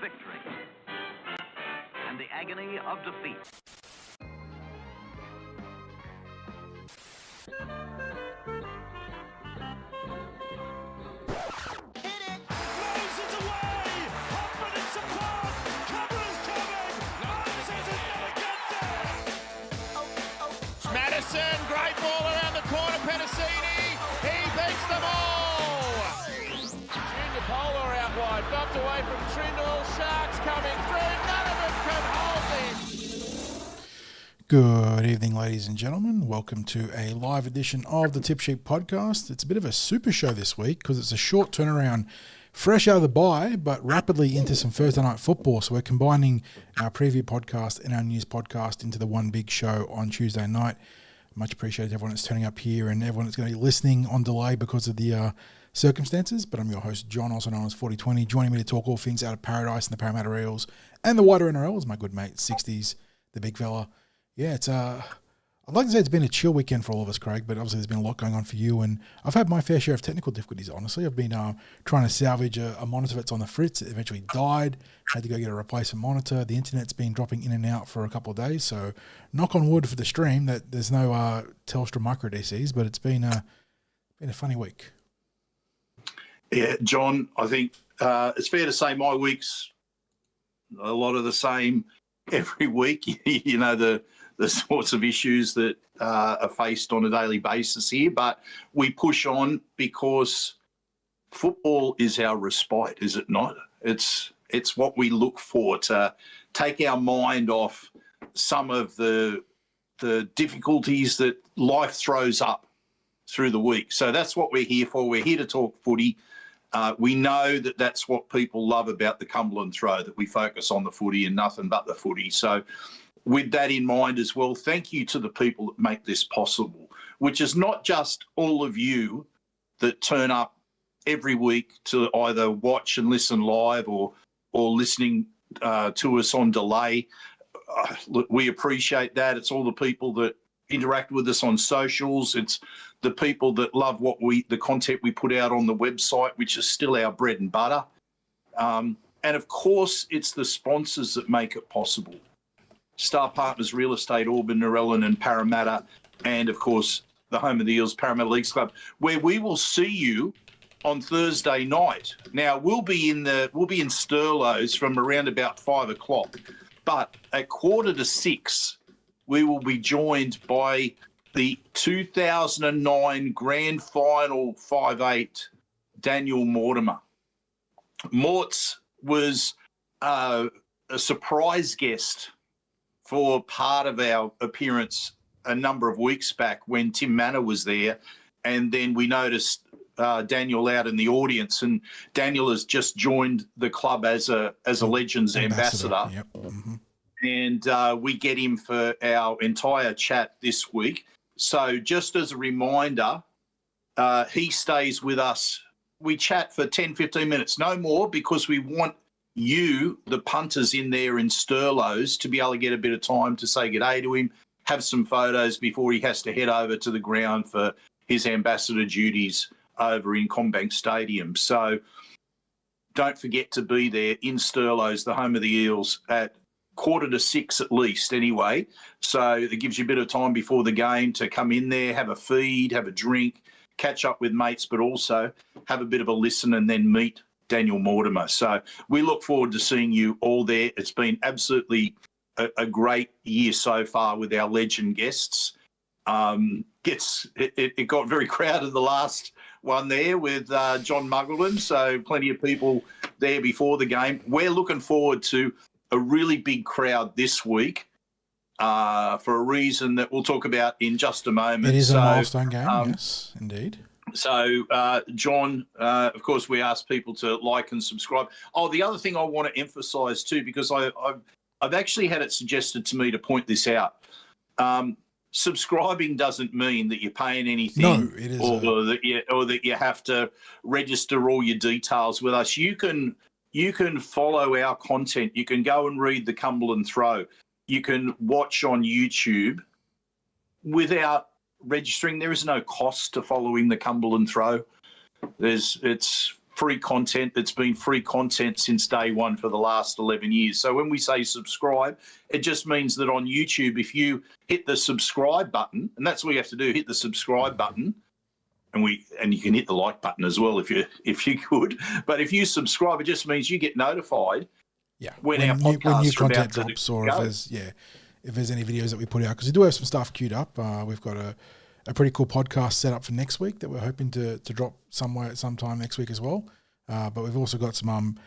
victory and the agony of defeat. Madison, great ball around the corner, Penasini, he beats them all! Junior Polar out wide, bumped away from Trindle, Sharks coming through, none of them can hold them! Good evening, ladies and gentlemen. Welcome to a live edition of the Tip Sheet podcast. It's a bit of a super show this week because it's a short turnaround, fresh out of the bye, but rapidly into some Thursday night football. So we're combining our preview podcast and our news podcast into the one big show on Tuesday night. Much appreciated everyone that's turning up here and everyone that's going to be listening on delay because of the circumstances. But I'm your host, John, also known as 4020. Joining me to talk all things out of Paradise and the Parramatta Eels and the wider NRL is my good mate, Sixties, the big fella. Yeah, it's I'd like to say it's been a chill weekend for all of us, Craig, but obviously there's been a lot going on for you, and I've had my fair share of technical difficulties, honestly. I've been trying to salvage a monitor that's on the fritz. It eventually died. Had to go get a replacement monitor. The internet's been dropping in and out for a couple of days, so knock on wood for the stream that there's no Telstra micro DCs, but it's been a funny week. Yeah, John, I think it's fair to say my week's a lot of the same every week. You know, the sorts of issues that are faced on a daily basis here. But we push on because football is our respite, is it not? It's what we look for to take our mind off some of the difficulties that life throws up through the week. So that's what we're here for. We're here to talk footy. We know that that's what people love about the Cumberland Throw, that we focus on the footy and nothing but the footy. So with that in mind as well, thank you to the people that make this possible, which is not just all of you that turn up every week to either watch and listen live or listening to us on delay. Look, we appreciate that. It's all the people that interact with us on socials. It's the people that love the content we put out on the website, which is still our bread and butter. And of course, it's the sponsors that make it possible. Star Partners Real Estate, Auburn, Narellan and Parramatta, and of course the home of the Eels, Parramatta Leagues Club, where we will see you on Thursday night. Now we'll be in Sturlows from around about 5 o'clock, but at 5:45 we will be joined by the 2009 Grand Final 5'8" Daniel Mortimer. Morts was a surprise guest for part of our appearance a number of weeks back when Tim Manor was there, and then we noticed Daniel out in the audience, and Daniel has just joined the club as a Legends ambassador. Yep. Mm-hmm. And we get him for our entire chat this week. So just as a reminder, he stays with us. We chat for 10, 15 minutes, no more, because we want you, the punters in there in Sturlows, to be able to get a bit of time to say good day to him, have some photos before he has to head over to the ground for his ambassador duties over in Combank Stadium. So don't forget to be there in Sturlows, the home of the Eels, at 5:45 at least anyway. So it gives you a bit of time before the game to come in there, have a feed, have a drink, catch up with mates, but also have a bit of a listen and then meet Daniel Mortimer. So we look forward to seeing you all there. It's been absolutely a great year so far with our legend guests. It got very crowded the last one there with John Muggleton, so plenty of people there before the game. We're looking forward to a really big crowd this week for a reason that we'll talk about in just a moment. It is a milestone game, yes, indeed. So, John, of course, we ask people to like and subscribe. Oh, the other thing I want to emphasise too, because I've actually had it suggested to me to point this out. Subscribing doesn't mean that you're paying anything, no, it is or that you have to register all your details with us. You can follow our content. You can go and read the Cumberland Throw. You can watch on YouTube without registering. There is no cost to following the Cumberland Throw. It's free content that's been free content since day one for the last 11 years. So when we say subscribe, it just means that on YouTube, if you hit the subscribe button, and that's what you have to do, hit the subscribe button, and you can hit the like button as well if you could. But if you subscribe, it just means you get notified when our podcasts new are content about drops, to or go. if there's any videos that we put out, because we do have some stuff queued up. We've got a pretty cool podcast set up for next week that we're hoping to drop sometime next week as well. But we've also got some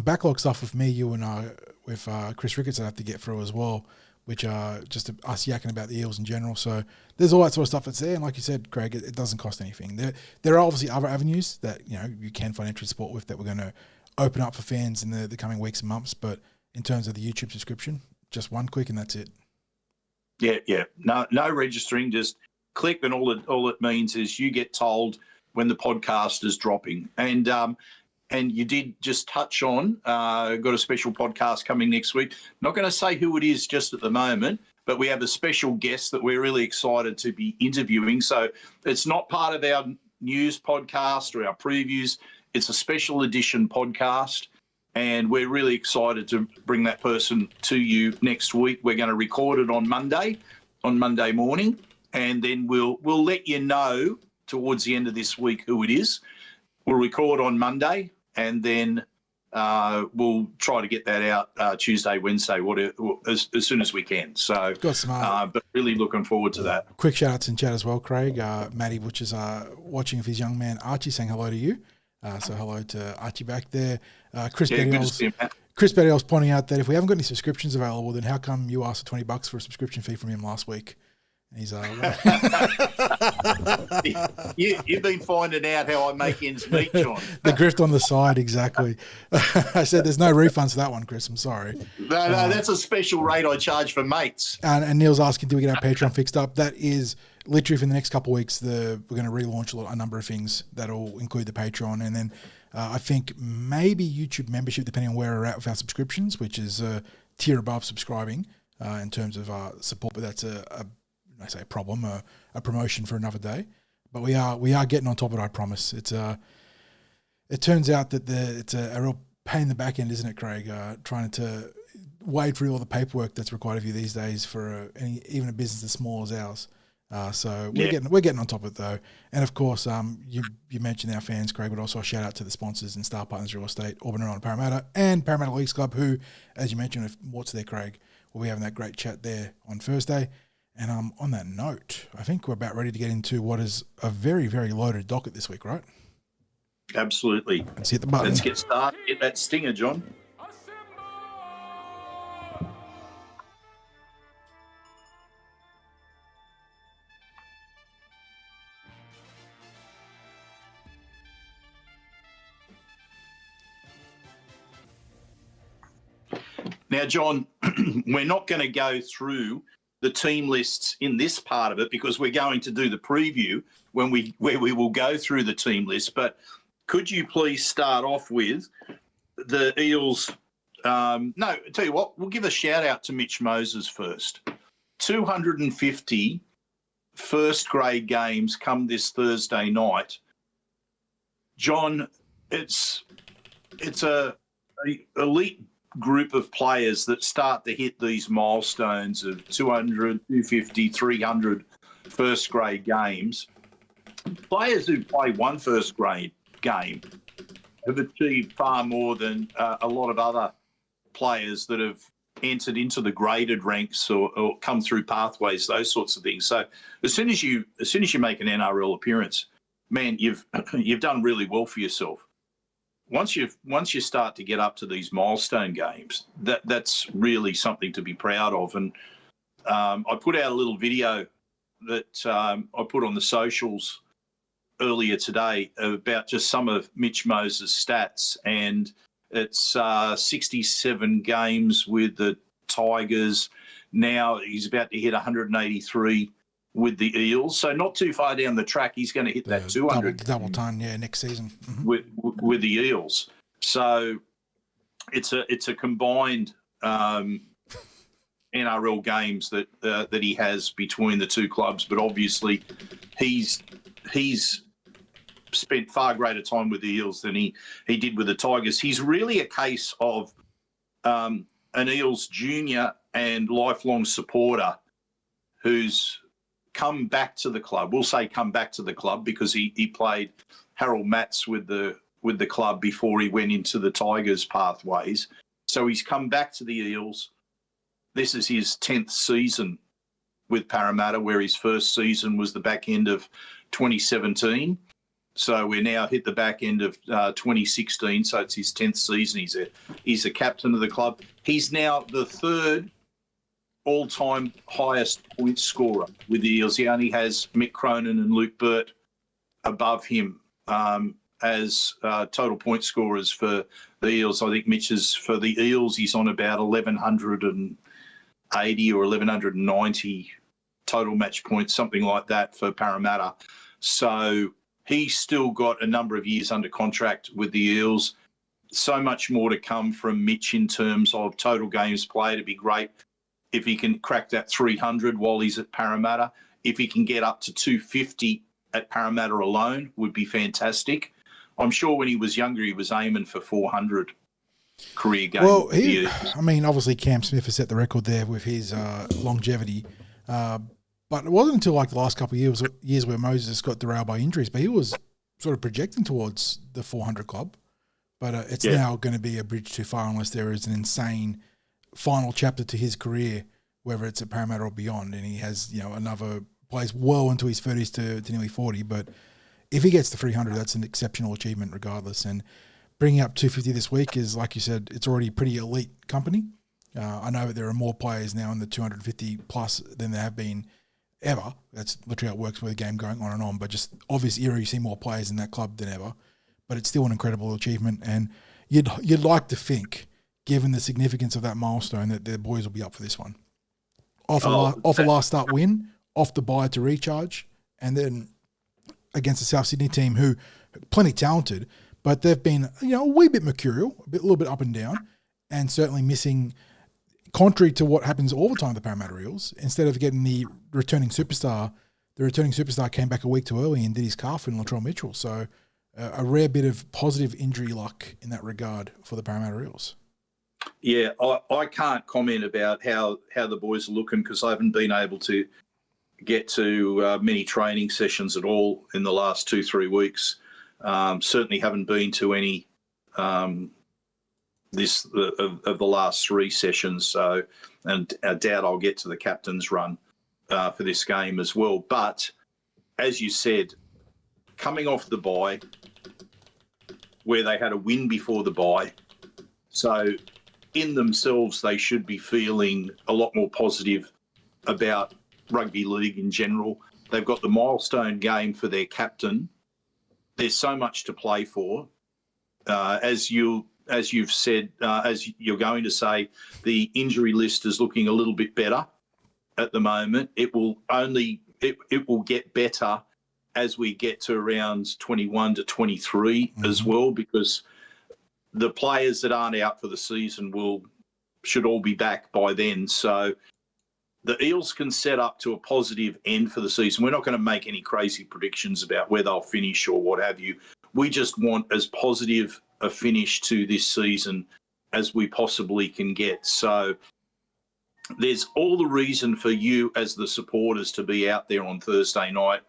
backlog stuff with me, you, and with Chris Ricketts that I have to get through as well, which are just us yakking about the Eels in general. So there's all that sort of stuff that's there. And like you said, Craig, it doesn't cost anything. There are obviously other avenues that you can financially support with that we're going to open up for fans in the coming weeks and months. But in terms of the YouTube subscription, just one click and that's it. Yeah. No registering, just click, and all it means is you get told when the podcast is dropping. And you did just touch on, got a special podcast coming next week. Not going to say who it is just at the moment, but we have a special guest that we're really excited to be interviewing. So it's not part of our news podcast or our previews. It's a special edition podcast, and we're really excited to bring that person to you next week. We're going to record it on Monday morning, and then we'll let you know towards the end of this week who it is. We'll record on Monday, and then we'll try to get that out Tuesday, Wednesday, as soon as we can. So, but really looking forward to that. Quick shout outs in chat as well, Craig. Matty Butch is watching with his young man Archie, saying hello to you. So hello to Archie back there. Chris Bettiel's pointing out that if we haven't got any subscriptions available, then how come you asked for $20 for a subscription fee from him last week? And he's You've been finding out how I make ends meet, John. The grift on the side, exactly. I said there's no refunds for that one, Chris. I'm sorry. No, that's a special rate I charge for mates. And Neil's asking, do we get our Patreon fixed up? That is literally for the next couple of weeks. We're going to relaunch a number of things that'll include the Patreon, and then I think maybe YouTube membership, depending on where we're at with our subscriptions, which is a tier above subscribing in terms of support. But that's I say a problem, a promotion for another day. But we are getting on top of it, I promise. It turns out that it's a real pain in the back end, isn't it, Craig? Trying to wade through all the paperwork that's required of you these days for even a business as small as ours. So we're getting on top of it though. And of course, you mentioned our fans, Craig, but also a shout out to the sponsors and Star Partners Real Estate, Auburn and Parramatta, and Parramatta Leagues Club, who, as you mentioned, with what's there, Craig, we'll be having that great chat there on Thursday. And on that note, I think we're about ready to get into what is a very, very loaded docket this week, right? Absolutely. Let's hit the button. Let's get started. Get that stinger, John. Now, John, we're not going to go through the team lists in this part of it because we're going to do the preview where we will go through the team list. But could you please start off with the Eels? No, tell you what, we'll give a shout out to Mitch Moses first. 250 first grade games come this Thursday night. John, it's a elite group of players that start to hit these milestones of 200, 250, 300 first grade games. Players who play one first grade game have achieved far more than a lot of other players that have entered into the graded ranks or come through pathways, those sorts of things. So as soon as you make an NRL appearance, man, you've done really well for yourself. Once you start to get up to these milestone games, that's really something to be proud of. And I put out a little video that I put on the socials earlier today about just some of Mitch Moses' stats, and it's 67 games with the Tigers. Now he's about to hit 183 with the Eels, so not too far down the track, he's going to hit that 200 double ton, next season with the Eels. So it's a combined NRL games that he has between the two clubs, but obviously he's spent far greater time with the Eels than he did with the Tigers. He's really a case of an Eels junior and lifelong supporter who's come back to the club. We'll say come back to the club because he played Harold Matts with the club before he went into the Tigers pathways. So he's come back to the Eels. This is his 10th season with Parramatta, where his first season was the back end of 2017. So we're now hit the back end of 2016. So it's his 10th season. He's a captain of the club. He's now the third all-time highest point scorer with the Eels. He only has Mick Cronin and Luke Burt above him as total point scorers for the Eels. I think Mitch is, for the Eels, he's on about 1,180 or 1,190 total match points, something like that for Parramatta. So he's still got a number of years under contract with the Eels. So much more to come from Mitch in terms of total games played. It'd be great if he can crack that 300 while he's at Parramatta. If he can get up to 250 at Parramatta alone, would be fantastic. I'm sure when he was younger, he was aiming for 400 career games. Well, obviously Cam Smith has set the record there with his longevity. But it wasn't until like the last couple of years where Moses got derailed by injuries, but he was sort of projecting towards the 400 club. But it's now going to be a bridge too far unless there is an insane final chapter to his career, whether it's at Parramatta or beyond, and he has, plays well into his 30s to nearly 40. But if he gets to 300, that's an exceptional achievement regardless. And bringing up 250 this week is, like you said, it's already pretty elite company. I know that there are more players now in the 250 plus than there have been ever. That's literally how it works with a game going on and on. But just obvious era, you see more players in that club than ever. But it's still an incredible achievement. And you'd like to think, given the significance of that milestone, that the boys will be up for this one. Off a last start win, off the bye to recharge, and then against the South Sydney team, who are plenty talented, but they've been a wee bit mercurial, a little bit up and down, and certainly missing. Contrary to what happens all the time with the Parramatta Eels, instead of getting the returning superstar came back a week too early and did his calf in Latrell Mitchell. So a rare bit of positive injury luck in that regard for the Parramatta Eels. Yeah, I can't comment about how the boys are looking because I haven't been able to get to many training sessions at all in the last 2-3 weeks. Certainly haven't been to any of the last 3 sessions. So, and I doubt I'll get to the captain's run for this game as well. But as you said, coming off the bye, where they had a win before the bye, so in themselves they should be feeling a lot more positive about rugby league in general. They've got the milestone game for their captain. There's so much to play for. As you've said, as you're going to say, the injury list is looking a little bit better at the moment. It will get better as we get to around 21 to 23 as well, because the players that aren't out for the season should all be back by then. So the Eels can set up to a positive end for the season. We're not going to make any crazy predictions about where they'll finish or what have you. We just want as positive a finish to this season as we possibly can get. So there's all the reason for you as the supporters to be out there on Thursday night,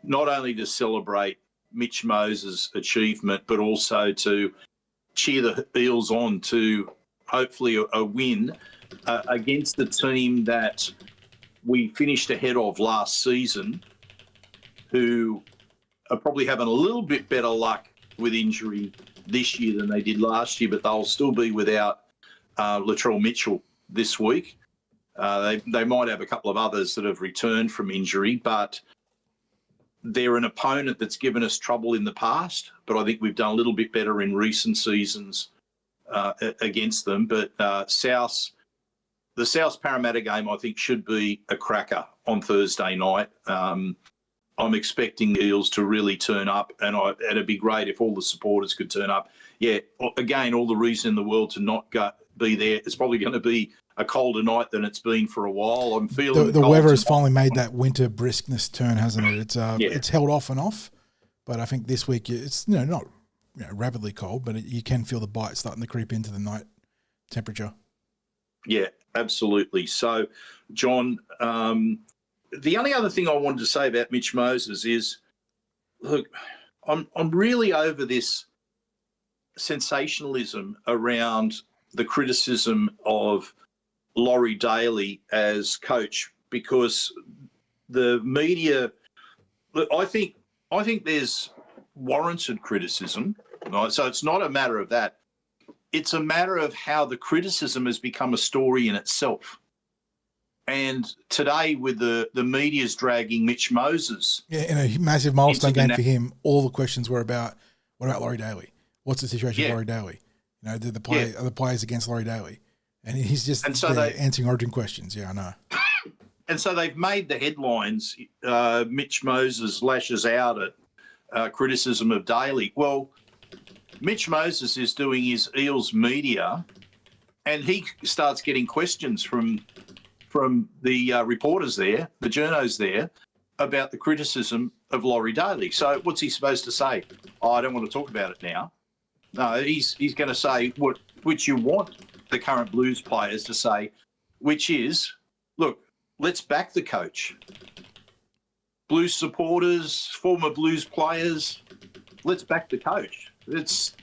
not only to celebrate Mitch Moses' achievement, but also to cheer the Eels on to hopefully a win against the team that we finished ahead of last season, who are probably having a little bit better luck with injury this year than they did last year, but they'll still be without Latrell Mitchell this week. They might have a couple of others that have returned from injury, but they're an opponent that's given us trouble in the past, but I think we've done a little bit better in recent seasons against them. But the South Parramatta game, I think, should be a cracker on Thursday night. I'm expecting the Eels to really turn up, and it'd be great if all the supporters could turn up. Yeah, again, all the reason in the world to not be there. It's probably going to be a colder night than it's been for a while. I'm feeling the weather has finally made that winter briskness turn, hasn't it? It's held off and off, But I think this week it's not rapidly cold, but you can feel the bite starting to creep into the night temperature. Yeah, absolutely. So, John, the only other thing I wanted to say about Mitch Moses is, look, I'm really over this sensationalism around the criticism of Laurie Daly as coach, because the media, look, I think there's warranted criticism, right? So it's not a matter of that. It's a matter of how the criticism has become a story in itself. And today, with the media's dragging Mitch Moses. Yeah, in a massive milestone game for him, all the questions were about, what about Laurie Daly? What's the situation with Laurie Daly? Are the players against Laurie Daly? And he's just answering origin questions. Yeah, I know. And so they've made the headlines, Mitch Moses lashes out at criticism of Daly. Well, Mitch Moses is doing his Eels media, and he starts getting questions from the reporters there, the journos there, about the criticism of Laurie Daly. So what's he supposed to say? Oh, I don't want to talk about it now. No, he's going to say which you want the current Blues players to say, which is, look, let's back the coach. Blues supporters, former Blues players, let's back the coach. Let's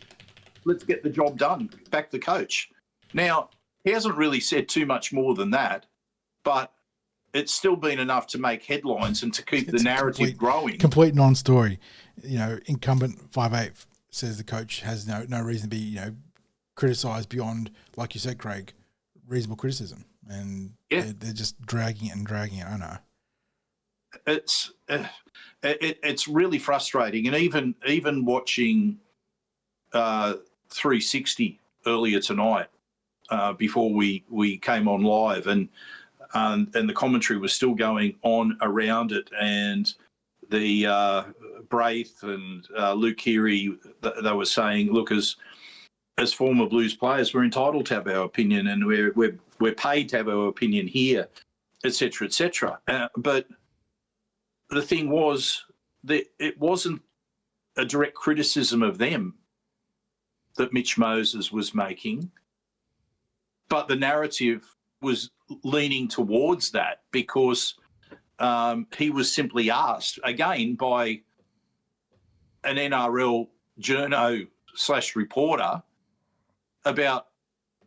get the job done. Back the coach. Now, he hasn't really said too much more than that, but it's still been enough to make headlines and to keep the narrative growing. Complete non-story. Incumbent 5'8" says the coach has no reason to be criticised beyond, like you said, Craig, reasonable criticism, and they're just dragging it. I know. It's really frustrating, and even watching 360 earlier tonight before we came on live, and the commentary was still going on around it, and the Braith and Luke Keary, they were saying, look, as former Blues players, we're entitled to have our opinion, and we're paid to have our opinion here, etc., etc. But the thing was that it wasn't a direct criticism of them that Mitch Moses was making, but the narrative was leaning towards that, because he was simply asked, again, by an NRL journo / reporter about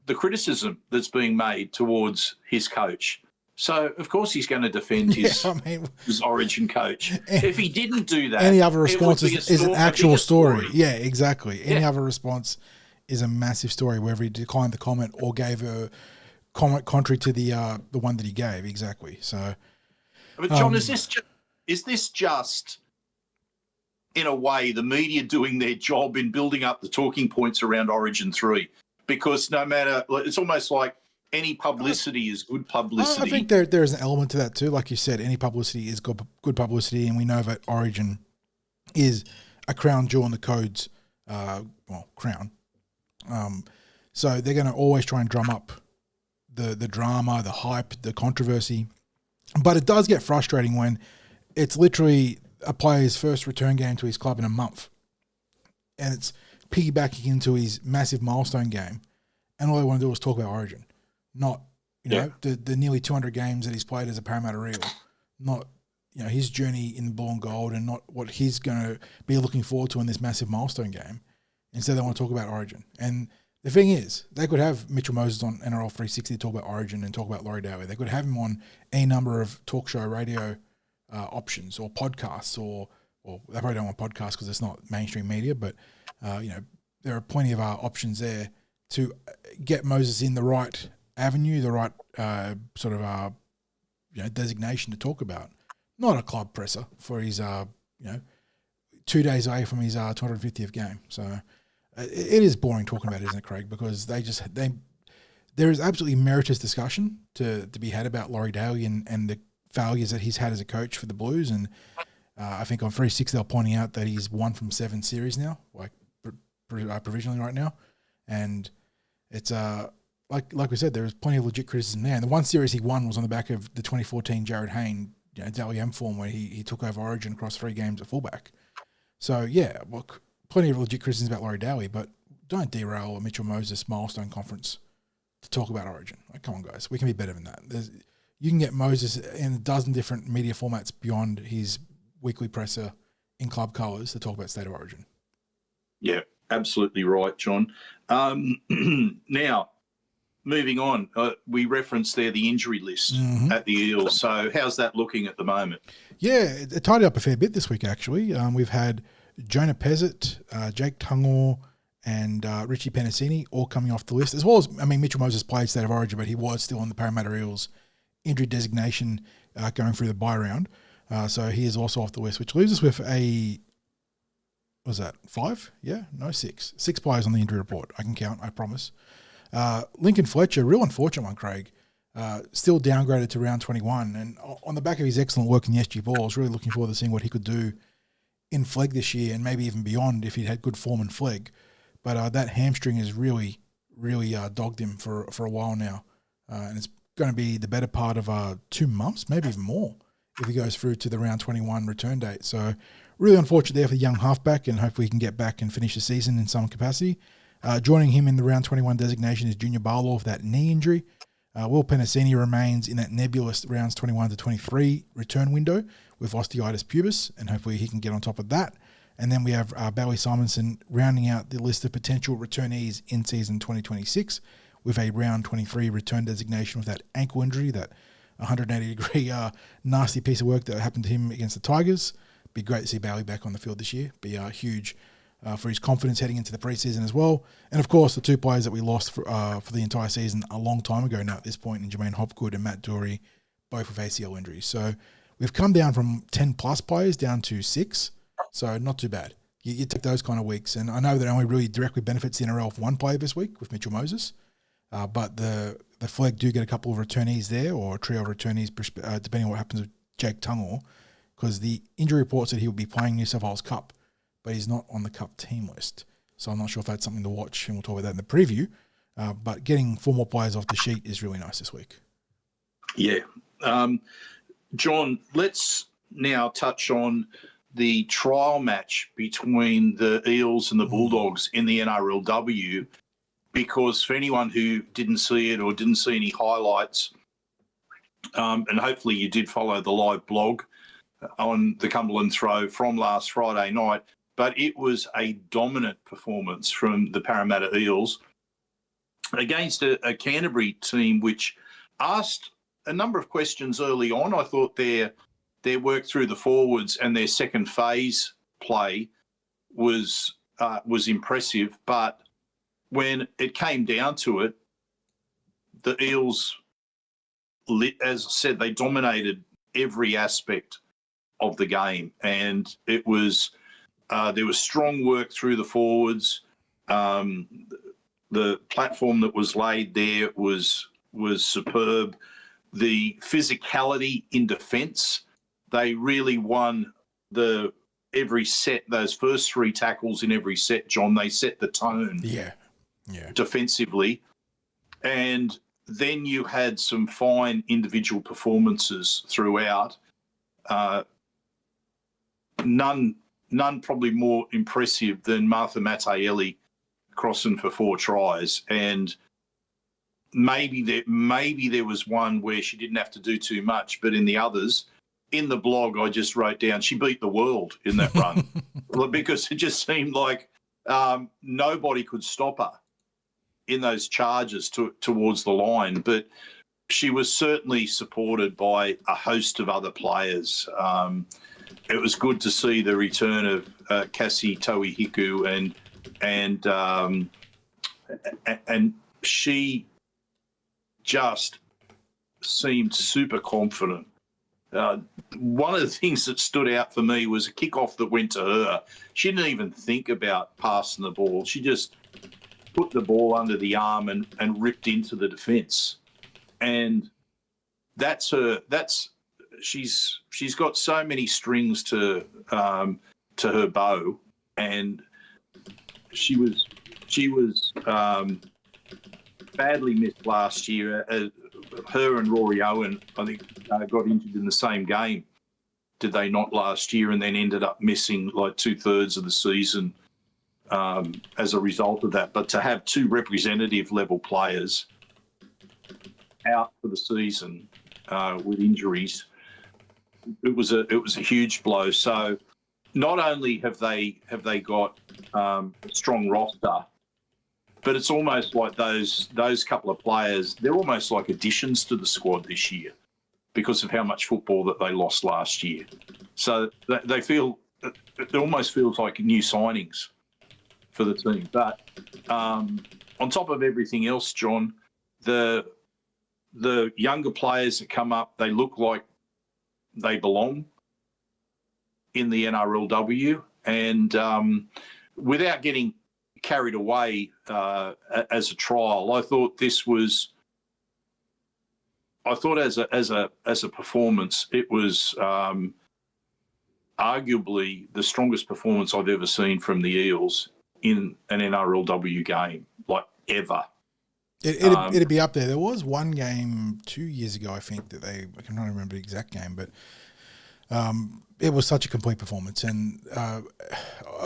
the criticism that's being made towards his coach. So, of course, he's going to defend his Origin coach. If he didn't do that, any other response is an actual story. Yeah, exactly. Any other response is a massive story, whether he declined the comment or gave a comment contrary to the one that he gave. Exactly. So, but John, is this just, in a way, the media doing their job in building up the talking points around Origin 3? Because no matter, it's almost like any publicity is good publicity. I think there's an element to that too. Like you said, any publicity is good publicity, and we know that Origin is a crown jewel in the codes. Crown. So they're going to always try and drum up the drama, the hype, the controversy. But it does get frustrating when it's literally a player's first return game to his club in a month, and it's piggybacking into his massive milestone game, and all they want to do is talk about Origin, not the nearly 200 games that he's played as a Parramatta Eel, not his journey in blue and gold, and not what he's going to be looking forward to in this massive milestone game. Instead, they want to talk about Origin. And the thing is, they could have Mitchell Moses on NRL 360 to talk about Origin and talk about Laurie Daly. They could have him on any number of talk show radio options or podcasts, or they probably don't want podcasts because it's not mainstream media, but there are plenty of options there to get Moses in the right avenue, the right designation to talk about. Not a club presser for his 2 days away from his 250th game. So it is boring talking about it, isn't it, Craig? Because there is absolutely meritorious discussion to be had about Laurie Daly and the failures that he's had as a coach for the Blues. And I think on 360 they're pointing out that he's 1 from 7 series now, like provisionally right now. And it's like we said, there's plenty of legit criticism there. And the one series he won was on the back of the 2014 Jared Hayne Dally M form, where he took over Origin across 3 games at fullback. So, yeah, look, plenty of legit criticisms about Laurie Dowie, but don't derail a Mitchell Moses milestone conference to talk about Origin. Like, come on, guys. We can be better than that. You can get Moses in a dozen different media formats beyond his weekly presser in club colours to talk about State of Origin. Yeah, absolutely right, John. Now, moving on, we referenced there the injury list at the Eels. So how's that looking at the moment? Yeah, it tidied up a fair bit this week, actually. We've had Jonah Pezzett, Jake Tungor, and Richie Penasini all coming off the list, as well as, Mitchell Moses played State of Origin, but he was still on the Parramatta Eels injury designation going through the bye round. So he is also off the list, which leaves us with five? Yeah? No, six. 6 players on the injury report. I can count, I promise. Lincoln Fletcher, real unfortunate one, Craig. Still downgraded to round 21. And on the back of his excellent work in the SG Ball, I was really looking forward to seeing what he could do in Flegg this year and maybe even beyond if he'd had good form in Flegg. But that hamstring has really dogged him for a while now. And it's going to be the better part of 2 months, maybe even more, if he goes through to the round 21 return date. So really unfortunate there for the young halfback, and hopefully he can get back and finish the season in some capacity. Joining him in the round 21 designation is Junior Barlow with that knee injury. Will Penasini remains in that nebulous rounds 21 to 23 return window with osteitis pubis, and hopefully he can get on top of that. And then we have Bailey Simonson rounding out the list of potential returnees in season 2026 with a round 23 return designation with that ankle injury, that 180-degree nasty piece of work that happened to him against the Tigers. Be great to see Bailey back on the field this year. Be huge for his confidence heading into the preseason as well. And, of course, the 2 players that we lost for the entire season a long time ago now at this point, in Jermaine Hopgood and Matt Dory, both with ACL injuries. So we've come down from 10-plus players down to 6, so not too bad. You take those kind of weeks. And I know that only really directly benefits the NRL for one player this week with Mitchell Moses, but the Flegg do get a couple of returnees there, or a trio of returnees, depending on what happens with Jake Tungor, because the injury report said he will be playing New South Wales Cup, but he's not on the Cup team list. So I'm not sure if that's something to watch, and we'll talk about that in the preview. But getting 4 more players off the sheet is really nice this week. Yeah. John, let's now touch on the trial match between the Eels and the Bulldogs in the NRLW, because for anyone who didn't see it or didn't see any highlights, and hopefully you did follow the live blog on the Cumberland Throw from last Friday night, but it was a dominant performance from the Parramatta Eels against a Canterbury team which asked a number of questions early on. I thought their work through the forwards and their second phase play was impressive, but when it came down to it, the Eels, as I said, they dominated every aspect of the game, and it was there was strong work through the forwards. The platform that was laid there was superb. The physicality in defence, they really won every set. Those first 3 tackles in every set, John, they set the tone. Yeah. Defensively, and then you had some fine individual performances throughout. None probably more impressive than Martha Matayeli crossing for 4 tries, and maybe there was one where she didn't have to do too much, but in the others, in the blog I just wrote down she beat the world in that run because it just seemed like nobody could stop her in those charges towards the line, but she was certainly supported by a host of other players. It was good to see the return of Cassie Toihiku, and she just seemed super confident. One of the things that stood out for me was a kickoff that went to her. She didn't even think about passing the ball. She just put the ball under the arm and ripped into the defence. And that's her. She's got so many strings to her bow, and she was badly missed last year. Her and Rory Owen, I think, got injured in the same game. did they not last year, and then ended up missing like 2/3 of the season as a result of that. But to have two representative level players out for the season with injuries, it was a huge blow. So not only have they got a strong roster, but it's almost like those couple of players, they're almost like additions to the squad this year because of how much football that they lost last year. So they feel, it almost feels like new signings for the team. But on top of everything else, John, the younger players that come up, they look like they belong in the NRLW. And without getting carried away as a trial, I thought as a performance, it was arguably the strongest performance I've ever seen from the Eels in an NRLW game, like ever. It'd be up there. There was one game 2 years ago, I think, that I can't remember the exact game, but it was such a complete performance. And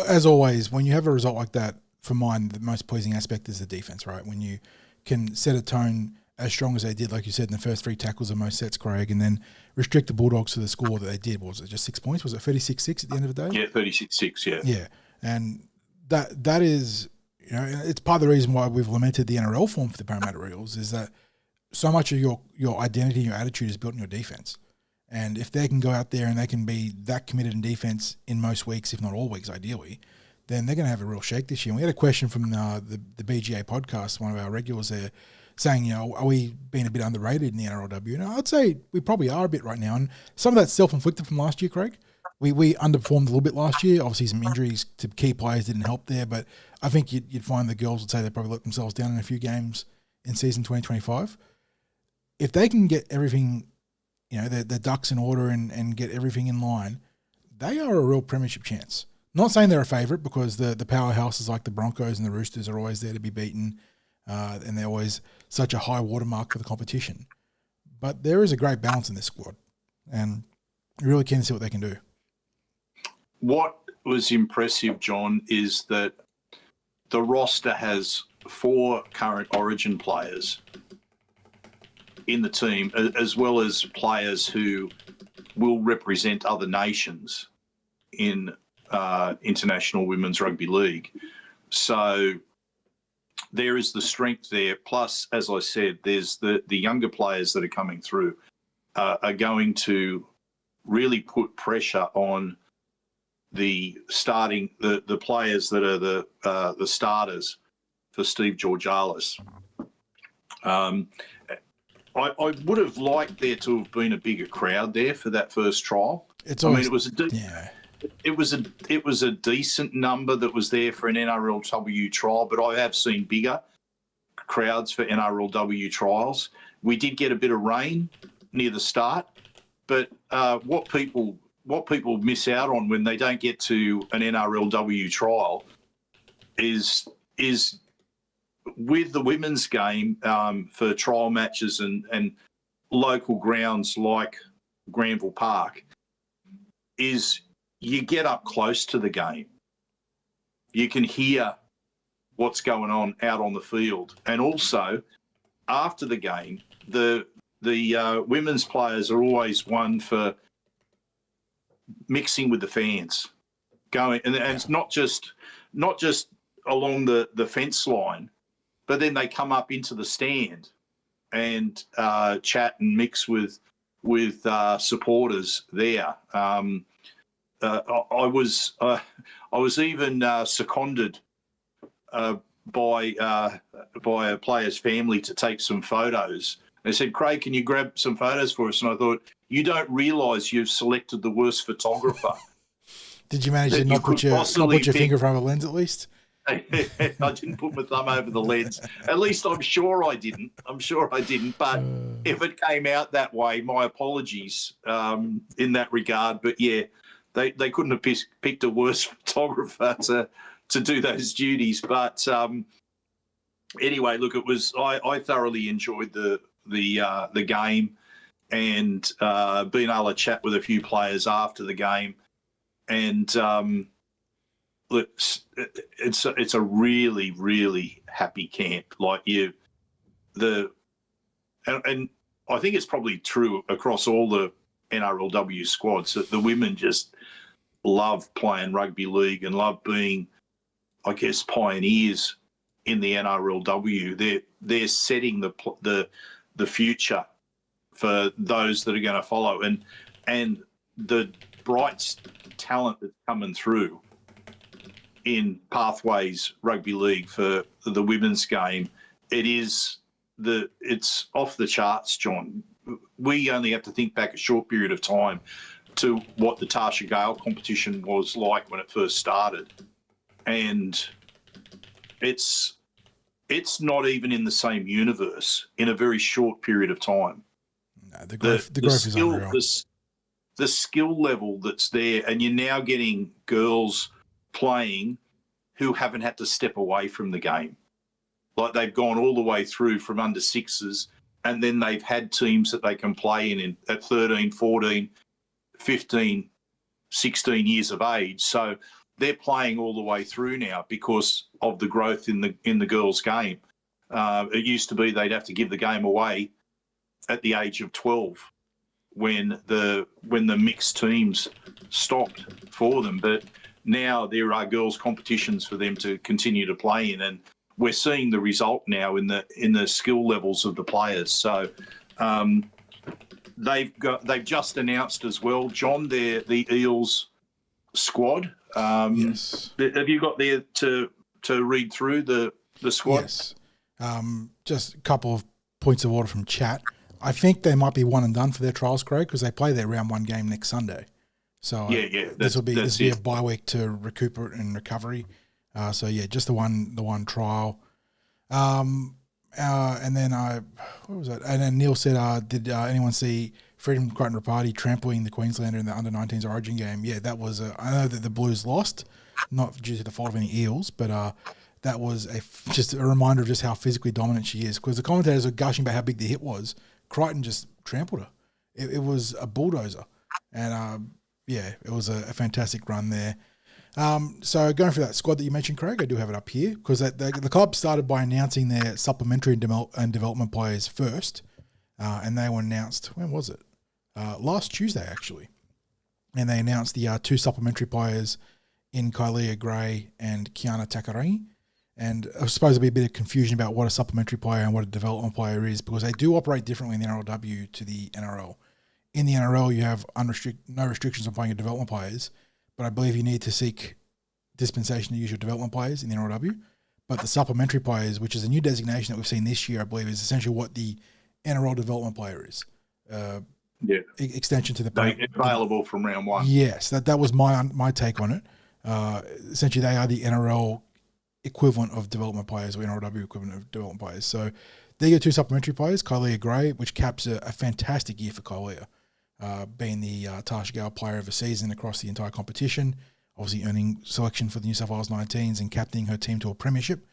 as always, when you have a result like that, for mine, the most pleasing aspect is the defense, right? When you can set a tone as strong as they did, like you said, in the first three tackles of most sets, Craig, and then restrict the Bulldogs to the score that they did. What was it, just 6 points? Was it 36-6 at the end of the day? Yeah, 36-6, yeah. Yeah, and that is, you know, it's part of the reason why we've lamented the NRL form for the Parramatta Eels, is that so much of your identity and your attitude is built in your defense. And if they can go out there and they can be that committed in defense in most weeks, if not all weeks, ideally, then they're going to have a real shake this year. And we had a question from the BGA podcast, one of our regulars there, saying, you know, are we being a bit underrated in the NRLW? And I'd say we probably are a bit right now. And some of that's self-inflicted from last year, Craig. We underperformed a little bit last year. Obviously, some injuries to key players didn't help there. But I think you'd find the girls would say they probably let themselves down in a few games in season 2025. If they can get everything, you know, their ducks in order and get everything in line, they are a real premiership chance. Not saying they're a favourite, because the powerhouses like the Broncos and the Roosters are always there to be beaten, and they're always such a high watermark for the competition. But there is a great balance in this squad, and you really can see what they can do. What was impressive, John, is that the roster has 4 current Origin players in the team, as well as players who will represent other nations in International Women's Rugby League. So there is the strength there. Plus, as I said, there's the younger players that are coming through are going to really put pressure on the players that are the starters for Steve Georgalis. I would have liked there to have been a bigger crowd there for that first trial. It was a decent number that was there for an NRLW trial, but I have seen bigger crowds for NRLW trials. We did get a bit of rain near the start, but what people miss out on when they don't get to an NRLW trial is with the women's game for trial matches and local grounds like Granville Park, is you get up close to the game. You can hear what's going on out on the field. And also, after the game, the women's players are always one for mixing with the fans, going, and it's not just along the fence line, but then they come up into the stand and chat and mix with supporters there. I was even seconded by a player's family to take some photos. They said, "Craig, can you grab some photos for us?" And I thought, you don't realise you've selected the worst photographer. Did you manage to not put your finger over the lens at least? I didn't put my thumb over the lens. At least I'm sure I didn't. But if it came out that way, my apologies in that regard. But yeah, they couldn't have picked a worse photographer to do those duties. But anyway, look, it was I thoroughly enjoyed the game, and being able to chat with a few players after the game. And look, it's a really, really happy camp. And I think it's probably true across all the NRLW squads that the women just love playing rugby league and love being, I guess, pioneers in the NRLW. They're setting the future for those that are going to follow, and the bright talent that's coming through in Pathways Rugby League for the women's game. It's off the charts, John. We only have to think back a short period of time to what the Tasha Gale competition was like when it first started, and it's not even in the same universe in a very short period of time. No, the growth is unreal. The skill level that's there, and you're now getting girls playing who haven't had to step away from the game. Like, they've gone all the way through from under sixes, and then they've had teams that they can play in at 13, 14, 15, 16 years of age. So they're playing all the way through now because of the growth in the girls' game. It used to be they'd have to give the game away at the age of 12 when the mixed teams stopped for them. But now there are girls' competitions for them to continue to play in, and we're seeing the result now in the skill levels of the players. So they've just announced as well, John, the Eels squad. Yes. Have you got there to read through the squad? Yes. Just a couple of points of order from chat. I think they might be one and done for their trials, Craig, because they play their round one game next Sunday. So this will be a bye week to recuperate and recovery. So just the one trial. And then what was that? And then Neil said, did anyone see Freedom Crichton Rapati trampling the Queenslander in the under-19s Origin game? Yeah, that was I know that the Blues lost, not due to the fault of any Eels, but that was just a reminder of just how physically dominant she is. Because the commentators were gushing about how big the hit was. Crichton just trampled her. It was a bulldozer. And, it was a fantastic run there. So going through that squad that you mentioned, Craig, I do have it up here because the club started by announcing their supplementary and development players first. And they were announced, when was it? Last Tuesday, actually. And they announced the two supplementary players in Kailea Gray and Kiana Takarangi. And I suppose there'll be a bit of confusion about what a supplementary player and what a development player is because they do operate differently in the NRLW to the NRL. In the NRL, you have no restrictions on playing your development players, but I believe you need to seek dispensation to use your development players in the NRLW. But the supplementary players, which is a new designation that we've seen this year, I believe, is essentially what the NRL development player is. Extension to the available from round one. Yes, that was my take on it. Essentially, they are the NRL equivalent of development players, or NRLW equivalent of development players. So there you go, two supplementary players, Kailea Gray, which caps a fantastic year for Kailea, being the Tasha Gale player of the season across the entire competition, obviously earning selection for the New South Wales 19s and captaining her team to a premiership.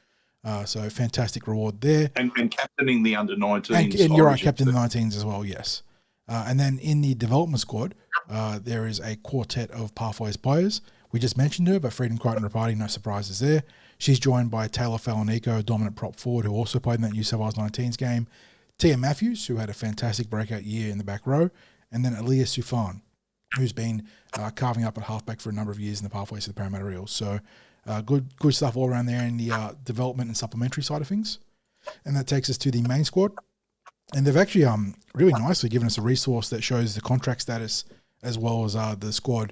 So fantastic reward there. And captaining the under 19s. And you're right, captain the 19s as well, yes. And then in the development squad, there is a quartet of Pathways players. We just mentioned her, but Freedom Crichton Rapati, no surprises there. She's joined by Taylor Falanico, a dominant prop forward, who also played in that New South Wales 19s game. Tia Matthews, who had a fantastic breakout year in the back row. And then Aaliyah Sufan, who's been carving up at halfback for a number of years in the Pathways of the Parramatta Eels. So good stuff all around there in the development and supplementary side of things. And that takes us to the main squad. And they've actually really nicely given us a resource that shows the contract status as well as the squad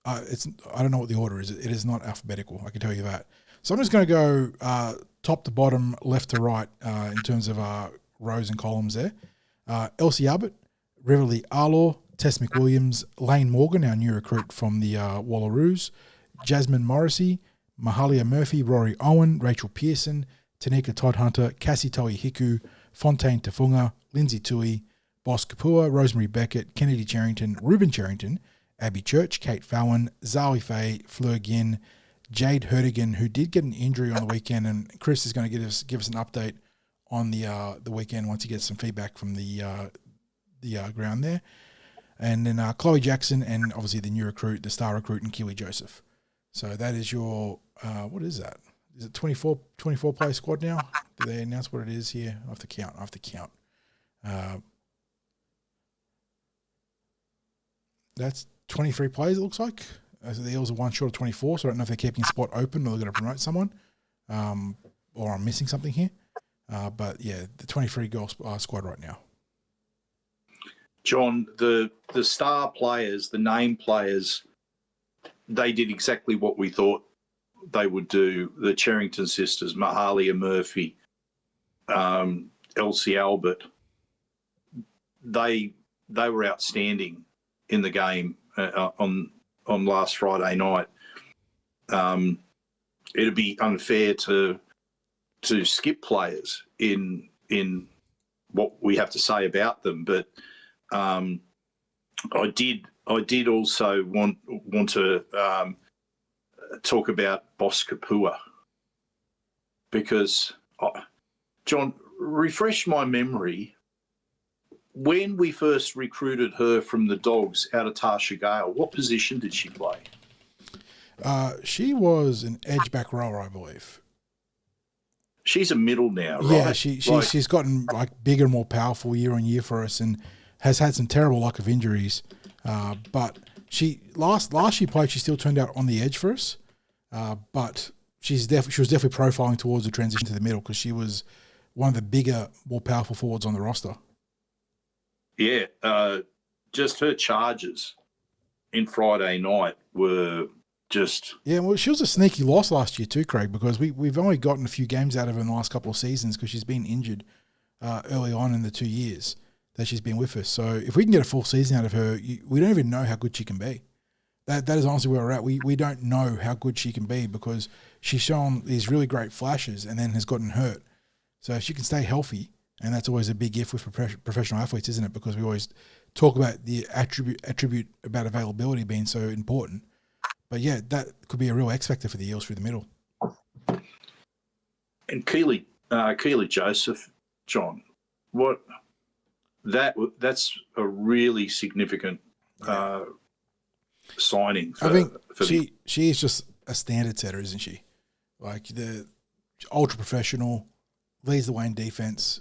I don't know what the order is. It is not alphabetical, I can tell you that. So I'm just going to go top to bottom, left to right in terms of rows and columns there. Elsie Abbott, Riverly Arlaw, Tess McWilliams, Lane Morgan, our new recruit from the Wallaroos, Jasmine Morrissey, Mahalia Murphy, Rory Owen, Rachel Pearson, Tanika Todd-Hunter, Cassie Toei Hiku, Fontaine Tafunga, Lindsay Tui, Boss Kapua, Rosemary Beckett, Kennedy Charrington, Ruben Charrington, Abby Church, Kate Fallon, Zali Faye, Fleur Ginn, Jade Hertigan, who did get an injury on the weekend, and Chris is going to give us an update on the weekend once he gets some feedback from the ground there. And then Chloe Jackson and obviously the new recruit, the star recruit, and Keely Joseph. So that is your, what is that? Is it 24 player squad now? Do they announce what it is here? I have to count. That's 23 players, it looks like. The Eels are one short of 24, so I don't know if they're keeping a spot open or they're going to promote someone, or I'm missing something here. But yeah, the 23 goal squad right now. John, the star players, the name players, they did exactly what we thought they would do. The Cherrington sisters, Mahalia Murphy, Elsie Albert, they were outstanding in the game on last Friday night. It'd be unfair to skip players in what we have to say about them, but I did also want to talk about Boss Kapua, because John, refresh my memory. When we first recruited her from the Dogs out of Tarsha Gale, what position did she play? She was an edge back rower, I believe. She's a middle now, right? Yeah, she's gotten like bigger and more powerful year on year for us, and has had some terrible luck of injuries. But she last she played, she still turned out on the edge for us. But she was definitely profiling towards the transition to the middle, because she was one of the bigger, more powerful forwards on the roster. Yeah, just her charges in Friday night were just... Yeah, well, she was a sneaky loss last year too, Craig, because we've only gotten a few games out of her in the last couple of seasons because she's been injured early on in the 2 years that she's been with us. So if we can get a full season out of her, we don't even know how good she can be. That is honestly where we're at. We don't know how good she can be, because she's shown these really great flashes and then has gotten hurt. So if she can stay healthy, and that's always a big if with professional athletes, isn't it? Because we always talk about the attribute about availability being so important. But yeah, that could be a real X factor for the Eels through the middle. And Keely Joseph, John, that's a really significant signing. She is just a standard setter, isn't she? Like the ultra professional, leads the way in defense,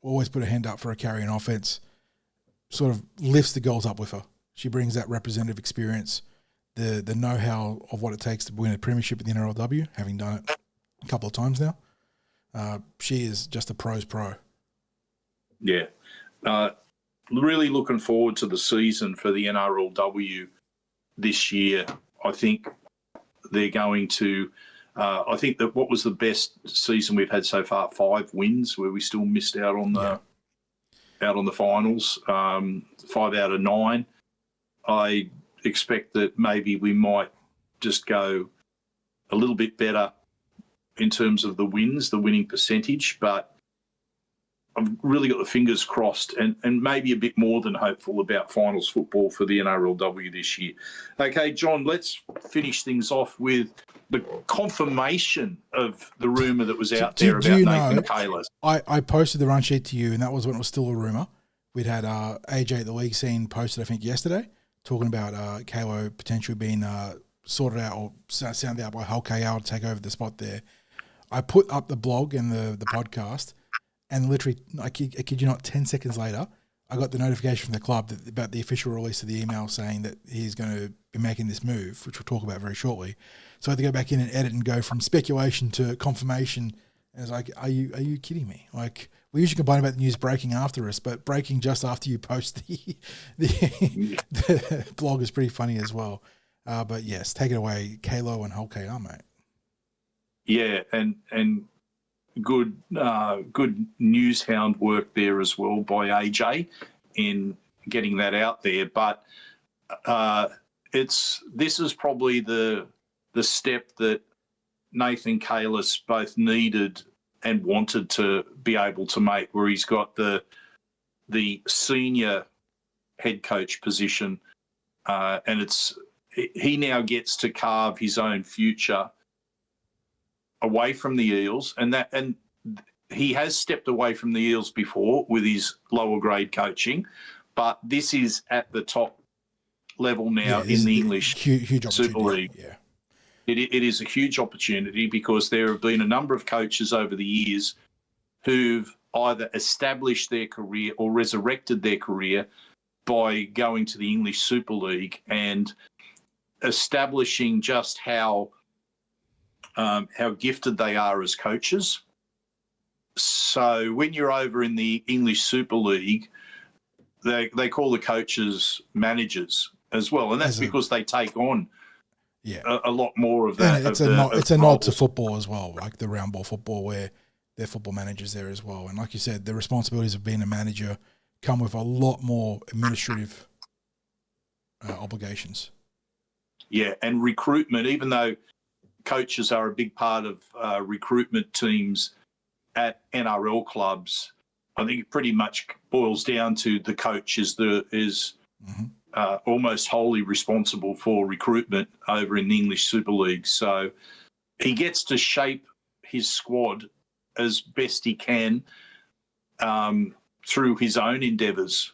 always put a hand up for a carry in offense, sort of lifts the goals up with her. She brings that representative experience, the know-how of what it takes to win a premiership in the NRLW, having done it a couple of times now. She is just a pro's pro. Yeah. Really looking forward to the season for the NRLW this year. I think they're going to... I think that what was the best season we've had so far? 5 wins, where we still missed out on the finals. 5 out of 9. I expect that maybe we might just go a little bit better in terms of the wins, the winning percentage, but I've really got the fingers crossed and maybe a bit more than hopeful about finals football for the NRLW this year. Okay, John, let's finish things off with the confirmation of the rumour that was out there about Nathan Cayless. I posted the run sheet to you, and that was when it was still a rumour. We'd had AJ at the league scene posted, I think, yesterday, talking about Kalo potentially being sorted out or sounded out by Hull KL to take over the spot there. I put up the blog and the podcast, and literally, I kid you not, 10 seconds later, I got the notification from the club about the official release of the email saying that he's going to be making this move, which we'll talk about very shortly. So I had to go back in and edit and go from speculation to confirmation. And it's like, are you kidding me? Like, we usually complain about the news breaking after us, but breaking just after you post the blog is pretty funny as well. But yes, take it away, Kalo and Hull KR, mate. Yeah, and good news hound work there as well by AJ in getting that out there. But this is probably the step that Nathan Cayless both needed and wanted to be able to make, where he's got the senior head coach position, and he now gets to carve his own future away from the Eels, and he has stepped away from the Eels before with his lower grade coaching, but this is at the top level now in the English huge Super League. Yeah. It is a huge opportunity because there have been a number of coaches over the years who've either established their career or resurrected their career by going to the English Super League and establishing just how gifted they are as coaches. So when you're over in the English Super League, they call the coaches managers as well, and that's because they take on a lot more of that. And it's a nod to football as well, like the round ball football, where they're football managers there as well. And like you said, the responsibilities of being a manager come with a lot more administrative obligations. Yeah, and recruitment, even though coaches are a big part of recruitment teams at NRL clubs, I think it pretty much boils down to the coach is almost wholly responsible for recruitment over in the English Super League. So he gets to shape his squad as best he can through his own endeavours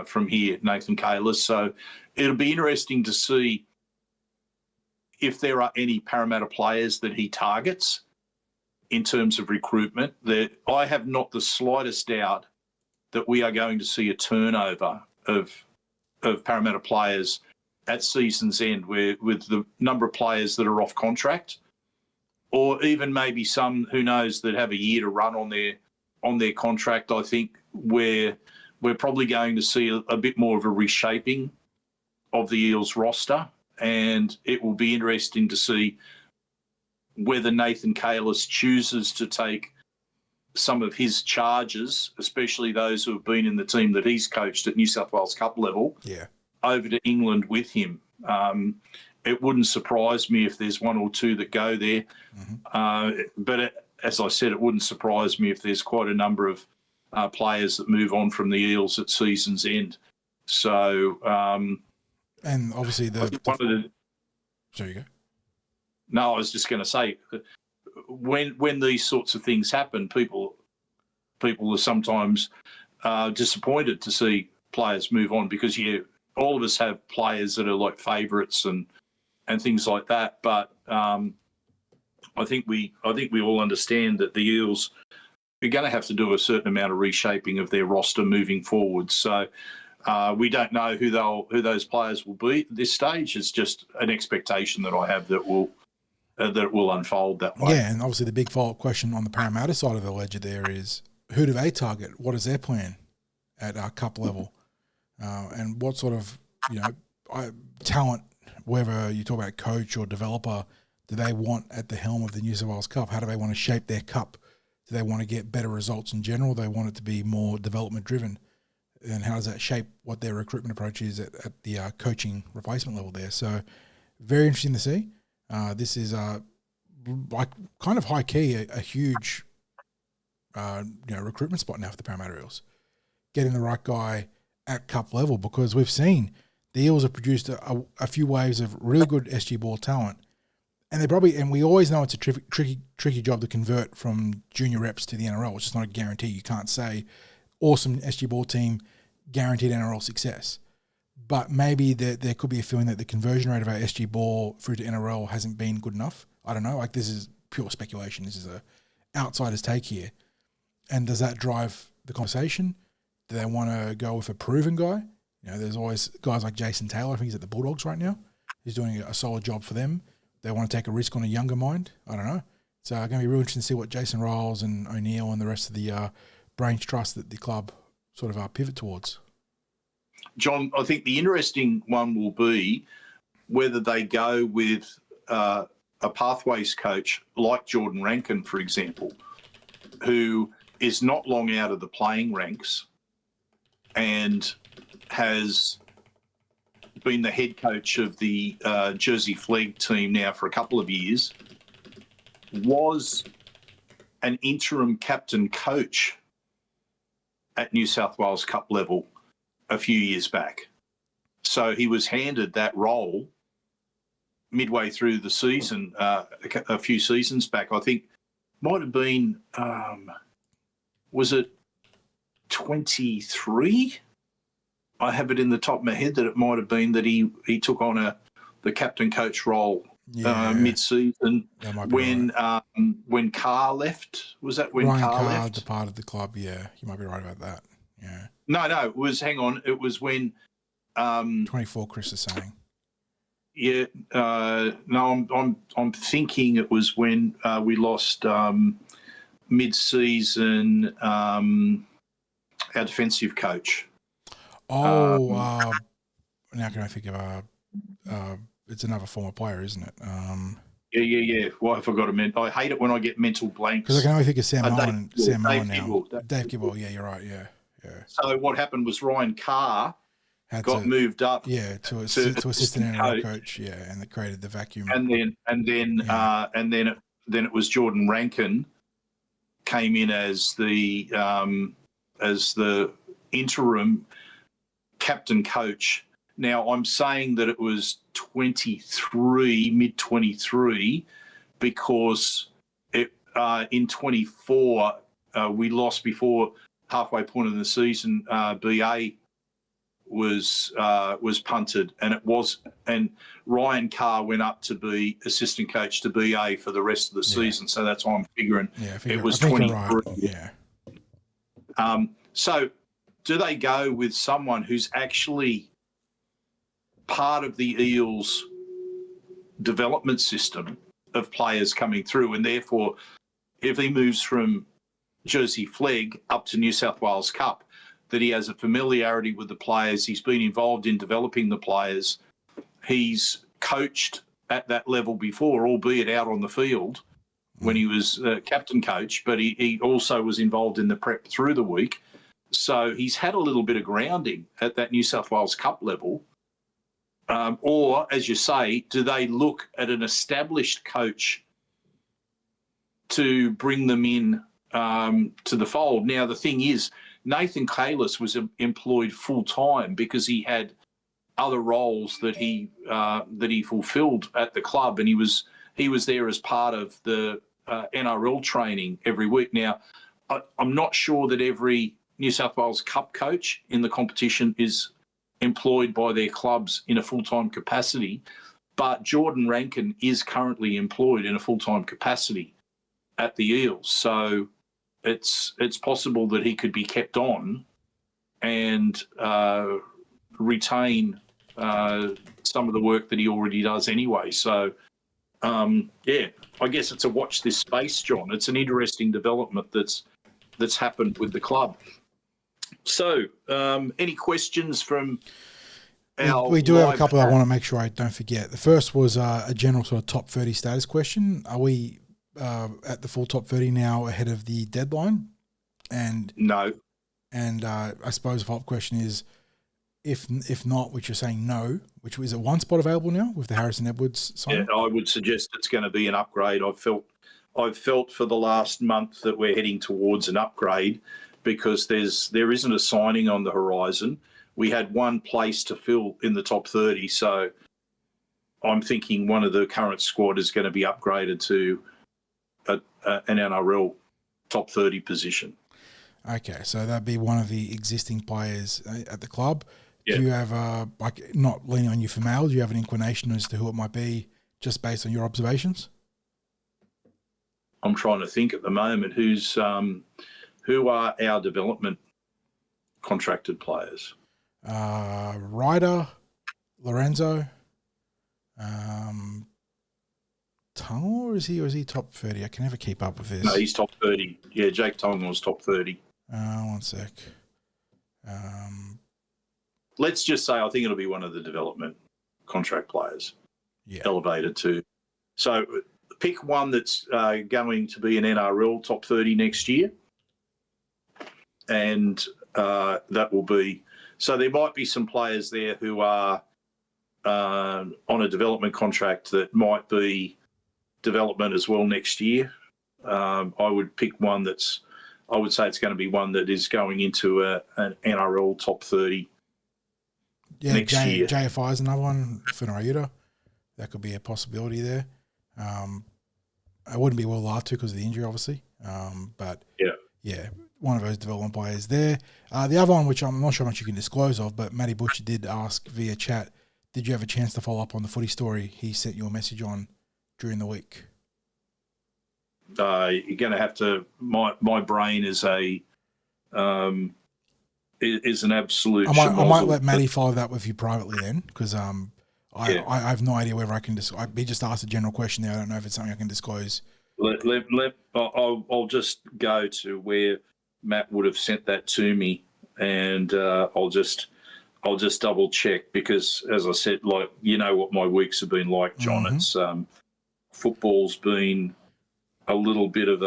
from here, Nathan Cayless. So it'll be interesting to see if there are any Parramatta players that he targets in terms of recruitment. That I have not the slightest doubt that we are going to see a turnover of Parramatta players at season's end, where with the number of players that are off contract, or even maybe some, who knows, that have a year to run on their contract. I think we're probably going to see a bit more of a reshaping of the Eels roster, and it will be interesting to see whether Nathan Cayless chooses to take some of his charges, especially those who have been in the team that he's coached at New South Wales Cup level, over to England with him. It wouldn't surprise me if there's one or two that go there. But as I said, it wouldn't surprise me if there's quite a number of players that move on from the Eels at season's end. So, and obviously There you go. No, I was just going to say, when these sorts of things happen, people are sometimes disappointed to see players move on, because all of us have players that are like favourites and things like that. But I think we all understand that the Eels are going to have to do a certain amount of reshaping of their roster moving forward. So we don't know who those players will be at this stage. It's just an expectation that I have that will unfold that way. Yeah, and obviously the big follow-up question on the Parramatta side of the ledger there is, who do they target? What is their plan at our cup level? And what sort of talent, whether you talk about coach or developer, do they want at the helm of the New South Wales Cup? How do they want to shape their cup? Do they want to get better results in general? Do they want it to be more development-driven? And how does that shape what their recruitment approach is at the coaching replacement level there? So very interesting to see. This is like kind of high key, a huge recruitment spot now for the Parramatta Eels. Getting the right guy at cup level, because we've seen the Eels have produced a few waves of really good SG ball talent, and we always know it's a tricky job to convert from junior reps to the NRL. It's just not a guarantee. You can't say awesome SG ball team, guaranteed NRL success. But maybe there could be a feeling that the conversion rate of our SG ball through to NRL hasn't been good enough. I don't know. Like, this is pure speculation. This is a outsider's take here. And does that drive the conversation? Do they want to go with a proven guy? There's always guys like Jason Taylor. I think he's at the Bulldogs right now. He's doing a solid job for them. They want to take a risk on a younger mind. I don't know. So it's going to be real interesting to see what Jason Riles and O'Neill and the rest of the brains trust that the club sort of pivot towards. John, I think the interesting one will be whether they go with a pathways coach like Jordan Rankin, for example, who is not long out of the playing ranks and has been the head coach of the Jersey Flegg team now for a couple of years, was an interim captain coach at New South Wales Cup level a few years back. So he was handed that role midway through the season, a few seasons back. I think might have been was it 23? I have it in the top of my head that it might have been that he took on the captain coach role mid-season when Carr left. Was that when Ryan Carr Carr left? departed the club. Yeah, you might be right about that. Yeah. No, it was. Hang on, it was when 24. Chris is saying. Yeah, no, I'm thinking it was when we lost mid-season our defensive coach. Oh, now can I think of it's another former player, isn't it? Yeah. Well, I forgot to mention. I hate it when I get mental blanks. Because I can only think of Sam Mullen now. Dave Gibble. Yeah, you're right. Yeah. So what happened was Ryan Carr got moved up. Yeah, to assistant NRL coach. Yeah, and that created the vacuum. And then it was Jordan Rankin came in as the interim captain coach. Now I'm saying that it was 23, mid 23, because in 24 we lost before halfway point of the season. BA was punted, and Ryan Carr went up to be assistant coach to BA for the rest of the season. So that's why I'm figuring it was 23. Right. Yeah. So do they go with someone who's actually part of the Eels development system of players coming through, and therefore if he moves from Jersey Flegg up to New South Wales Cup, that he has a familiarity with the players, he's been involved in developing the players, he's coached at that level before, albeit out on the field when he was captain coach, but he also was involved in the prep through the week. So he's had a little bit of grounding at that New South Wales Cup level. Or, as you say, do they look at an established coach to bring them in to the fold? Now, the thing is, Nathan Cayless was employed full-time because he had other roles that he fulfilled at the club, and he was there as part of the NRL training every week. Now, I'm not sure that every New South Wales Cup coach in the competition is employed by their clubs in a full-time capacity, but Jordan Rankin is currently employed in a full-time capacity at the Eels. So it's possible that he could be kept on and retain some of the work that he already does anyway. So, I guess it's a watch this space, John. It's an interesting development that's happened with the club. So, any questions from our We do have a couple I want to make sure I don't forget. The first was a general sort of top 30 status question. Are we at the full top 30 now ahead of the deadline? And no. And I suppose the follow-up question is, if not, which you're saying no, which is it one spot available now with the Harrison Edwards sign? Yeah, I would suggest it's going to be an upgrade. I've felt for the last month that we're heading towards an upgrade because there isn't a signing on the horizon. We had one place to fill in the top 30, so I'm thinking one of the current squad is going to be upgraded to an NRL top 30 position. Okay, so that'd be one of the existing players at the club. Yeah. Do you have not leaning on you for mail, do you have an inclination as to who it might be just based on your observations? I'm trying to think at the moment who are our development contracted players. Ryder, Lorenzo, Tonga, or is he top 30? I can never keep up with this. No, he's top 30. Yeah, Jake Tonga was top 30. One sec. Let's just say I think it'll be one of the development contract players. Yeah. Elevated to. So pick one that's going to be an NRL top 30 next year. And that will be. So there might be some players there who are on a development contract that might be development as well next year. I would pick one I would say it's going to be one that is going into an NRL top 30 next year. JFI is another one for Narayuta. That could be a possibility there. I wouldn't be well allowed to because of the injury, obviously. But yeah, one of those development players there. The other one, which I'm not sure how much you can disclose of, but Matty Butcher did ask via chat, did you have a chance to follow up on the footy story he sent you a message on during the week? You're going to have to. My brain is an absolute. I might let Matty follow that with you privately then, because I have no idea whether I can. He just asked a general question there. I don't know if it's something I can disclose. I'll just go to where Matt would have sent that to me, and I'll just double check, because, as I said, like, you know what my weeks have been like, John. Mm-hmm. It's football's been a little bit of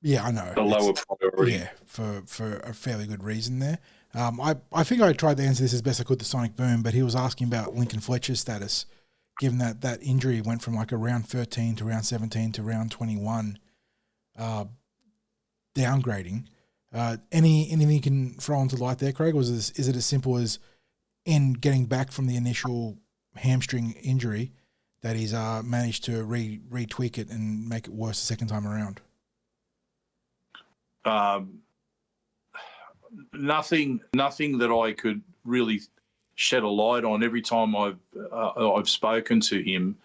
yeah, I know a lower priority. Yeah, for a fairly good reason there. I think I tried to answer this as best I could to Sonic Boom, but he was asking about Lincoln Fletcher's status, given that injury went from like around 13 to round 17 to round 21, downgrading. Anything you can throw onto light there, Craig? Is it as simple as in getting back from the initial hamstring injury that he's managed to retweak it and make it worse the second time around? Nothing that I could really shed a light on. Every time I've spoken to him,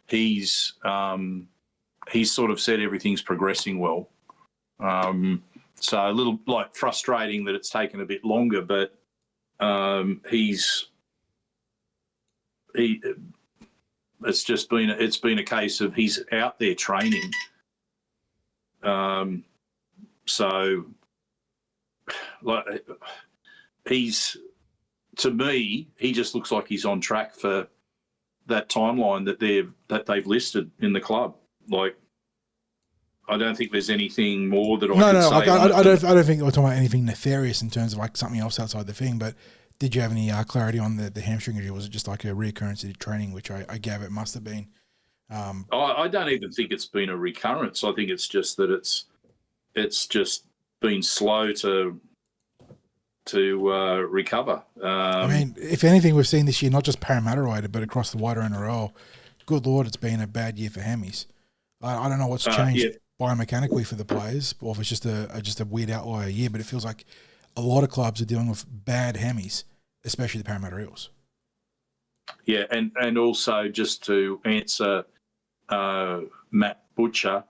he's sort of said everything's progressing well. So a little like frustrating that it's taken a bit longer, but it's been a case of he's out there training. So like to me, he just looks like he's on track for that timeline that they've listed in the club. Like, I don't think there's anything more that I can say. I don't think we're talking about anything nefarious in terms of like something else outside the thing. But did you have any clarity on the hamstring injury? Was it just like a reoccurrence of training, which I gather it must have been? I don't even think it's been a recurrence. I think it's just that it's just been slow to recover. I mean, if anything, we've seen this year, not just Parramatta related, but across the wider NRL. Good Lord, it's been a bad year for hammies. I don't know what's changed biomechanically for the players, or if it's just a weird outlier year, but it feels like a lot of clubs are dealing with bad hammies, especially the Parramatta Eels. Yeah, and also just to answer Matt Butcher,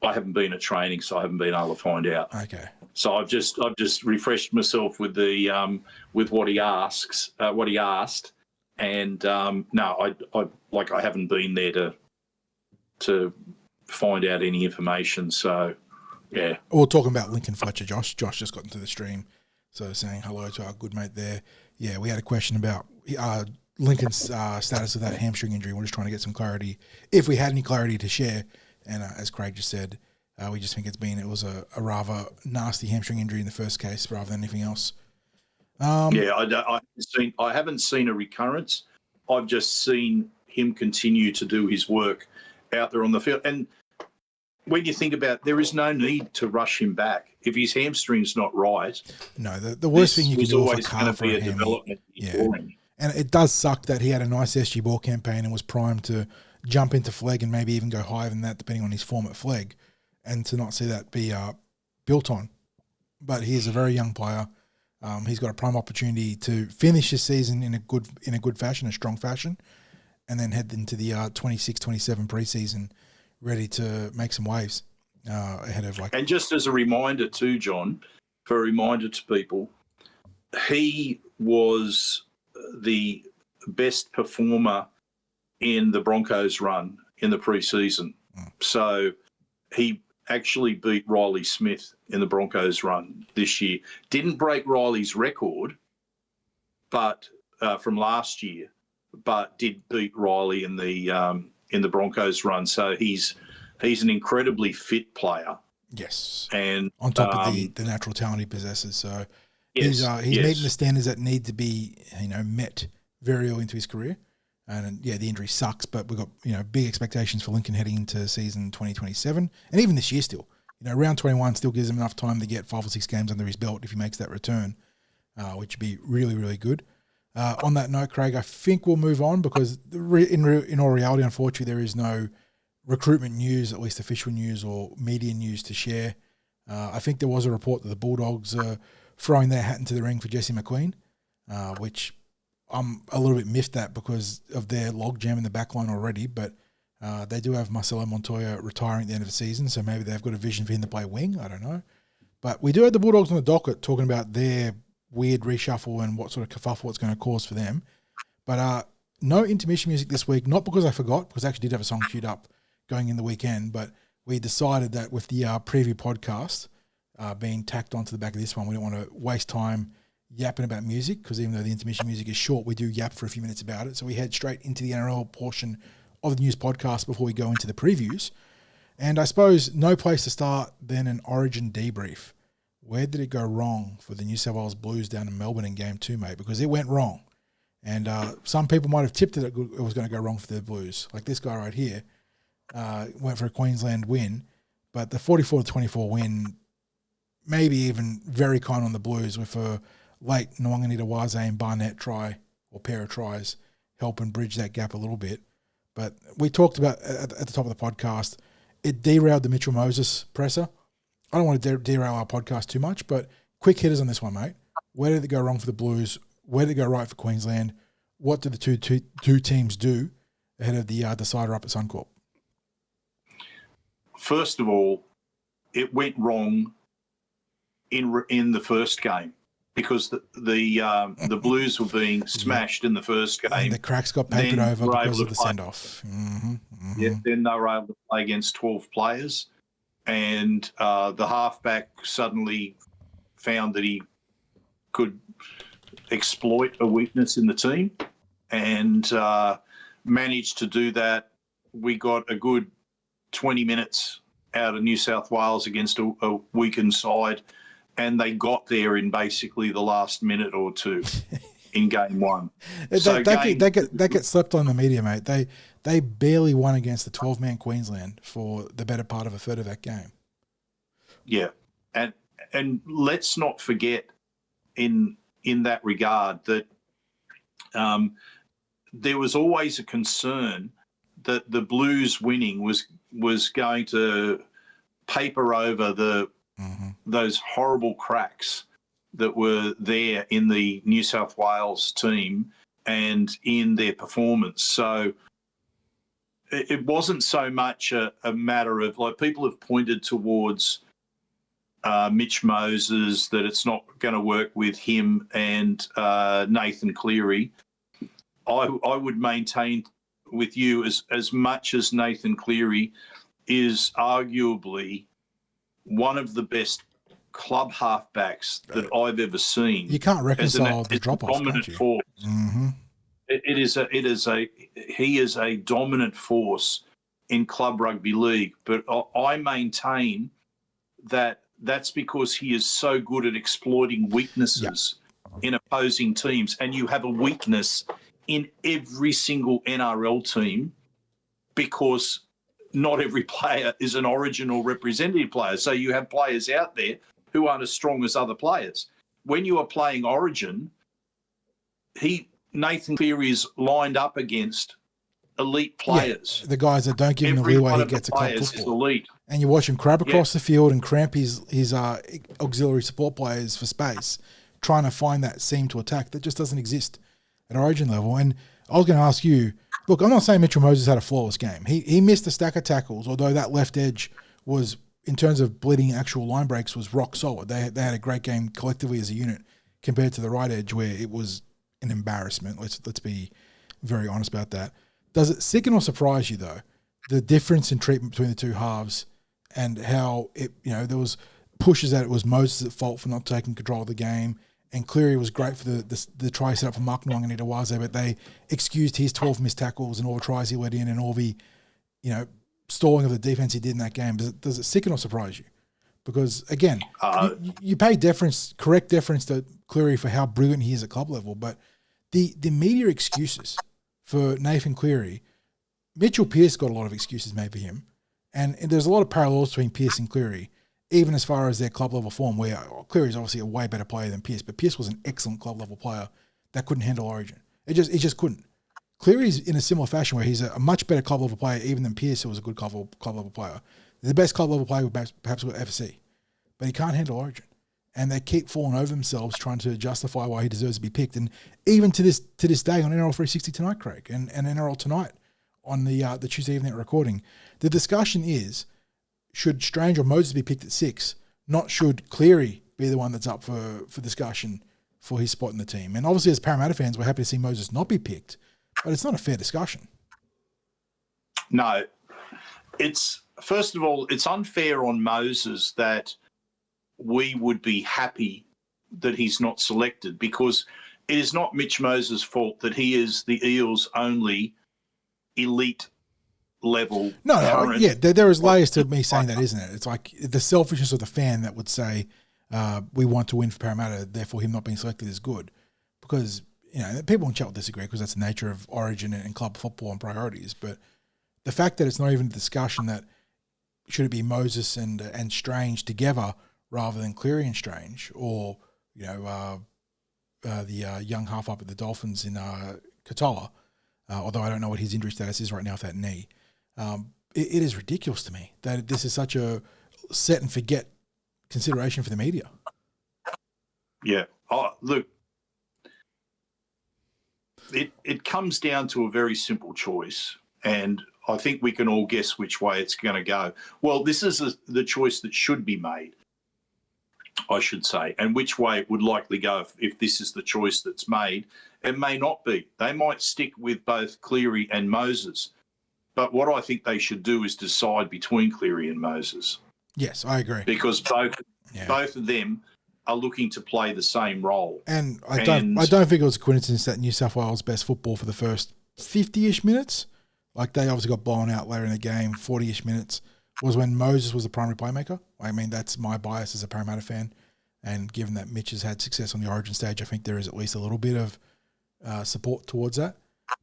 I haven't been at training, so I haven't been able to find out. Okay. So I've just refreshed myself with the with what he asked, and no, I haven't been there to find out any information. So yeah. We're talking about Lincoln Fletcher, Josh. Josh just got into the stream, so saying hello to our good mate there. Yeah, we had a question about Lincoln's status of that hamstring injury. We're just trying to get some clarity, if we had any clarity to share. And as Craig just said, we just think it was a rather nasty hamstring injury in the first case rather than anything else. I haven't seen a recurrence. I've just seen him continue to do his work out there on the field. And when you think about it, there is no need to rush him back. If his hamstring's not right, no, the worst thing you can do with a calf or a development. Yeah. And it does suck that he had a nice SG ball campaign and was primed to jump into Flegg and maybe even go higher than that, depending on his form at Flegg, and to not see that be built on. But he is a very young player. He's got a prime opportunity to finish his season in a good fashion, a strong fashion, and then head into the 26-27 preseason ready to make some waves ahead of like. And just as a reminder too, John, for a reminder to people, he was the best performer in the Broncos run in the preseason. So he actually beat Riley Smith in the Broncos run this year. Didn't break Riley's record, but from last year, but did beat Riley in the Broncos run. So he's an incredibly fit player. Yes, and on top of the natural talent he possesses. So he's meeting the standards that need to be met very early into his career. And the injury sucks, but we've got big expectations for Lincoln heading into season 2027, and even this year still. Round 21 still gives him enough time to get 5 or 6 games under his belt if he makes that return, which would be really, really good. On that note, Craig, I think we'll move on because in all reality, unfortunately, there is no recruitment news, at least official news or media news to share. I think there was a report that the Bulldogs are throwing their hat into the ring for Jesse McQueen, which I'm a little bit miffed at because of their logjam in the backline already, but they do have Marcelo Montoya retiring at the end of the season, so maybe they've got a vision for him to play wing. I don't know. But we do have the Bulldogs on the docket talking about their weird reshuffle and what sort of kerfuffle it's going to cause for them. But no intermission music this week, not because I forgot, because I actually did have a song queued up going in the weekend, but we decided that with the preview podcast being tacked onto the back of this one, we don't want to waste time yapping about music, because even though the intermission music is short, we do yap for a few minutes about it. So we head straight into the NRL portion of the news podcast before we go into the previews. And I suppose no place to start than an Origin debrief. Where did it go wrong for the New South Wales Blues down in Melbourne in Game 2, mate? Because it went wrong. And some people might have tipped it was going to go wrong for the Blues. Like this guy right here went for a Queensland win. But the 44-24 win, maybe even very kind on the Blues with a late Nwanganita-Waze and Barnett try or pair of tries helping bridge that gap a little bit. But we talked about at the top of the podcast, it derailed the Mitchell Moses presser. I don't want to derail our podcast too much, but quick hitters on this one, mate. Where did it go wrong for the Blues? Where did it go right for Queensland? What did the two teams do ahead of the decider up at Suncorp? First of all, it went wrong in the first game because the Blues were being smashed in the first game. And the cracks got papered over because of the send-off. Yeah, then they were able to play against 12 players, and the halfback suddenly found that he could exploit a weakness in the team and managed to do that. We got a good 20 minutes out of New South Wales against a weakened side, and they got there in basically the last minute or two in Game 1. That gets slept on the media, mate. They barely won against the 12-man Queensland for the better part of a third of that game. Yeah, and let's not forget in that regard that there was always a concern that the Blues winning was going to paper over those horrible cracks that were there in the New South Wales team and in their performance. So it wasn't so much a matter of, like, people have pointed towards Mitch Moses, that it's not going to work with him and Nathan Cleary. I would maintain with you as much as Nathan Cleary is arguably one of the best club halfbacks that I've ever seen. You can't reconcile the drop-off, dominant can't you? Force. Mm-hmm. He is a dominant force in club rugby league, but I maintain that that's because he is so good at exploiting weaknesses in opposing teams, and you have a weakness in every single NRL team because not every player is an Origin or representative player. So you have players out there who aren't as strong as other players. When you are playing Origin, Nathan Cleary is lined up against elite players. Yeah, the guys that don't give him the leeway he gets a club football. Elite. And you watch him crab across the field and cramp his auxiliary support players for space, trying to find that seam to attack that just doesn't exist at Origin level. And I was going to ask you, look, I'm not saying Mitchell Moses had a flawless game. He missed a stack of tackles, although that left edge was, in terms of bleeding actual line breaks, was rock solid. They had a great game collectively as a unit compared to the right edge where it was an embarrassment. Let's be very honest about that. Does it sicken or surprise you, though, the difference in treatment between the two halves and how there was pushes that it was Moses at fault for not taking control of the game, and Cleary was great for the try set up for Mark Nwanganita-Waze, but they excused his 12 missed tackles and all the tries he let in and all the, stalling of the defense he did in that game. Does it sicken or surprise you? Because, again, you pay correct deference to Cleary for how brilliant he is at club level, but the media excuses for Nathan Cleary, Mitchell Pearce got a lot of excuses made for him, and there's a lot of parallels between Pearce and Cleary, even as far as their club level form, where Cleary is obviously a way better player than Pearce, but Pearce was an excellent club level player that couldn't handle Origin. It just couldn't. Cleary's in a similar fashion where he's a much better club level player even than Pearce, who was a good club level player. The best club level player perhaps we'll ever see. But he can't handle Origin. And they keep falling over themselves trying to justify why he deserves to be picked. And even to this day on NRL 360 tonight, Craig, and NRL tonight on the Tuesday evening recording, the discussion is, should Strange or Moses be picked at 6, not should Cleary be the one that's up for discussion for his spot in the team. And obviously as Parramatta fans, we're happy to see Moses not be picked, but it's not a fair discussion. No. First of all, it's unfair on Moses that we would be happy that he's not selected, because it is not Mitch Moses' fault that he is the Eels' only elite level. No, there is layers to me saying that, isn't it? It's like the selfishness of the fan that would say we want to win for Parramatta, therefore him not being selected is good, because people in chat will disagree because that's the nature of Origin and club football and priorities. But the fact that it's not even a discussion that should it be Moses and Strange together rather than Cleary and Strange, or the young half up at the Dolphins in Katoa, although I don't know what his injury status is right now with that knee. It is ridiculous to me that this is such a set and forget consideration for the media. Yeah. Look, it comes down to a very simple choice, and I think we can all guess which way it's going to go. Well, this is the choice that should be made, I should say, and which way it would likely go if this is the choice that's made. It may not be. They might stick with both Cleary and Moses. But what I think they should do is decide between Cleary and Moses. Yes, I agree. Because both of them are looking to play the same role. And I don't think it was a coincidence that New South Wales best football for the first 50-ish minutes, like they obviously got blown out later in the game, 40-ish minutes, was when Moses was the primary playmaker. I mean, that's my bias as a Parramatta fan. And given that Mitch has had success on the Origin stage, I think there is at least a little bit of support towards that.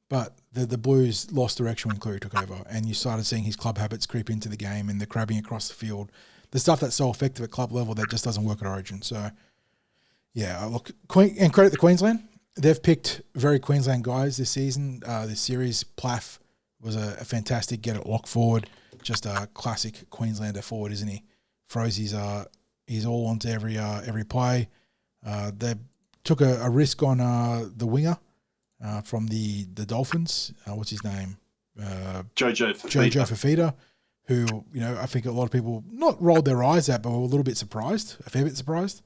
But the Blues lost direction when Cleary took over, and you started seeing his club habits creep into the game and the crabbing across the field, the stuff that's so effective at club level that just doesn't work at Origin. So, yeah, look, and credit to Queensland. They've picked very Queensland guys this season. This series, Plaff was a fantastic get at lock forward, just a classic Queenslander forward, isn't he? Frozy's he's all onto every play. They took a risk on the winger. From the Dolphins, what's his name? Jojo Fafita, who, I think a lot of people not rolled their eyes at, but were a little bit surprised, a fair bit surprised.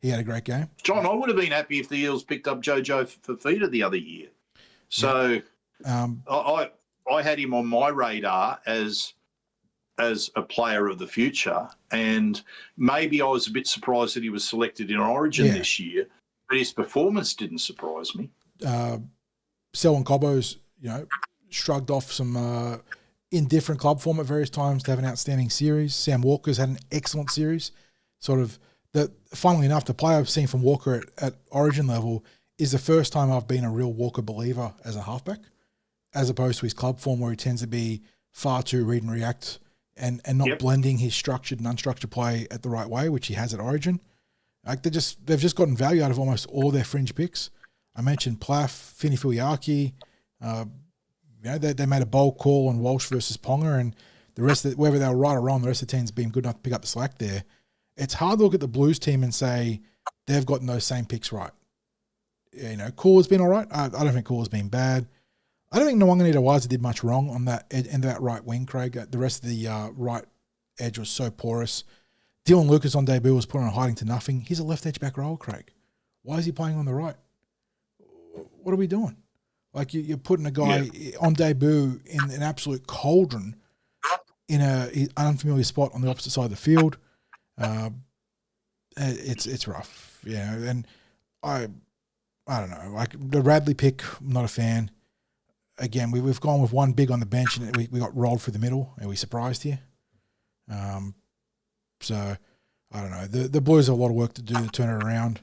He had a great game. John, I would have been happy if the Eels picked up Jojo Fafita the other year. So I had him on my radar as a player of the future, and maybe I was a bit surprised that he was selected in Origin this year, but his performance didn't surprise me. Selwyn Cobbo's, shrugged off some indifferent club form at various times to have an outstanding series. Sam Walker's had an excellent series. Funnily enough, the play I've seen from Walker at Origin level is the first time I've been a real Walker believer as a halfback, as opposed to his club form where he tends to be far too read and react and not blending his structured and unstructured play at the right way, which he has at Origin. Like they've just gotten value out of almost all their fringe picks. I mentioned Plaff, Fini Filiaki. They made a bold call on Walsh versus Ponga, and the rest of whether they were right or wrong, the rest of the team's been good enough to pick up the slack there. It's hard to look at the Blues team and say they've gotten those same picks right. Cooler's been all right. I don't think Cooler's been bad. I don't think Nwanga'ita-Waiza did much wrong on that end of that right wing, Craig. The rest of the right edge was so porous. Dylan Lucas on debut was put on a hiding to nothing. He's a left edge back row, Craig. Why is he playing on the right? What are we doing? Like you're putting a guy on debut in an absolute cauldron in an unfamiliar spot on the opposite side of the field. It's rough, and I don't know. Like the Radley pick, I'm not a fan. Again, we've gone with one big on the bench and we got rolled through the middle. Are we surprised here? So I don't know. The Blues have a lot of work to do to turn it around.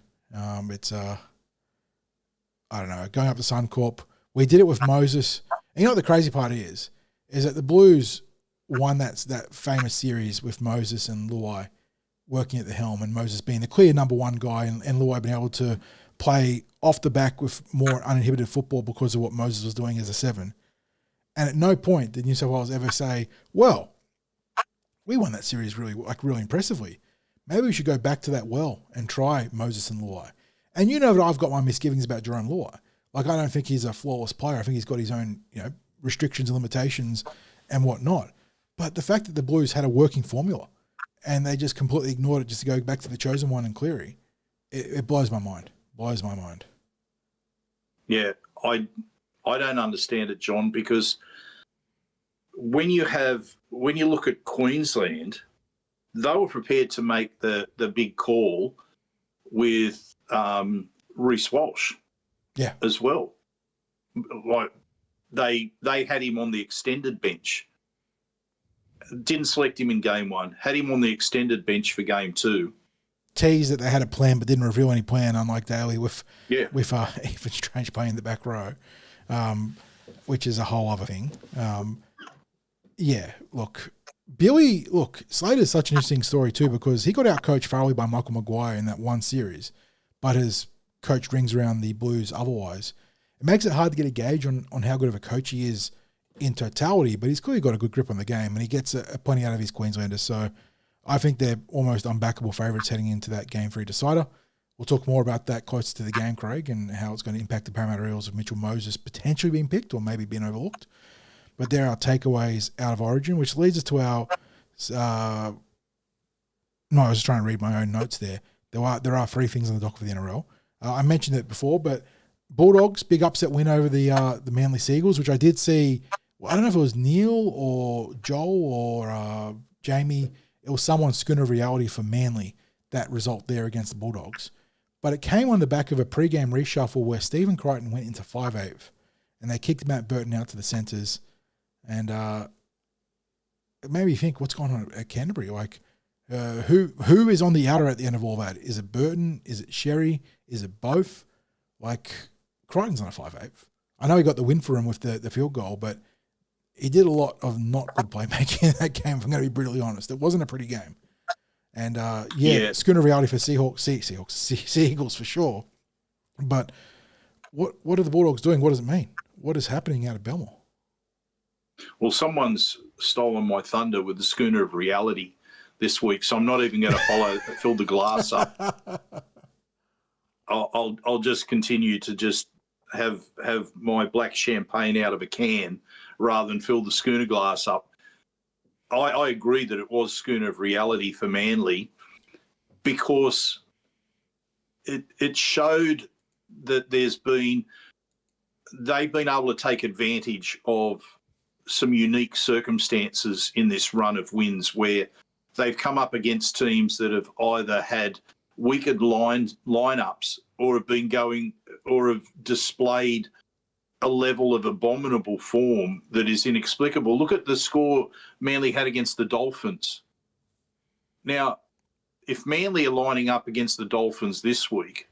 I don't know, going up to Suncorp. We did it with Moses. And you know what the crazy part is that the Blues won that famous series with Moses and Luai working at the helm, and Moses being the clear number one guy and Luai being able to play off the back with more uninhibited football because of what Moses was doing as a 7. And at no point did New South Wales ever say, well, we won that series really impressively. Maybe we should go back to that well and try Moses and Luai. And you know that I've got my misgivings about Jerome Luai. Like, I don't think he's a flawless player. I think he's got his own, restrictions and limitations and whatnot. But the fact that the Blues had a working formula and they just completely ignored it just to go back to the chosen one and Cleary, it blows my mind. Blows my mind. Yeah, I don't understand it, John, because when you look at Queensland, they were prepared to make the big call with Reece Walsh, as well. Like they had him on the extended bench. Didn't select him in game 1. Had him on the extended bench for game 2. Teased that they had a plan, but didn't reveal any plan. Unlike Daly with Ethan Strange playing the back row, which is a whole other thing. Slater's such an interesting story too, because he got out-coached thoroughly by Michael Maguire in that one series, but has coached rings around the Blues otherwise. It makes it hard to get a gauge on how good of a coach he is in totality, but he's clearly got a good grip on the game, and he gets a plenty out of his Queenslanders. So I think they're almost unbackable favourites heading into that Game 3 decider. We'll talk more about that closer to the game, Craig, and how it's going to impact the Parramatta Eels of Mitchell Moses potentially being picked or maybe being overlooked. But there are takeaways out of Origin, which leads us to our I was just trying to read my own notes there. There are 3 things on the dock for the NRL. I mentioned it before, but Bulldogs, big upset win over the Manly Seagulls, which I did see. Well, I don't know if it was Neil or Joel or Jamie. It was someone's schooner of reality for Manly, that result there against the Bulldogs. But it came on the back of a pre-game reshuffle where Stephen Crichton went into 5/8, and they kicked Matt Burton out to the centres. And it made me think, what's going on at Canterbury? Like, who is on the outer at the end of all that? Is it Burton? Is it Sherry? Is it both? Like, Crichton's on a 5/8. I know he got the win for him with the field goal, but he did a lot of not good playmaking in that game, if I'm going to be brutally honest. It wasn't a pretty game. And, schooner reality for Seagulls for sure. But what are the Bulldogs doing? What does it mean? What is happening out of Belmore? Well, someone's stolen my thunder with the schooner of reality this week, so I'm not even going to fill the glass up. I'll just continue to just have my black champagne out of a can rather than fill the schooner glass up. I agree that it was schooner of reality for Manly because it showed that they've been able to take advantage of some unique circumstances in this run of wins where they've come up against teams that have either had weakened lineups or have been going or have displayed a level of abominable form that is inexplicable. Look at the score Manly had against the Dolphins. Now, if Manly are lining up against the Dolphins this week,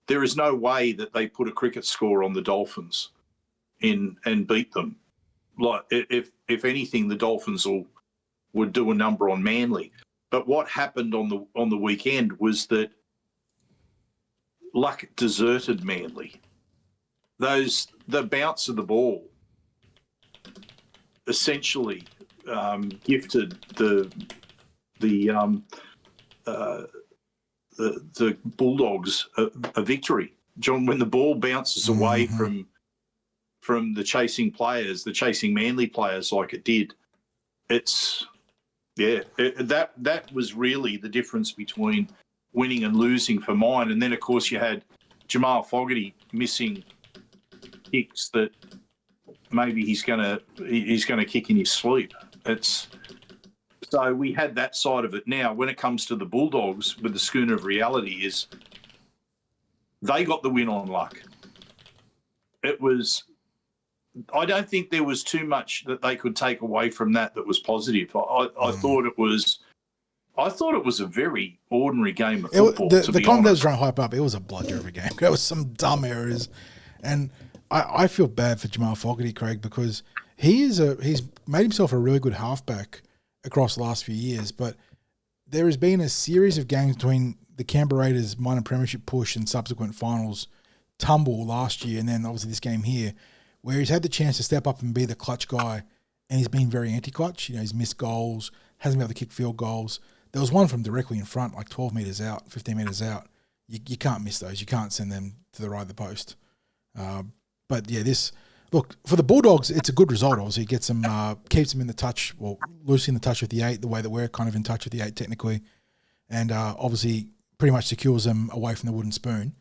there is no way that they put a cricket score on the Dolphins and beat them. Like, if anything, the Dolphins would do a number on Manly. But what happened on the weekend was that luck deserted Manly. The bounce of the ball essentially gifted the Bulldogs a victory. John, when the ball bounces away from the chasing Manly players like it did, that was really the difference between winning and losing for mine. And then, of course, you had Jamal Fogarty missing kicks that maybe he's gonna kick in his sleep. So we had that side of it. Now, when it comes to the Bulldogs with the schooner of reality, is they got the win on luck. I don't think there was too much that they could take away from that was positive. I thought it was a very ordinary game of football. The comment was trying to hype up, it was a bludger of a game. There was some dumb errors, and I feel bad for Jamal Fogarty, Craig, because he's made himself a really good halfback across the last few years, but there has been a series of games between the Canberra Raiders minor premiership push and subsequent finals tumble last year, and then obviously this game here, where he's had the chance to step up and be the clutch guy, and he's been very anti-clutch. You know, he's missed goals, hasn't been able to kick field goals. There was one from directly in front, like 12 metres out, 15 metres out. You can't miss those. You can't send them to the right of the post. But yeah, look, for the Bulldogs, it's a good result. Obviously, it gets them, keeps them in the touch, well, loosely in the touch with the 8, the way that we're kind of in touch with the 8 technically. And obviously pretty much secures them away from the wooden spoon,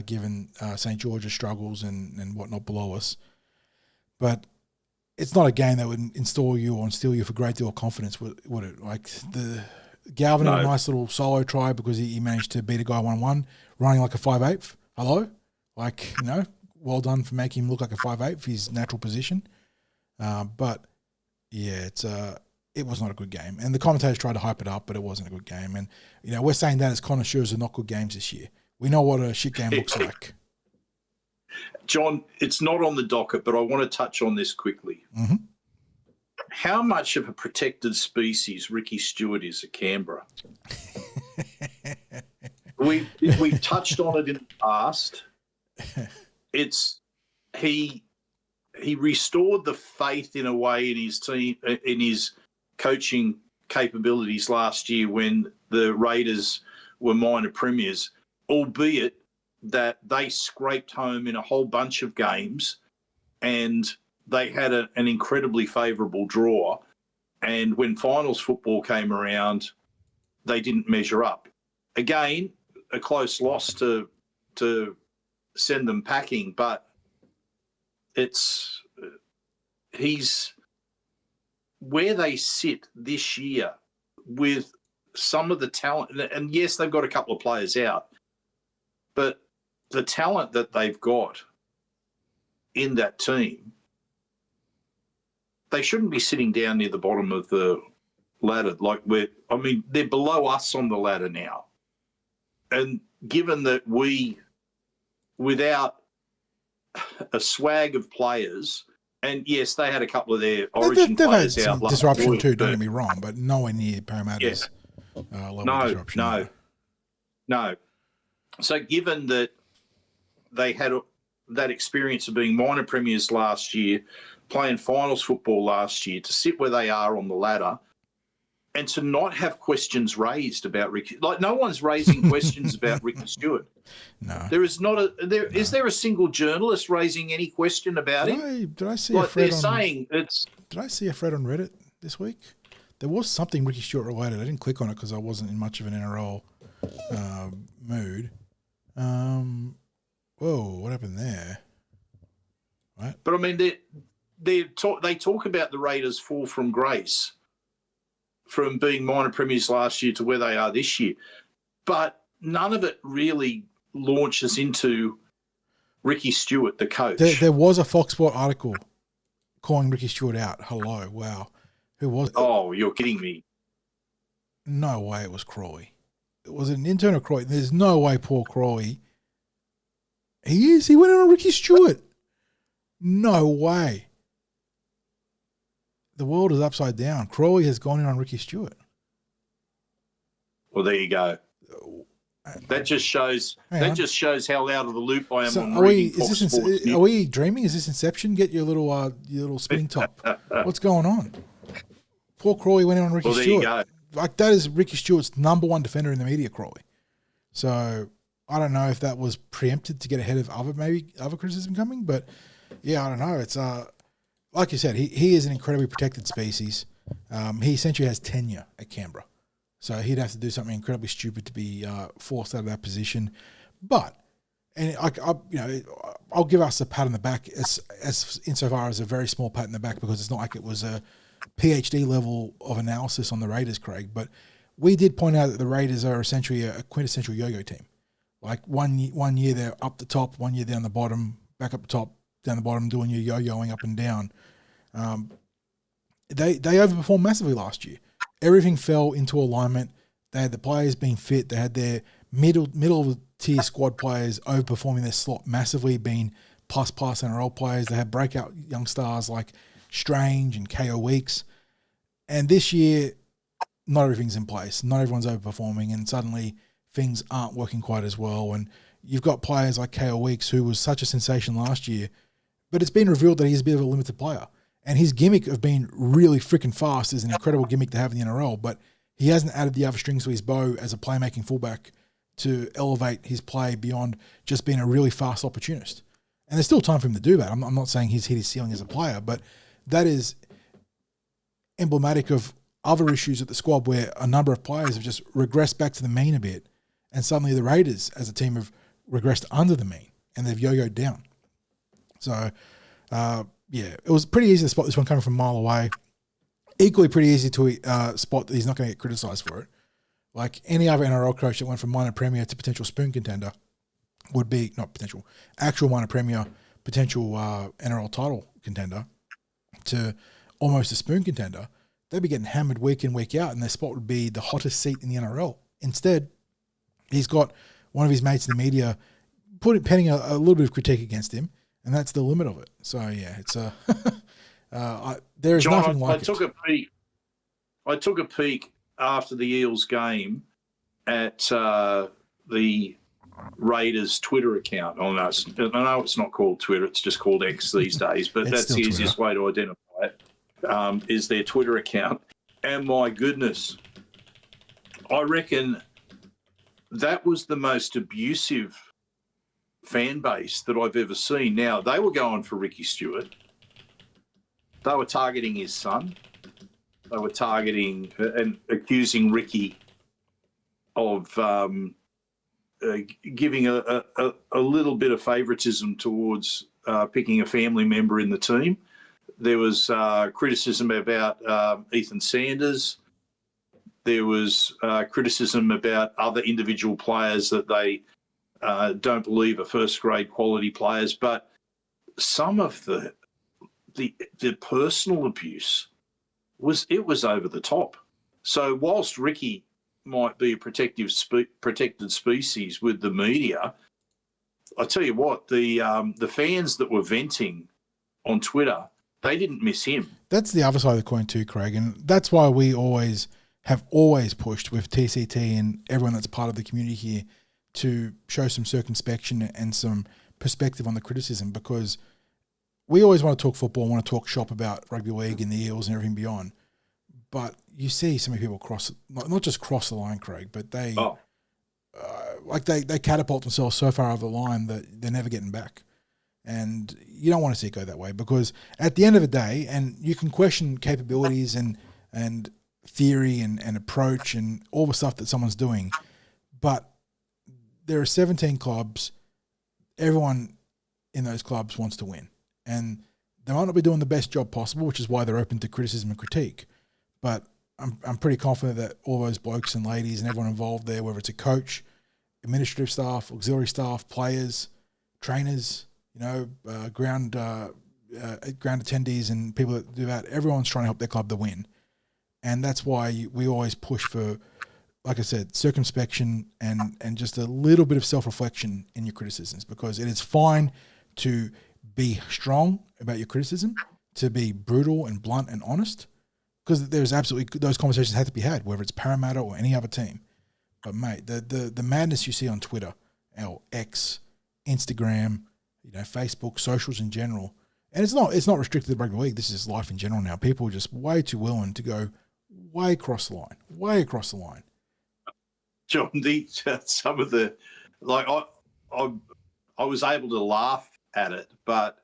given St. George's struggles and whatnot below us. But it's not a game that would instill you or instill you for a great deal of confidence, would it? Like the Galvin had a nice little solo try because he managed to beat a guy 1-1, running like a 5/8. Hello? Like, you know, well done for making him look like a 5/8 for his natural position. But yeah, it was not a good game. And the commentators tried to hype it up, but it wasn't a good game. And, you know, we're saying that as connoisseurs are not good games this year. We know what a shit game looks like. John, it's not on the docket, but I want to touch on this quickly. Mm-hmm. How much of a protected species Ricky Stewart is at Canberra? We've touched on it in the past. He restored the faith in a way in his team, in his coaching capabilities last year when the Raiders were minor premiers, albeit that they scraped home in a whole bunch of games and they had an incredibly favourable draw. And when finals football came around, they didn't measure up. Again, a close loss to send them packing, but he's where they sit this year with some of the talent. And yes, they've got a couple of players out, but the talent that they've got in that team, they shouldn't be sitting down near the bottom of the ladder. They're below us on the ladder now. And given that without a swag of players, and yes, they had a couple of their origin players out. They've had some disruption too, don't get me wrong, but nowhere near Parramatta's level of disruption. No. So given that they had that experience of being minor premiers last year, playing finals football last year, to sit where they are on the ladder and to not have questions raised about Ricky. Like, no one's raising questions about Ricky Stewart. No. There is not Is there a single journalist raising any question about him? Did I see a thread Did I see a thread on Reddit this week? There was something Ricky Stewart related. I didn't click on it because I wasn't in much of an NRL mood. Whoa, what happened there? Right. But I mean, they talk about the Raiders' fall from grace, from being minor premiers last year to where they are this year, but none of it really launches into Ricky Stewart, the coach. There was a Fox Sport article calling Ricky Stewart out. Hello, wow, who was it? Oh, you're kidding me! No way, it was Crawley. It was an intern of Crawley. There's no way Paul Crawley. He went on Ricky Stewart. No way. The world is upside down. Crawley has gone in on Ricky Stewart. Well, there you go. That just shows how out of the loop I am on reading Fox Sports. Are we dreaming? Is this Inception? Get your little spin top. What's going on? Paul Crawley went in on Ricky Stewart. You go. Like, that is Ricky Stewart's number one defender in the media, Crawley. So I don't know if that was preempted to get ahead of other criticism coming, but yeah, I don't know. It's like you said, he is an incredibly protected species. He essentially has tenure at Canberra, so he'd have to do something incredibly stupid to be forced out of that position. But I'll give us a pat on the back as insofar as a very small pat in the back, because it's not like it was a PhD level of analysis on the Raiders, Craig. But we did point out that the Raiders are essentially a quintessential yo-yo team. Like one year they're up the top, 1 year down the bottom, back up the top, down the bottom, doing your yo-yoing up and down. They overperformed massively last year. Everything fell into alignment. They had the players being fit. They had their middle tier squad players overperforming their slot massively, being plus NRL players. They had breakout young stars like Strange and KO Weeks. And this year, not everything's in place. Not everyone's overperforming. And suddenly things aren't working quite as well. And you've got players like Kale Weeks, who was such a sensation last year, but it's been revealed that he's a bit of a limited player. And his gimmick of being really freaking fast is an incredible gimmick to have in the NRL, but he hasn't added the other strings to his bow as a playmaking fullback to elevate his play beyond just being a really fast opportunist. And there's still time for him to do that. I'm not saying he's hit his ceiling as a player, but that is emblematic of other issues at the squad where a number of players have just regressed back to the mean a bit, and suddenly the Raiders as a team have regressed under the mean, and they've yo-yoed down. So, it was pretty easy to spot this one coming from a mile away. Equally pretty easy to spot that he's not going to get criticised for it. Like any other NRL coach that went from minor premier to potential spoon contender would be, not potential, actual minor premier, potential NRL title contender to almost a spoon contender, they'd be getting hammered week in, week out, and their spot would be the hottest seat in the NRL. Instead, he's got one of his mates in the media penning a little bit of critique against him, and that's the limit of it. So, yeah, it's there is nothing like it. I took a peek after the Eels game at the Raiders Twitter account. I know it's not called Twitter, it's just called X these days, but that's the easiest way to identify it, is their Twitter account. And my goodness, I reckon that was the most abusive fan base that I've ever seen. Now, they were going for Ricky Stewart. They were targeting his son. They were targeting and accusing Ricky of giving a little bit of favouritism towards picking a family member in the team. There was criticism about Ethan Sanders. There was criticism about other individual players that they don't believe are first-grade quality players. But some of the personal abuse was over the top. So whilst Ricky might be a protected species with the media, I tell you what, the fans that were venting on Twitter, they didn't miss him. That's the other side of the coin too, Craig, and that's why we have always pushed with TCT and everyone that's part of the community here to show some circumspection and some perspective on the criticism, because we always want to talk football, want to talk shop about rugby league and the Eels and everything beyond. But you see so many people not just cross the line, Craig, but they catapult themselves so far over the line that they're never getting back. And you don't want to see it go that way, because at the end of the day, and you can question capabilities and theory and approach and all the stuff that someone's doing, but there are 17 clubs. Everyone in those clubs wants to win. And they might not be doing the best job possible, which is why they're open to criticism and critique. But I'm pretty confident that all those blokes and ladies and everyone involved there, whether it's a coach, administrative staff, auxiliary staff, players, trainers, ground attendees and people that do that, everyone's trying to help their club to win. And that's why we always push for, like I said, circumspection and just a little bit of self-reflection in your criticisms, because it is fine to be strong about your criticism, to be brutal and blunt and honest, because there's absolutely, those conversations have to be had, whether it's Parramatta or any other team. But mate, the madness you see on Twitter, or X, Instagram, Facebook, socials in general, and it's not restricted to the rugby league. This is life in general now. People are just way too willing to go way across the line. John, some of the, like, I was able to laugh at it, but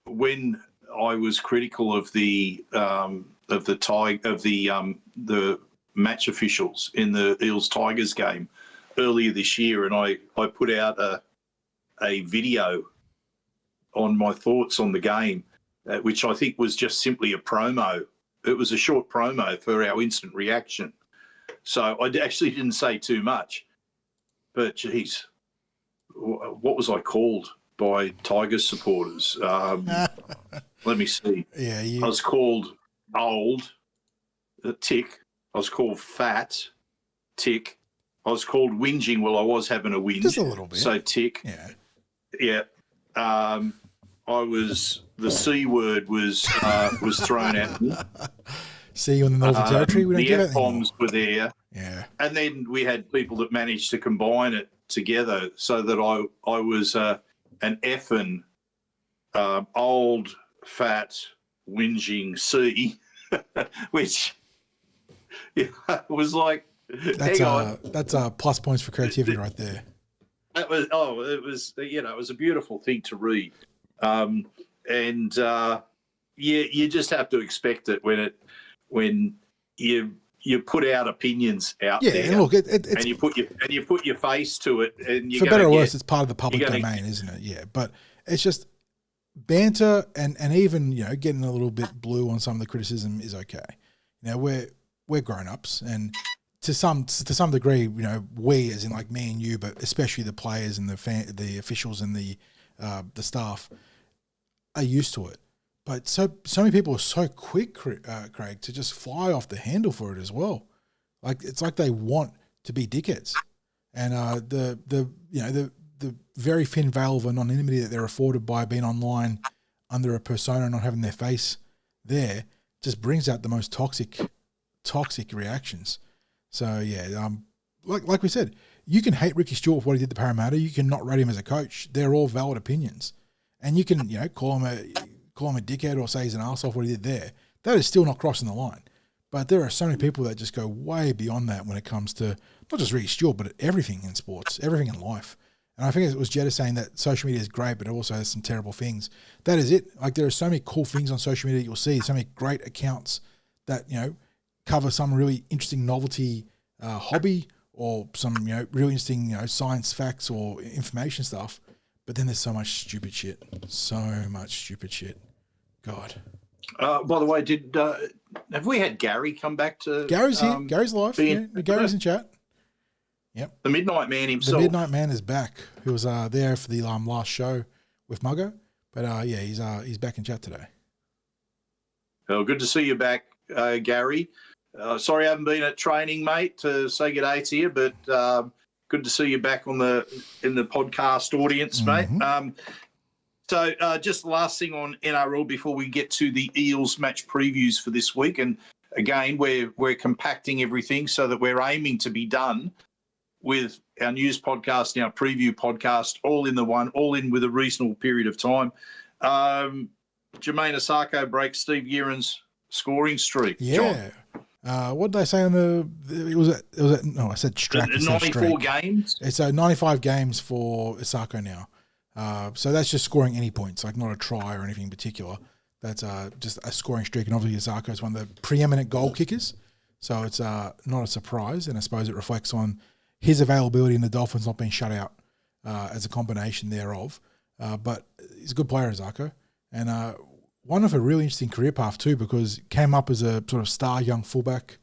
when I was critical of the match officials in the Eels Tigers game earlier this year, and I put out a video on my thoughts on the game, which I think was just simply a promo. It was a short promo for our instant reaction. So I actually didn't say too much. But, geez, what was I called by Tigers supporters? Let me see. Yeah, I was called old, tick. I was called fat, tick. I was called whinging. Well, I was having a whinge. Just a little bit. So tick. Yeah. The C word was thrown at me. See you in the Northern Territory. We don't the give it F-bombs were there. Yeah. And then we had people that managed to combine it together so that I was an effing old, fat, whinging C, which was like, that's plus points for creativity right there. It was a beautiful thing to read, you just have to expect it when you put out opinions out there. Yeah, and look, it's and you put your face to it, and for better or worse, it's part of the public domain, isn't it? Yeah, but it's just banter and even getting a little bit blue on some of the criticism is okay. We're grown ups, and to some degree, we as in like me and you, but especially the players and the officials and the staff are used to it. But so many people are so quick, Craig, to just fly off the handle for it as well. Like it's like they want to be dickheads, and the very thin veil of anonymity that they're afforded by being online under a persona and not having their face there just brings out the most toxic reactions. So yeah, like we said, you can hate Ricky Stewart for what he did to Parramatta. You can not rate him as a coach. They're all valid opinions, and you can call him a dickhead or say he's an arsehole for what he did there. That is still not crossing the line. But there are so many people that just go way beyond that when it comes to not just Ricky Stewart, but everything in sports, everything in life. And I think it was Jetta saying that social media is great, but it also has some terrible things. That is it. Like there are so many cool things on social media you'll see, so many great accounts that, cover some really interesting novelty hobby or some, really interesting, science facts or information stuff. But then there's so much stupid shit. God. By the way, have we had Gary come back to? Gary's here. Gary's live. Gary's in chat. Yep. The Midnight Man himself. The Midnight Man is back. He was there for the last show with Muggo. But he's back in chat today. Well, good to see you back, Gary. Sorry I haven't been at training, mate, to say good day to you, but good to see you back in the podcast audience, mate. So just the last thing on NRL before we get to the Eels match previews for this week. And again, we're compacting everything so that we're aiming to be done with our news podcast and our preview podcast all in with a reasonable period of time. Jermaine Asako breaks Steve Guerin's scoring streak. Yeah. What did they say on I said streak. 94 games? It's 95 games for Asako now. So that's just scoring any points, like not a try or anything in particular. That's just a scoring streak. And obviously Asako is one of the preeminent goal kickers. So it's not a surprise. And I suppose it reflects on his availability and the Dolphins not being shut out as a combination thereof. But he's a good player, Asako. And one of a really interesting career path too, because came up as a sort of star young fullback,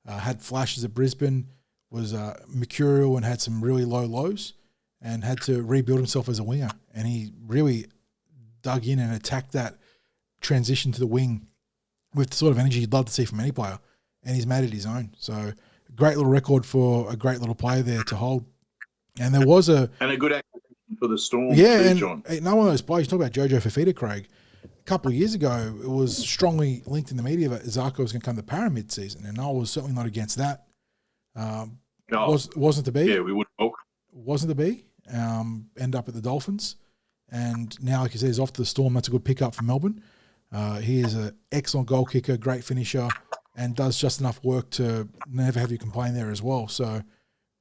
had flashes at Brisbane, was mercurial and had some really low lows, and had to rebuild himself as a winger. And he really dug in and attacked that transition to the wing with the sort of energy you'd love to see from any player. And he's made it his own. So great little record for a great little player there to hold. And there was a good acquisition for the Storm. Yeah, too, and John. No one of those players. You talk about Jojo Fafita, Craig. A couple of years ago, it was strongly linked in the media that Zarko was going to come to Para mid-season, and I was certainly not against that. Wasn't to be. Yeah, we would have. Wasn't to be. End up at the Dolphins, and now, like you said, he's off to the Storm. That's a good pickup for Melbourne. He is an excellent goal kicker, great finisher, and does just enough work to never have you complain there as well. So,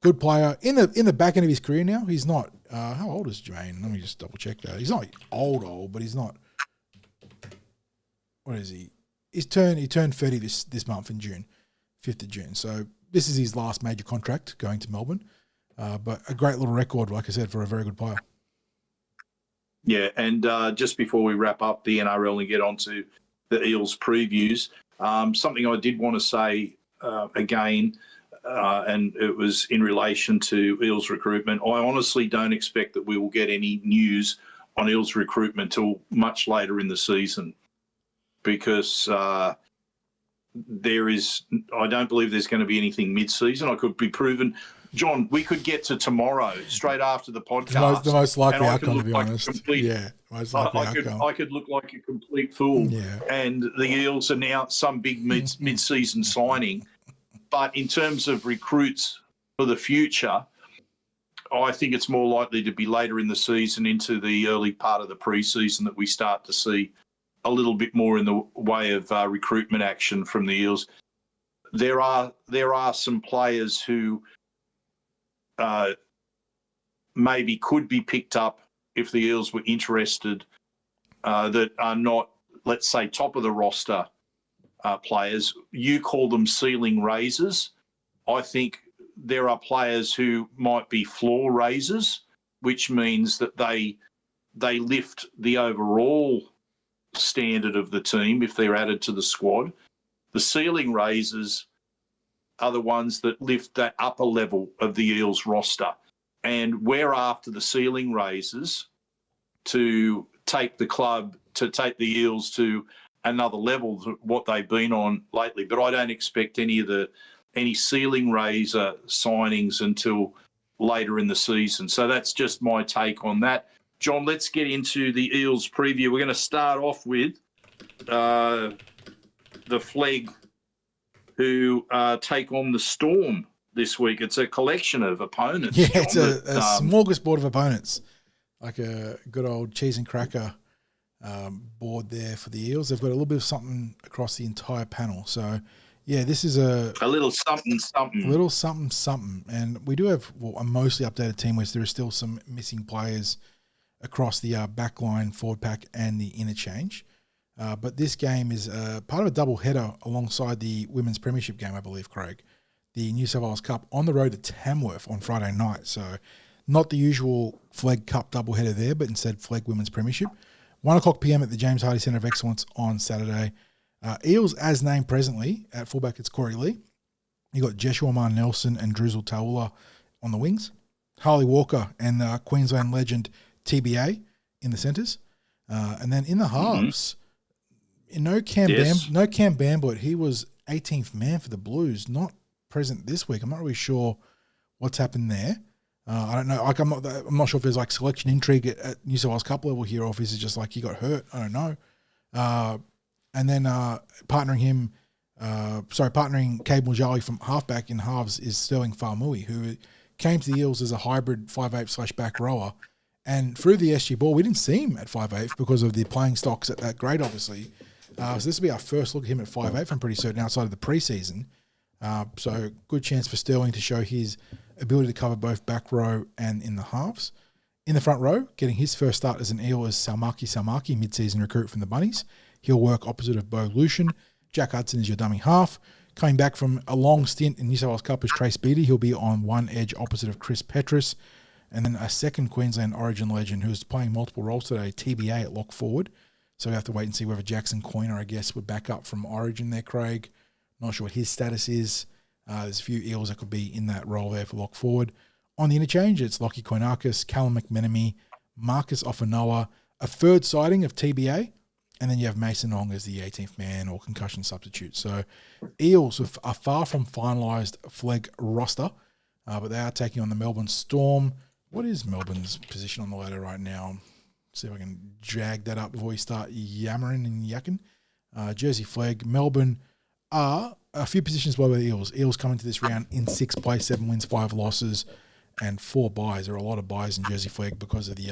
good player. In the back end of his career now, he's not. How old is Jermaine? Let me just double check that. He's not old, but he's not. What is he? He turned 30 this month in June, 5th of June. So this is his last major contract going to Melbourne. But a great little record, like I said, for a very good player. Yeah, and just before we wrap up the NRL and get on to the Eels previews, something I did want to say again, and it was in relation to Eels recruitment. I honestly don't expect that we will get any news on Eels recruitment till much later in the season, because I don't believe there's going to be anything mid-season. I could be proven John, we could get to tomorrow straight after the podcast. The most likely and I outcome, could to be look like honest. Complete, Yeah, most likely outcome. I could look like a complete fool. Yeah. And the Eels announce some big mid-season signing. But in terms of recruits for the future, I think it's more likely to be later in the season into the early part of the pre-season that we start to see a little bit more in the way of recruitment action from the Eels. There are some players who maybe could be picked up if the Eels were interested that are not, let's say, top of the roster players. You call them ceiling raisers. I think there are players who might be floor raisers, which means that they lift the overall standard of the team if they're added to the squad. The ceiling raisers are the ones that lift that upper level of the Eels roster. And we're after the ceiling raisers to take the Eels to another level than what they've been on lately. But I don't expect any ceiling raiser signings until later in the season. So that's just my take on that. John, let's get into the Eels preview. We're going to start off with the Flegg, who take on the Storm this week. It's a collection of opponents. Yeah, it's a smorgasbord of opponents, like a good old cheese and cracker board there for the Eels. They've got a little bit of something across the entire panel. So, yeah, this is a little something, something. A little something, something. And we do have a mostly updated team list. There are still some missing players across the back line, forward pack, and the interchange. But this game is part of a double header alongside the Women's Premiership game, I believe, Craig. The New South Wales Cup on the road to Tamworth on Friday night. So not the usual Flegg Cup double header there, but instead Flegg Women's Premiership. 1 o'clock p.m. at the James Hardie Centre of Excellence on Saturday. Eels, as named presently, at fullback it's Corey Lee. You got Jeshua Mar-Nelson and Drizzle Taula on the wings. Harley Walker and Queensland legend TBA in the centres. And then in the halves... No Cam Bamblett. He was 18th man for the Blues, not present this week. I'm not really sure what's happened there. I don't know. Like I'm not sure if there's like selection intrigue at New South Wales Cup level here, or if it's just like he got hurt. I don't know. And then partnering Cade Mujali from halfback in halves is Sterling Faamui, who came to the Eels as a hybrid 5'8" / back rower. And through the SG ball, we didn't see him at 5'8" because of the playing stocks at that grade, obviously. So this will be our first look at him at 5'8", I'm pretty certain, outside of the preseason. So good chance for Sterling to show his ability to cover both back row and in the halves. In the front row, getting his first start as an Eel is Salmaki, mid-season recruit from the Bunnies. He'll work opposite of Bo Lucian. Jack Hudson is your dummy half. Coming back from a long stint in New South Wales Cup is Trace Beattie. He'll be on one edge opposite of Chris Petrus. And then a second Queensland Origin legend who's playing multiple roles today, TBA at lock forward. So we have to wait and see whether Jackson Coiner, I guess, would back up from Origin there, Craig. Not sure what his status is. There's a few Eels that could be in that role there for lock forward. On the interchange, it's Lockie Koinakis, Callum McMenemy, Marcus Ofanoa, a third sighting of TBA, and then you have Mason Ong as the 18th man or concussion substitute. So Eels are far from finalised Flegg roster, but they are taking on the Melbourne Storm. What is Melbourne's position on the ladder right now? See if I can drag that up before we start yammering and yakking. Jersey Flegg. Melbourne are a few positions below the Eels. Eels coming to this round in 6th place, 7 wins, 5 losses, and 4 buys. There are a lot of buys in Jersey Flegg because of the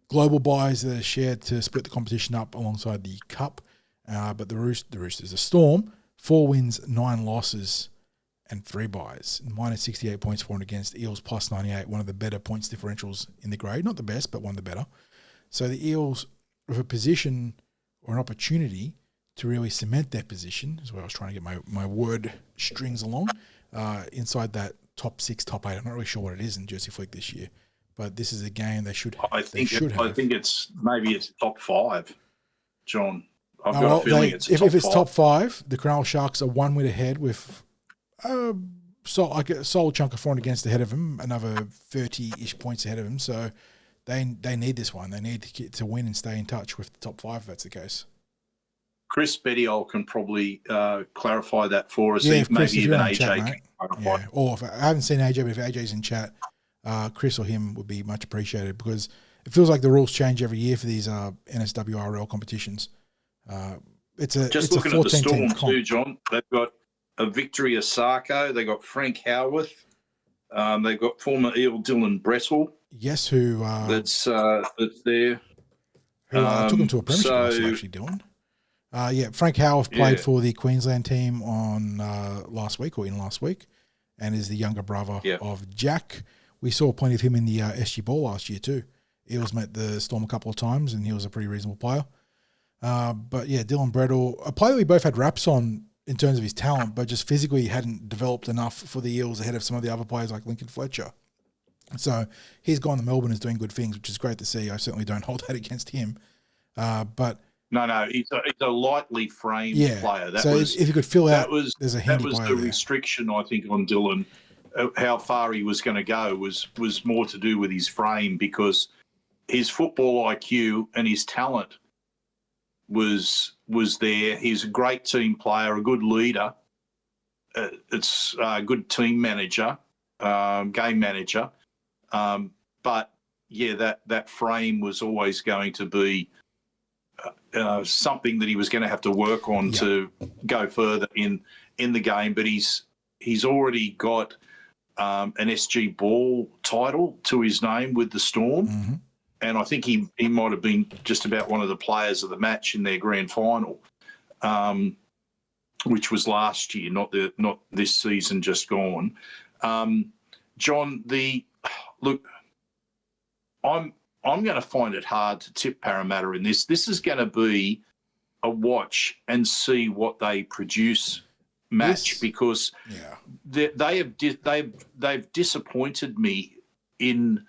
global buys that are shared to split the competition up alongside the Cup. But the Roosters, the Storm, 4 wins, 9 losses, and 3 buys. Minus 68 points for and against. Eels plus 98, one of the better points differentials in the grade. Not the best, but one of the better. So the Eels have a position or an opportunity to really cement their position, is where I was trying to get my word strings along, inside that top 6, top 8. I'm not really sure what it is in Jersey Flegg this year, but this is a game they should have. I think it's top 5, John. I've got a feeling it's top 5. If it's top 5, the Cronulla Sharks are 1 win ahead with a solid chunk of for and against ahead of them, another 30-ish points ahead of them. So they need this one. They need to win and stay in touch with the top 5 if that's the case. Chris Bettiol can probably clarify that for us. Yeah, if Chris, maybe if even you're in AJ chat, can mate. clarify. Yeah. Or if I haven't seen AJ, but if AJ's in chat, Chris or him would be much appreciated, because it feels like the rules change every year for these NSW RL competitions. It's a Just it's looking a at the 14 Storm team comp. too, John. They've got a Victory Asako. They've got Frank Howarth. They've got former Eel Dylan Brettle. Yes, who That's there. I took him to a premiership last year, actually, Dylan. Frank Howarth played for the Queensland team on last week and is the younger brother of Jack. We saw plenty of him in the SG Ball last year too. Eels met the Storm a couple of times, and he was a pretty reasonable player. But yeah, Dylan Brettle, a player we both had raps on in terms of his talent, but just physically hadn't developed enough for the Eels ahead of some of the other players like Lincoln Fletcher. So he's gone to Melbourne, is doing good things, which is great to see. I certainly don't hold that against him. But no, he's a lightly framed player. If you could fill out, there's a handy player. That was the restriction, I think, on Dylan. How far he was going to go was more to do with his frame, because his football IQ and his talent was there. He's a great team player, a good leader. It's a good team manager, game manager. But yeah, that frame was always going to be something that he was going to have to work on to go further in the game. But he's already got an SG Ball title to his name with the Storm. Mm-hmm. And I think he might have been just about one of the players of the match in their grand final, which was last year, not this season just gone. John, look, I'm going to find it hard to tip Parramatta in this. This is going to be a watch and see what they produce match, because they've disappointed me in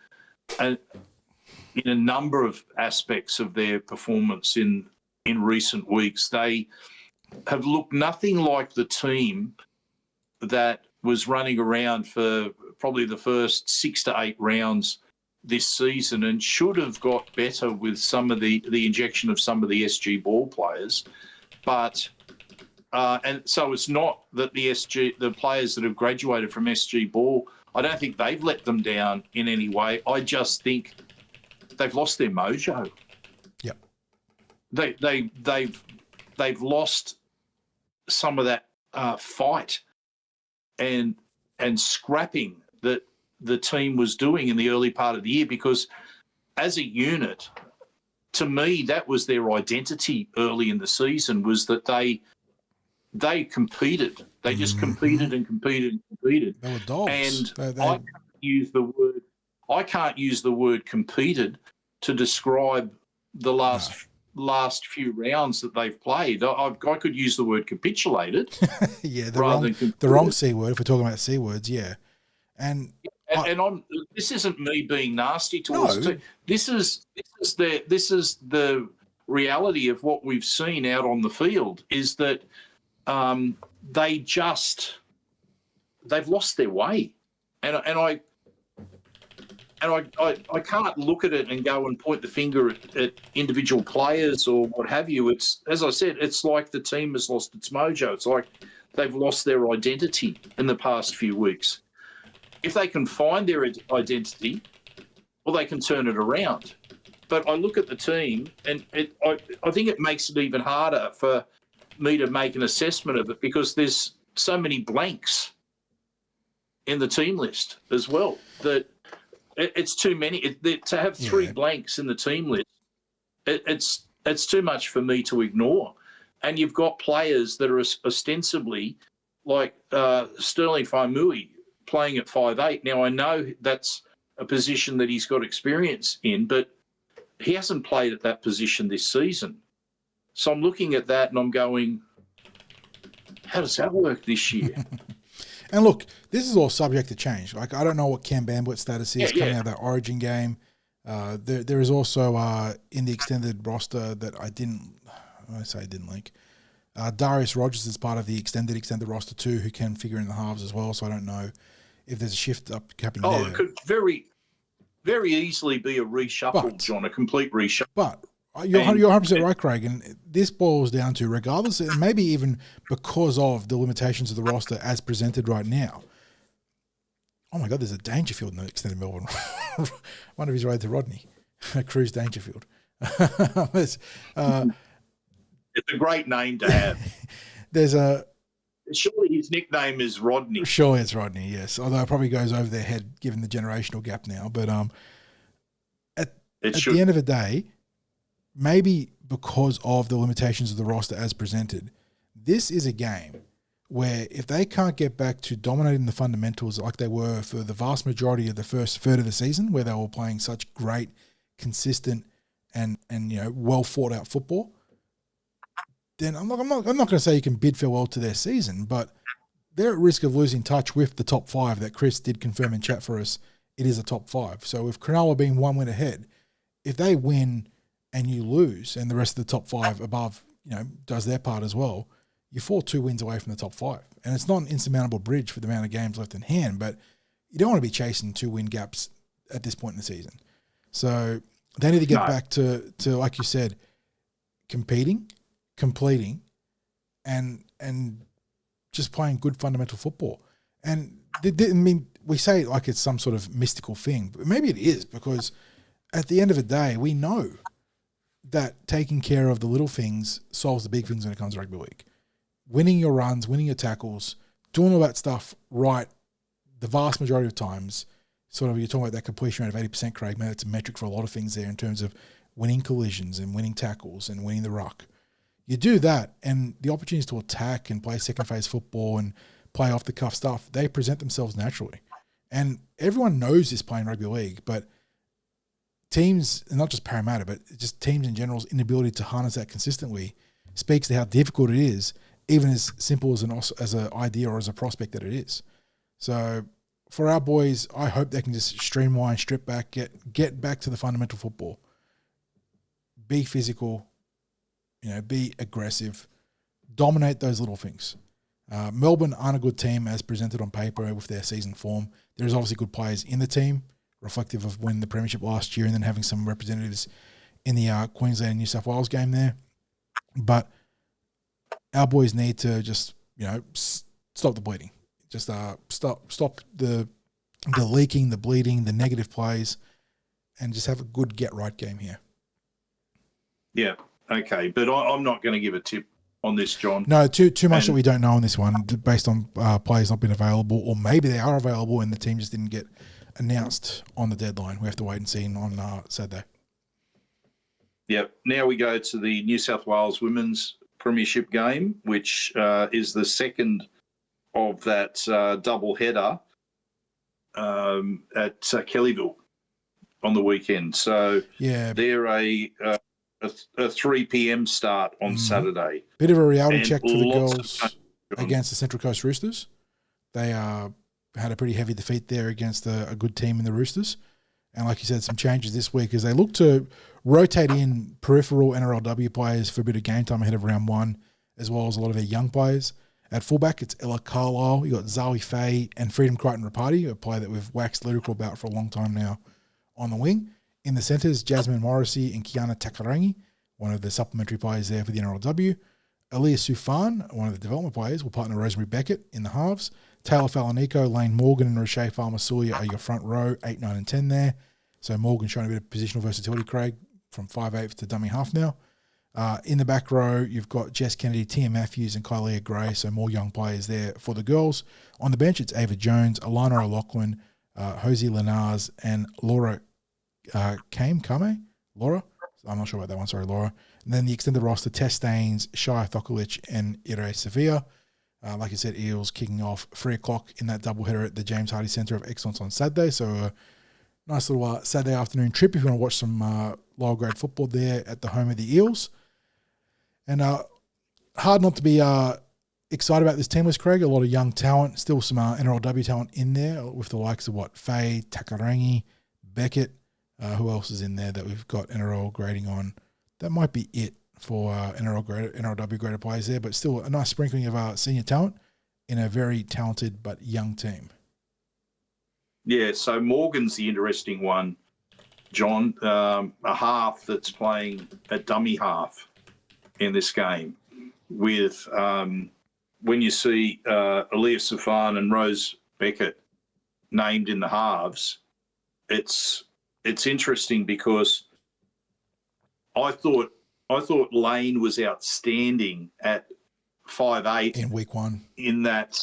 a number of aspects of their performance in recent weeks. They have looked nothing like the team that was running around for probably the first 6 to 8 rounds this season, and should have got better with some of the injection of some of the SG Ball players. But and so it's not that the players that have graduated from SG Ball, I don't think they've let them down in any way. I just think they've lost their mojo. Yep. They've lost some of that fight and scrapping that the team was doing in the early part of the year, because as a unit, to me, that was their identity early in the season, was that they competed. They just competed and competed and competed. They were dogs. And I can't use the word competed to describe the last few rounds that they've played. I could use the word capitulated. The wrong C word if we're talking about C words. Yeah, and this isn't me being nasty towards the team. This is the reality of what we've seen out on the field, is that they've lost their way, and I can't look at it and go and point the finger at individual players or what have you. It's, as I said, it's like the team has lost its mojo. It's like they've lost their identity in the past few weeks. If they can find their identity, well, they can turn it around. But I look at the team, and I think it makes it even harder for me to make an assessment of it, because there's so many blanks in the team list as well, that it's too many. To have 3 blanks in the team list, it's too much for me to ignore. And you've got players that are ostensibly like Sterling Faimui playing at 5'8". Now, I know that's a position that he's got experience in, but he hasn't played at that position this season. So I'm looking at that and I'm going, how does that work this year? And look, this is all subject to change. Like, I don't know what Cam Bambutt's status is coming out of that Origin game. There is also in the extended roster that I didn't link. Darius Rogers is part of the extended roster too, who can figure in the halves as well. So I don't know if there's a shift up happening there. It could very, very easily be a reshuffle, John, a complete reshuffle. But You're 100% right, Craig. And this boils down to, regardless, and maybe even because of the limitations of the roster as presented right now. Oh my God, there's a Dangerfield in the extended Melbourne. I wonder if he's related to Rodney. Cruz Dangerfield. It's a great name to have. Surely his nickname is Rodney. Sure, it's Rodney, yes. Although it probably goes over their head given the generational gap now. But at the end of the day, maybe because of the limitations of the roster as presented, this is a game where if they can't get back to dominating the fundamentals like they were for the vast majority of the first third of the season, where they were playing such great, consistent, and well thought out football, then I'm not going to say you can bid farewell to their season, but they're at risk of losing touch with the top five that Chris did confirm in chat for us. It is a top five. So with Cronulla being 1 win ahead, if they win and you lose, and the rest of the top five above, does their part as well, you fall 2 wins away from the top five. And it's not an insurmountable bridge for the amount of games left in hand, but you don't want to be chasing 2 win gaps at this point in the season. So they need to get back to, like you said, competing, completing, and just playing good fundamental football. And we say it like it's some sort of mystical thing, but maybe it is, because at the end of the day, we know that taking care of the little things solves the big things when it comes to rugby league. Winning your runs, winning your tackles, doing all that stuff right the vast majority of times. Sort of, you're talking about that completion rate of 80%, Craig. Man, it's a metric for a lot of things there in terms of winning collisions and winning tackles and winning the ruck. You do that, and the opportunities to attack and play second phase football and play off the cuff stuff, they present themselves naturally. And everyone knows this playing rugby league, but teams, and not just Parramatta, but just teams in general's inability to harness that consistently speaks to how difficult it is, even as simple as an idea or as a prospect that it is. So for our boys, I hope they can just streamline, strip back, get back to the fundamental football. Be physical, be aggressive, dominate those little things. Melbourne aren't a good team as presented on paper with their season form. There's obviously good players in the team, reflective of winning the Premiership last year and then having some representatives in the Queensland and New South Wales game there. But our boys need to just, stop the bleeding. Just stop the leaking, the bleeding, the negative plays, and just have a good get-right game here. Yeah, okay. But I'm not going to give a tip on this, John. No, too much that we don't know on this one based on players not being available, or maybe they are available and the team just didn't get announced on the deadline. We have to wait and see on Saturday. Yep. Now we go to the New South Wales Women's Premiership game, which is the second of that double header at Kellyville on the weekend. So they're a 3 p.m. start on Saturday. Bit of a reality check for the girls against the Central Coast Roosters. They had a pretty heavy defeat there against a good team in the Roosters. And like you said, some changes this week as they look to rotate in peripheral NRLW players for a bit of game time ahead of round one, as well as a lot of their young players. At fullback, it's Ella Carlisle. You got Zoe Fay and Freedom Crichton Rapati, a player that we've waxed lyrical about for a long time now, on the wing. In the centres, Jasmine Morrissey and Kiana Takarangi, one of the supplementary players there for the NRLW. Aaliyah Sufan, one of the development players, will partner Rosemary Beckett in the halves. Taylor Falanico, Lane Morgan, and Roche Farmasulia are your front row, 8, 9, and 10 there. So Morgan showing a bit of positional versatility, Craig, from 5'8" to dummy half now. In the back row, you've got Jess Kennedy, Tia Matthews, and Kylea Gray, so more young players there for the girls. On the bench, it's Ava Jones, Alana O'Loughlin, Hosey Lenars, and Laura Kame? Laura? I'm not sure about that one, sorry, Laura. And then the extended roster, Tess Staines, Shia Thokolic, and Ire Sevilla. Like I said, Eels kicking off 3 o'clock in that doubleheader at the James Hardie Centre of Excellence on Saturday. So a nice little Saturday afternoon trip if you want to watch some lower grade football there at the home of the Eels. And hard not to be excited about this team list, Craig. A lot of young talent, still some NRLW talent in there with the likes of Faye, Takarangi, Beckett. Who else is in there that we've got NRL grading on? That might be it for NRLW graded players there, but still a nice sprinkling of senior talent in a very talented but young team. Yeah, so Morgan's the interesting one John, a half that's playing a dummy half in this game with when you see Aaliyah Safan and Rose Beckett named in the halves, it's interesting because I thought Lane was outstanding at 5'8" in week one. In that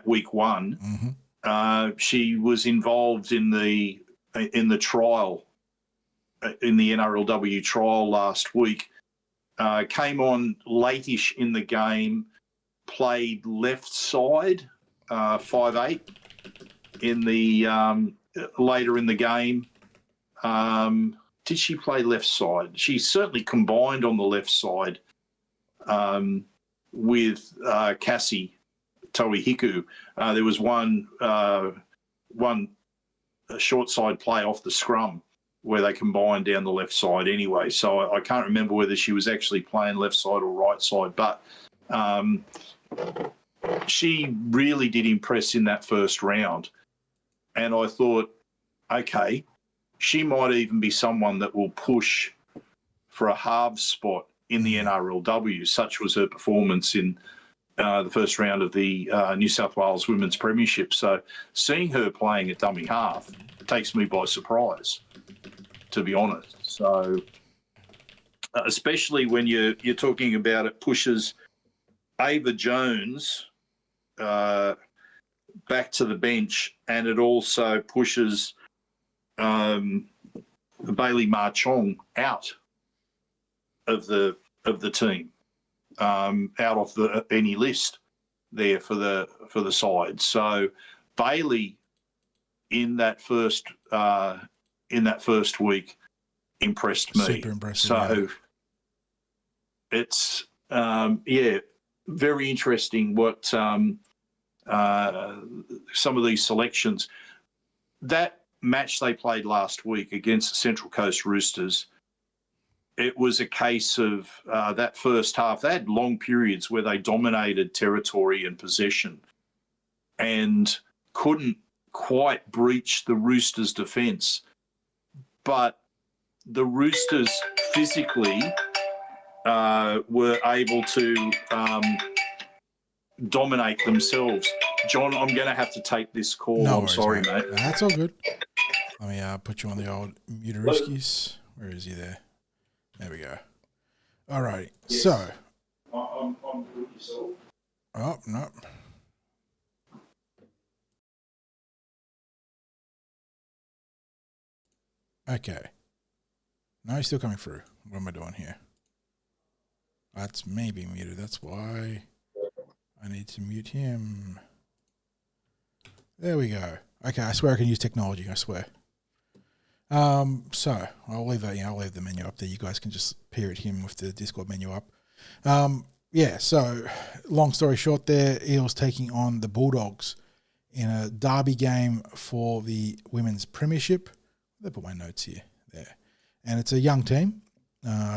week one. Mm-hmm. She was involved in the trial, in the NRLW trial last week. Came on late-ish in the game, played left side, 5'8", in the later in the game. Did she play left side? She certainly combined on the left side with Cassie Toihiku. There was one short side play off the scrum where they combined down the left side anyway. So I can't remember whether she was actually playing left side or right side, but she really did impress in that first round. And I thought, okay, she might even be someone that will push for a halves spot in the NRLW. Such was her performance in the first round of the New South Wales Women's Premiership. So seeing her playing at dummy half takes me by surprise, to be honest. So especially when you're talking about it pushes Ava Jones back to the bench, and it also pushes Bailey Marchong out of the team, out of any list there for the side. So Bailey in that first week impressed me. Super impressive. So it's very interesting what some of these selections. That match they played last week against the Central Coast Roosters, it was a case of that first half. They had long periods where they dominated territory and possession and couldn't quite breach the Roosters' defence. But the Roosters physically were able to dominate themselves. John, I'm going to have to take this call. No I'm worries, sorry, mate. mate. That's all good. Let me put you on the old muteriskis. Where is he there? There we go. All right. Yes. So. I'm good yourself. Oh, no. Okay. No, he's still coming through. What am I doing here? That's me being muted. That's why I need to mute him. There we go. Okay, I swear I can use technology. I swear. So I'll leave that. I'll leave the menu up there. You guys can just peer at him with the Discord menu up. So long story short, there, Eels taking on the Bulldogs in a derby game for the Women's Premiership. I'll put my notes here, there, and it's a young team.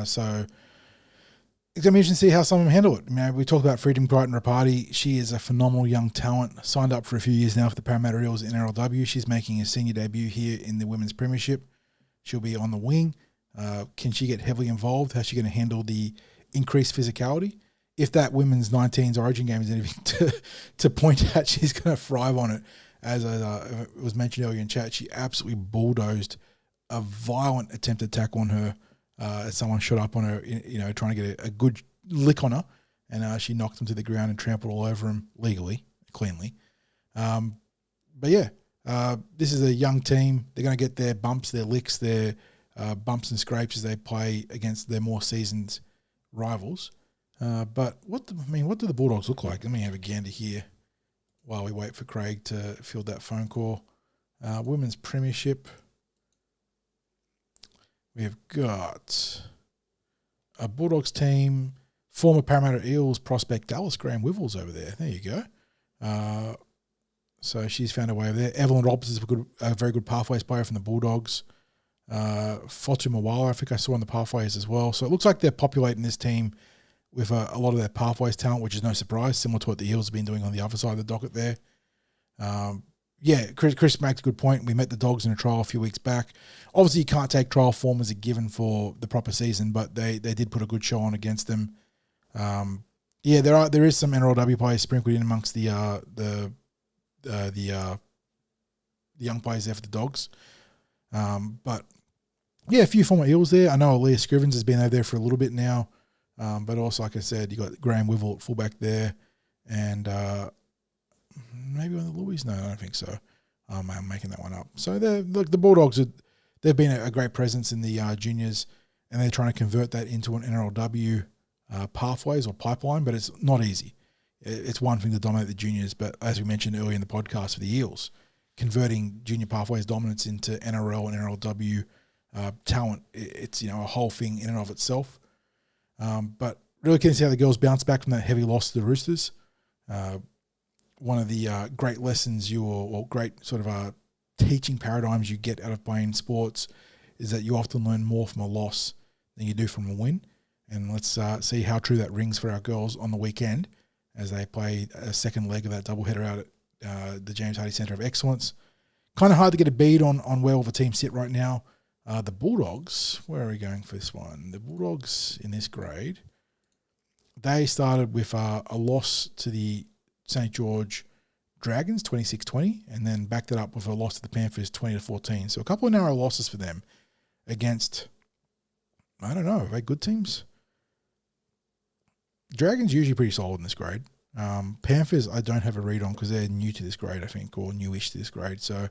So it's going to be interesting to see how some of them handle it. I mean, we talked about Freedom Crichton Rapati. She is a phenomenal young talent, signed up for a few years now for the Parramatta Eels in NRLW. She's making a senior debut here in the Women's Premiership. She'll be on the wing. Can she get heavily involved? How's she going to handle the increased physicality? If that Women's 19s Origin game is anything to point at, she's going to thrive on it. As it was mentioned earlier in chat, she absolutely bulldozed a violent attempted tackle on her. As someone shot up on her, trying to get a good lick on her, and she knocked him to the ground and trampled all over him cleanly. This is a young team. They're going to get their bumps, their licks, their bumps and scrapes as they play against their more seasoned rivals. But what do the Bulldogs look like? Let me have a gander here while we wait for Craig to field that phone call. Women's Premiership. We've got a Bulldogs team, former Parramatta Eels prospect Dallas Graham Wivels over there. There you go. So she's found her way over there. Evelyn Roberts is a very good pathways player from the Bulldogs. Fotu Mawala, I think I saw on the pathways as well. So it looks like they're populating this team with a lot of their pathways talent, which is no surprise, similar to what the Eels have been doing on the other side of the docket there. Chris makes a good point. We met the Dogs in a trial a few weeks back. Obviously, you can't take trial form as a given for the proper season, but they did put a good show on against them. There is some NRLW players sprinkled in amongst the young players there for the Dogs. But a few former Eels there. I know Aaliyah Scrivens has been over there for a little bit now, but also, like I said, you got Graham Wivel at fullback there, and maybe one of the Louis. No, I don't think so. I'm making that one up. So the Bulldogs, they've been a great presence in the juniors, and they're trying to convert that into an NRLW pathways or pipeline, but it's not easy. It's one thing to dominate the juniors, but as we mentioned earlier in the podcast for the Eels, converting junior pathways dominance into NRL and NRLW talent, it's a whole thing in and of itself. But really keen to see how the girls bounce back from that heavy loss to the Roosters. One of the great lessons or great sort of teaching paradigms you get out of playing sports is that you often learn more from a loss than you do from a win. And let's see how true that rings for our girls on the weekend as they play a second leg of that doubleheader out at the James Hardie Centre of Excellence. Kind of hard to get a bead on where all the teams sit right now. The Bulldogs, where are we going for this one? The Bulldogs in this grade, they started with a loss to the St. George Dragons, 26-20, and then backed it up with a loss to the Panthers, 20-14. So a couple of narrow losses for them against, I don't know, are they good teams? Dragons usually pretty solid in this grade. Panthers, I don't have a read on because they're new to this grade, I think, or newish to this grade. So,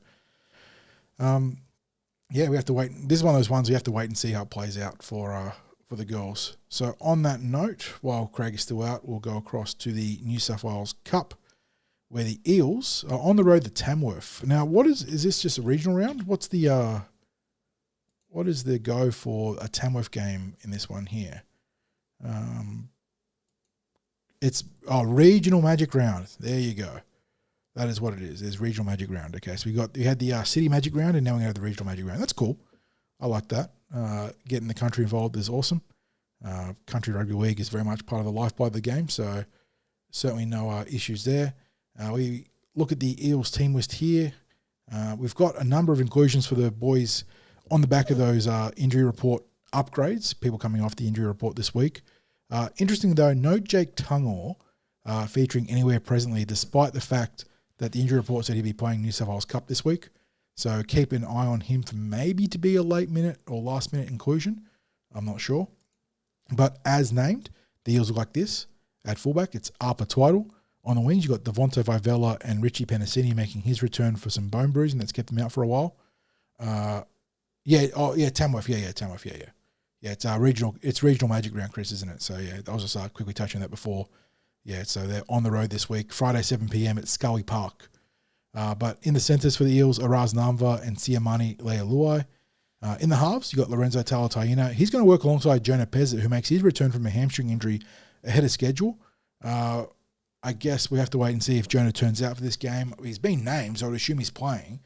we have to wait. This is one of those ones we have to wait and see how it plays out for the girls. So on that note, while Craig is still out, we'll go across to the New South Wales Cup, where the Eels are on the road to Tamworth. Now, is this just a regional round? What is the go for a Tamworth game in this one here? It's regional magic round. There you go. That is what it is. There's regional magic round. Okay, so we had the city magic round, and now we're going to have the regional magic round. That's cool. I like that. Getting the country involved is awesome. Country Rugby League is very much part of the lifeblood of the game, so certainly no issues there. We look at the Eels team list here. We've got a number of inclusions for the boys on the back of those injury report upgrades, people coming off the injury report this week. Interesting, though, no Jake Tungor featuring anywhere presently, despite the fact that the injury report said he'd be playing New South Wales Cup this week. So keep an eye on him for maybe to be a late minute or last minute inclusion. I'm not sure. But as named, the Eels look like this. At fullback, it's Arpa Twiddle. On the wings, you've got Devonta Vivella and Richie Penasini making his return for some bone bruising that's kept him out for a while. Tamworth. Tamworth. Yeah, it's regional magic round, Chris, isn't it? So, I was just quickly touching on that before. Yeah, so they're on the road this week, Friday, 7 p.m. at Scully Park. But in the centres for the Eels, Araz Namva and Siamani Lealuai. In the halves, you've got Lorenzo Talataina. He's going to work alongside Jonah Pezzett, who makes his return from a hamstring injury ahead of schedule. I guess we have to wait and see if Jonah turns out for this game. He's been named, so I would assume he's playing.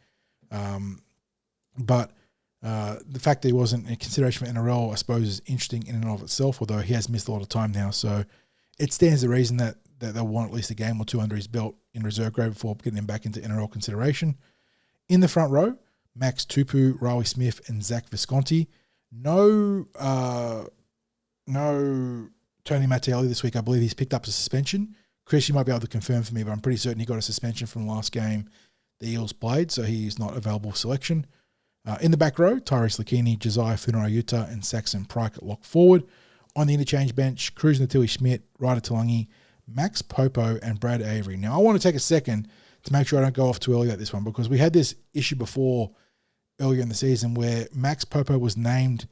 But the fact that he wasn't in consideration for NRL, I suppose, is interesting in and of itself, although he has missed a lot of time now. So it stands to reason that they'll want at least a game or two under his belt in reserve grade before getting him back into NRL consideration. In the front row, Max Tupu, Riley Smith, and Zach Visconti. No Tony Mattielli this week. I believe he's picked up a suspension. Chris, you might be able to confirm for me, but I'm pretty certain he got a suspension from the last game the Eels played, so he's not available for selection. In the back row, Tyrese Lakini, Josiah Funarayuta, and Saxon Pryke at lock forward. On the interchange bench, Cruz Natili Schmidt, Ryder Talangi, Max Popo, and Brad Avery. Now, I want to take a second to make sure I don't go off too early at this one, because we had this issue before earlier in the season where Max Popo was named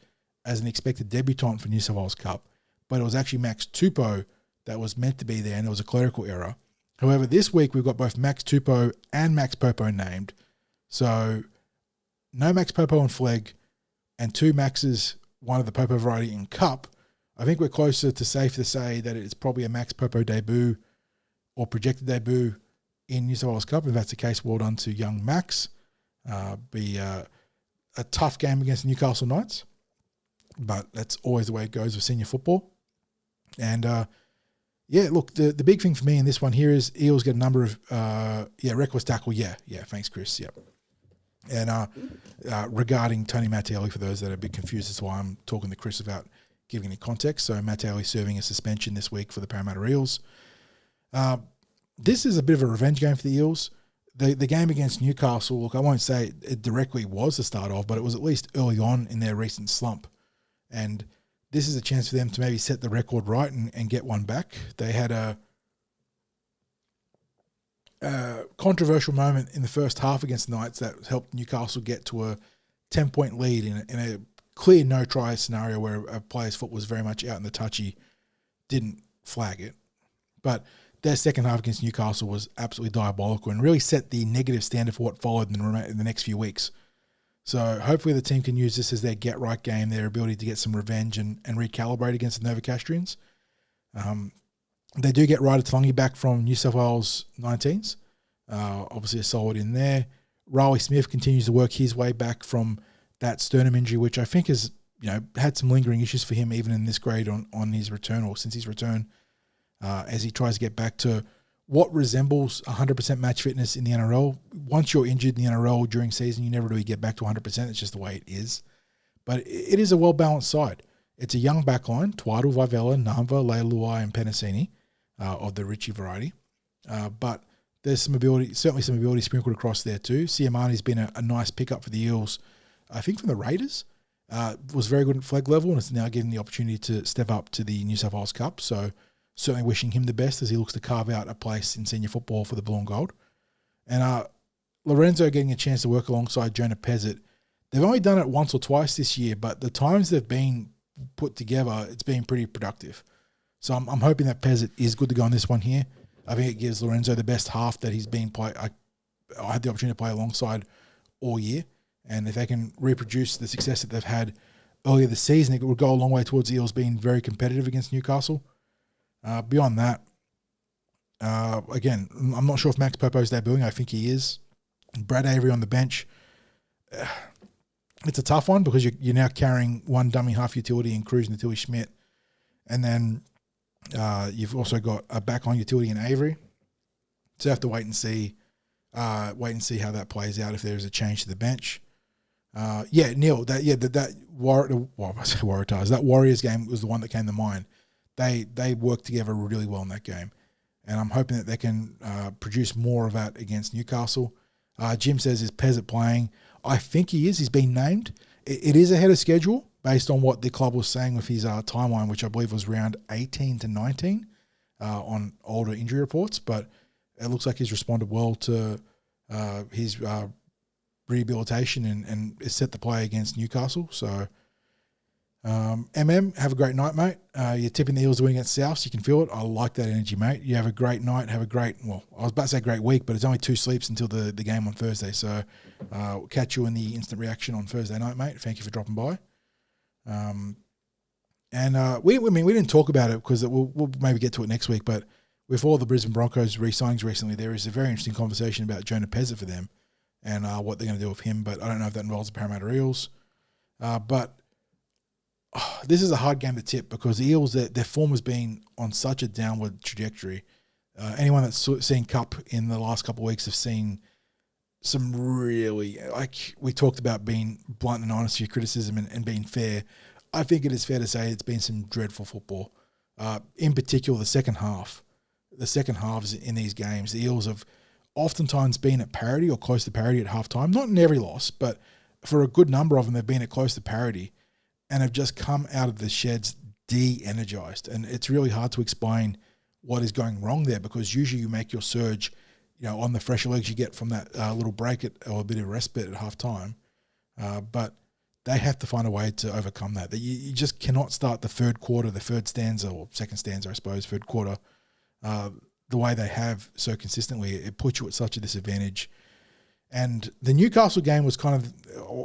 as an expected debutant for New South Wales Cup, but it was actually Max Tupou that was meant to be there, and it was a clerical error. However, this week we've got both Max Tupou and Max Popo named. So no Max Popo and Flegg, and two Maxes, one of the Popo variety in Cup. I think we're closer to safe to say that it's probably a Max Popo debut or projected debut in New South Wales Cup. If that's the case, well done to young Max. Be a tough game against the Newcastle Knights, but that's always the way it goes with senior football. And Yeah, look, the big thing for me in this one here is Eels get a number of, reckless tackle. Yeah, thanks, Chris. Yep. And regarding Tony Mattielli, for those that are a bit confused as to why I'm talking to Chris about giving any context. So Mattielli serving a suspension this week for the Parramatta Eels. This is a bit of a revenge game for the Eels. The game against Newcastle, look, I won't say it directly was the start of, but it was at least early on in their recent slump. And this is a chance for them to maybe set the record right and get one back. They had a controversial moment in the first half against the Knights that helped Newcastle get to a 10-point lead in a clear no-try scenario where a player's foot was very much out in the touchy, didn't flag it. But their second half against Newcastle was absolutely diabolical and really set the negative standard for what followed in the next few weeks. So hopefully the team can use this as their get-right game, their ability to get some revenge and recalibrate against the Novocastrians. They do get Ryder Talangi back from New South Wales 19s. Obviously a solid in there. Riley Smith continues to work his way back from that sternum injury, which I think has had some lingering issues for him even in this grade on his return or since his return, as he tries to get back to what resembles 100% match fitness in the NRL. Once you're injured in the NRL during season, you never really get back to 100%. It's just the way it is. But it is a well-balanced side. It's a young backline, Twaddle, Vivella, Namva, Leilua, and Penasini, of the Richie variety. But there's some ability, certainly some ability sprinkled across there too. Siamani's been a nice pickup for the Eels, I think from the Raiders. Was very good at Flegg level and is now given the opportunity to step up to the New South Wales Cup. So certainly wishing him the best as he looks to carve out a place in senior football for the Blue and Gold. And Lorenzo getting a chance to work alongside Jonah Pezzett. They've only done it once or twice this year, but the times they've been put together, it's been pretty productive. So I'm hoping that Pezzett is good to go on this one here. I think it gives Lorenzo the best half that he's been I had the opportunity to play alongside all year. And if they can reproduce the success that they've had earlier this season, it would go a long way towards the Eels being very competitive against Newcastle. Beyond that, again, I'm not sure if Max Popo's debuting. I think he is. Brad Avery on the bench. It's a tough one because you're now carrying one dummy half utility in Cruz and Tilly Schmidt. And then you've also got a back on utility in Avery. So you have to wait and see how that plays out if there's a change to the bench. Neil, that Warriors game was the one that came to mind. They worked together really well in that game. And I'm hoping that they can produce more of that against Newcastle. Jim says, is Pezzett playing? I think he is. He's been named. It is ahead of schedule based on what the club was saying with his timeline, which I believe was around 18 to 19 on older injury reports. But it looks like he's responded well to his rehabilitation and is set to play against Newcastle. So, have a great night, mate. You're tipping the Eels to win against South, so you can feel it. I like that energy, mate. You have a great night. Have a great, I was about to say great week, but it's only 2 sleeps until the game on Thursday. So, we'll catch you in the instant reaction on Thursday night, mate. Thank you for dropping by. We didn't talk about it because we'll maybe get to it next week, but with all the Brisbane Broncos re-signings recently, there is a very interesting conversation about Jonah Pezzett for them and what they're going to do with him, but I don't know if that involves the Parramatta Eels. This is a hard game to tip because the Eels, their form has been on such a downward trajectory. Anyone that's seen Cup in the last couple of weeks have seen some really, like we talked about being blunt and honest with your criticism and being fair. I think it is fair to say it's been some dreadful football. In particular, the second half. The second halves in these games, the Eels have oftentimes been at parity or close to parity at halftime. Not in every loss, but for a good number of them, they've been at close to parity and have just come out of the sheds de-energized. And it's really hard to explain what is going wrong there because usually you make your surge, on the fresher legs you get from that little break or a bit of respite at halftime. But they have to find a way to overcome that. You just cannot start the third quarter, the third stanza, or second stanza, I suppose, third quarter, the way they have so consistently. It puts you at such a disadvantage. And the Newcastle game was kind of,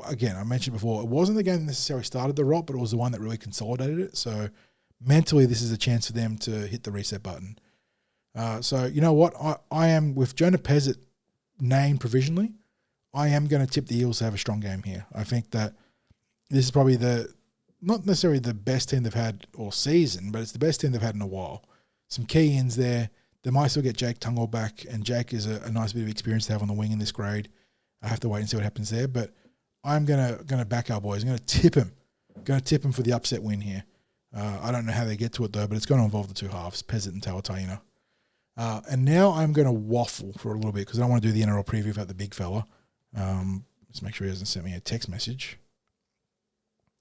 again, I mentioned before, it wasn't the game that necessarily started the rot, but it was the one that really consolidated it. So mentally, this is a chance for them to hit the reset button. So you know what? I am, with Jonah Pezzett named provisionally, I am going to tip the Eels to have a strong game here. I think that this is probably not necessarily the best team they've had all season, but it's the best team they've had in a while. some key ins there. They might still get Jake Tungle back, and Jake is a nice bit of experience to have on the wing in this grade. I have to wait and see what happens there, but I'm gonna back our boys. I'm gonna tip him. For the upset win here. I don't know how they get to it though, but it's going to involve the two halves, Peasant and Tawatina. And now I'm going to waffle for a little bit because I don't want to do the NRL preview about the big fella. Let's make sure he hasn't sent me a text message.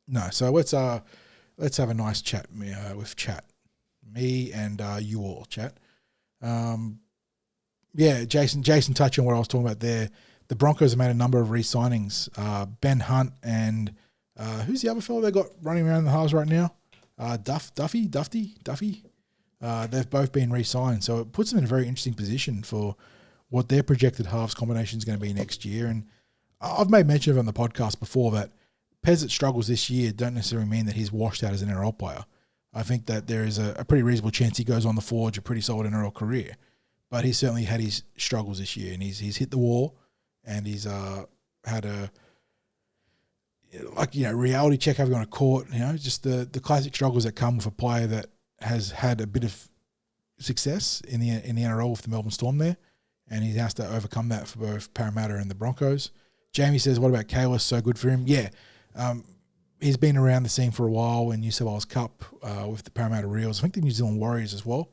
No, so let's have a nice chat with chat, me and you all chat. Yeah, Jason touching on what I was talking about there. The Broncos have made a number of re-signings. Ben Hunt and who's the other fellow they got running around the halves right now? Duffy. They've both been re-signed, so it puts them in a very interesting position for what their projected halves combination is going to be next year. And I've made mention of it on the podcast before that Peasant's struggles this year don't necessarily mean that he's washed out as an NRL player. I think that there is a pretty reasonable chance he goes on to forge a pretty solid NRL career. But he's certainly had his struggles this year, and he's hit the wall, and he's had a reality check having on a court, just the classic struggles that come with a player that has had a bit of success in the NRL with the Melbourne Storm there, and he has to overcome that for both Parramatta and the Broncos. Jamie says, what about Cayless? So good for him. Yeah, he's been around the scene for a while in New South Wales Cup with the Parramatta Eels. I think the New Zealand Warriors as well.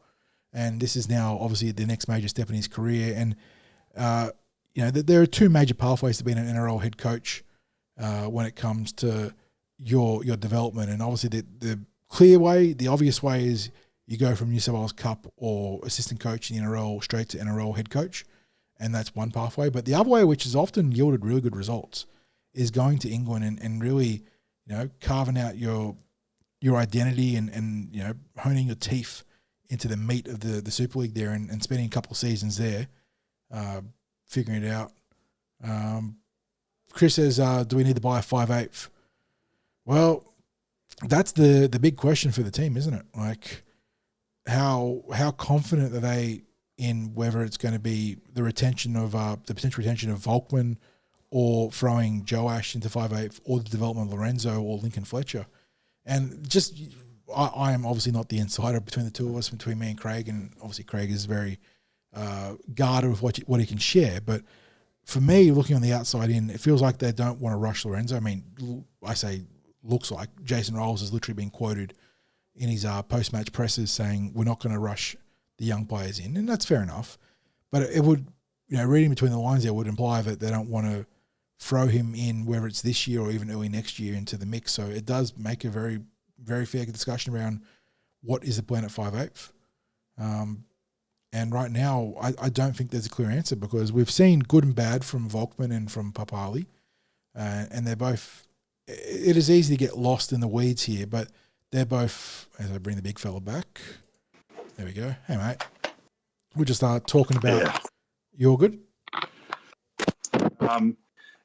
And this is now obviously the next major step in his career. And, there are two major pathways to being an NRL head coach when it comes to your development. And obviously the clear way, the obvious way is you go from New South Wales Cup or assistant coach in the NRL straight to NRL head coach. And that's one pathway. But the other way, which has often yielded really good results, is going to England and really, carving out your identity and honing your teeth into the meat of the Super League there and spending a couple of seasons there, figuring it out. Chris says, do we need to buy a 5/8? Well, that's the big question for the team, isn't it? Like, how confident are they in whether it's going to be the retention of the potential retention of Volkman, or throwing Joash into 5/8, or the development of Lorenzo or Lincoln Fletcher? And just, I am obviously not the insider between the two of us, between me and Craig, and obviously Craig is very guarded with what he can share. But for me, looking on the outside in, it feels like they don't want to rush Lorenzo. I mean, I say looks like. Jason Rolls has literally been quoted in his post-match presses saying, we're not going to rush the young players in, and that's fair enough. But it would, reading between the lines there would imply that they don't want to throw him in, whether it's this year or even early next year, into the mix. So it does make a very, very fair discussion around what is the plan at 5/8. And right now, I don't think there's a clear answer, because we've seen good and bad from Volkman and from Papali, and they're both. It is easy to get lost in the weeds here, but they're both. As I bring the big fella back, there we go. Hey mate, we'll just start talking about. Yeah. You're good.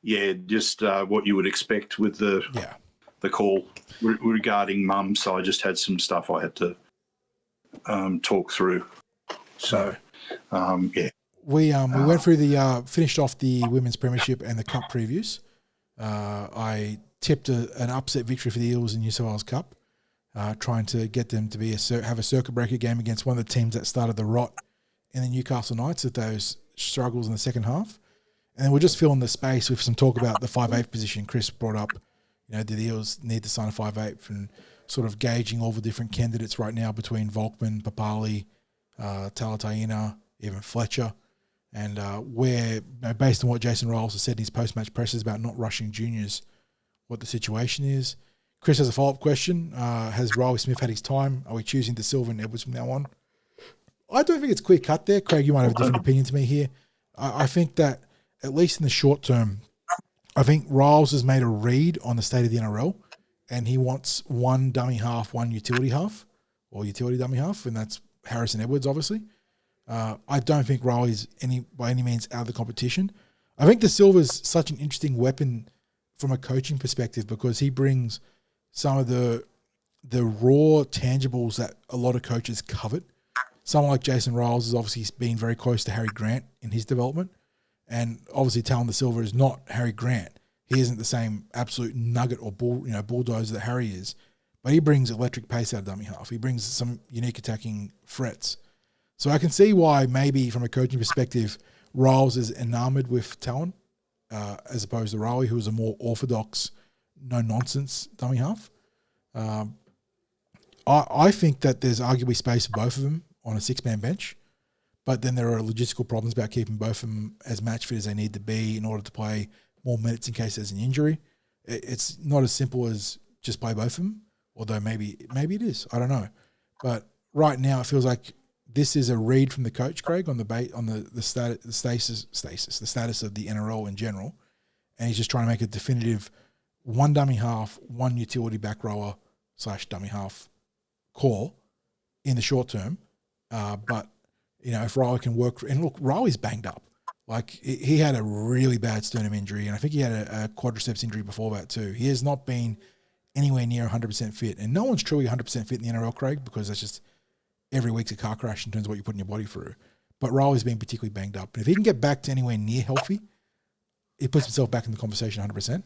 Yeah, just what you would expect with the call regarding Mum. So I just had some stuff I had to talk through. So, yeah. We went through finished off the Women's Premiership and the Cup previews. I tipped an upset victory for the Eels in New South Wales Cup, trying to get them to have a circuit breaker game against one of the teams that started the rot in the Newcastle Knights with those struggles in the second half. And then we'll just fill in the space with some talk about the 5/8 position. Chris brought up, do the Eels need to sign a 5/8, and sort of gauging all the different candidates right now between Volkman, Papali, Talataina, even Fletcher, and where, based on what Jason Rolls has said in his post-match presses about not rushing juniors, what the situation is. Chris has a follow-up question. Has Riley Smith had his time? Are we choosing De Silva and Edwards from now on? I don't think it's clear cut there. Craig, you might have a different opinion to me here. I think that, at least in the short term, I think Riles has made a read on the state of the NRL, and he wants one dummy half, one utility half, or utility dummy half, and that's Harrison Edwards, obviously. I don't think Riley's by any means out of the competition. I think De Silva's such an interesting weapon from a coaching perspective, because he brings some of the raw tangibles that a lot of coaches covet. Someone like Jason Riles has obviously been very close to Harry Grant in his development. And obviously Talon De Silva is not Harry Grant. He isn't the same absolute nugget or bulldozer that Harry is. but he brings electric pace out of dummy half. He brings some unique attacking threats. So I can see why maybe from a coaching perspective, Riles is enamored with Talon as opposed to Riley, who is a more orthodox, no-nonsense dummy half. I think that there's arguably space for both of them on a six-man bench, but then there are logistical problems about keeping both of them as match fit as they need to be in order to play more minutes in case there's an injury. It's not as simple as just play both of them, although maybe it is. I don't know. But right now it feels like this is a read from the coach, Craig, on the status of the NRL in general, and he's just trying to make a definitive one dummy half, one utility back rower / dummy half call in the short term. But if Riley can work, and look, Riley's banged up. Like he had a really bad sternum injury, and I think he had a quadriceps injury before that too. He has not been anywhere near 100% fit, and no one's truly 100% fit in the NRL, Craig, because that's just every week's a car crash in terms of what you put in your body through. But Riley's been particularly banged up. And if he can get back to anywhere near healthy, he puts himself back in the conversation 100%.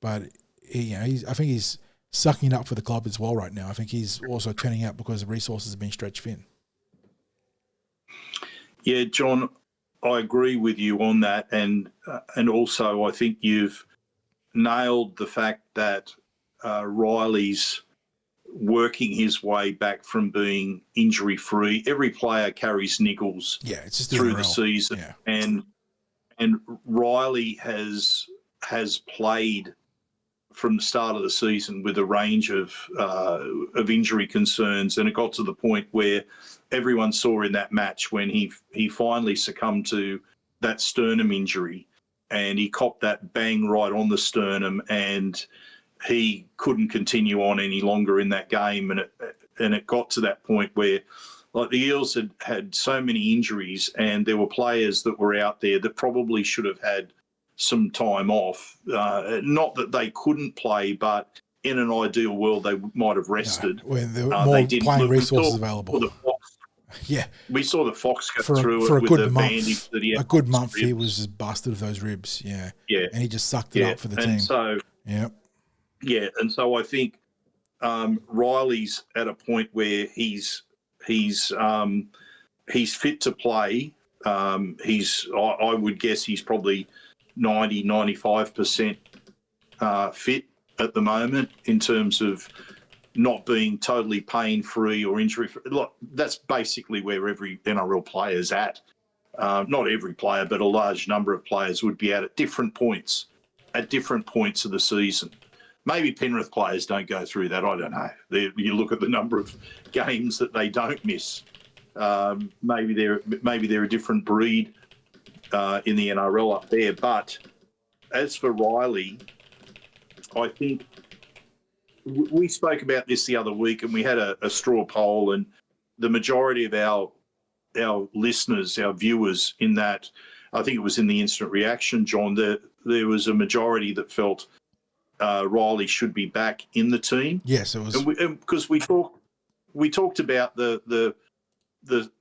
But I think he's sucking it up for the club as well right now. I think he's also turning out because the resources have been stretched thin. Yeah, John, I agree with you on that. And also I think you've nailed the fact that Riley's working his way back from being injury-free. Every player carries niggles through the season. Yeah. And Riley has played from the start of the season with a range of injury concerns, and it got to the point where everyone saw in that match when he finally succumbed to that sternum injury, and he copped that bang right on the sternum, and he couldn't continue on any longer in that game, and it got to that point where, like, the Eels had so many injuries, and there were players that were out there that probably should have had some time off. Not that they couldn't play, but in an ideal world they might have rested. No, when there were more playing resources available. Yeah, we saw the Fox go through for it a with good the month. bandage that he had. A good month, he was just busted of those ribs. Yeah, and he just sucked it up for the team. So, and so I think Riley's at a point where he's fit to play. I would guess he's probably 90-95% fit at the moment in terms of not being totally pain-free or injury-free. Look, that's basically where every NRL player's at. Not every player, but a large number of players would be at different points of the season. Maybe Penrith players don't go through that. I don't know. You look at the number of games that they don't miss. Maybe they're a different breed in the NRL up there. But as for Riley, I think we spoke about this the other week, and we had a straw poll, and the majority of our listeners, our viewers, in that, I think it was in the instant reaction, John, there was a majority that felt Riley should be back in the team. Yes, it was, because we talked about the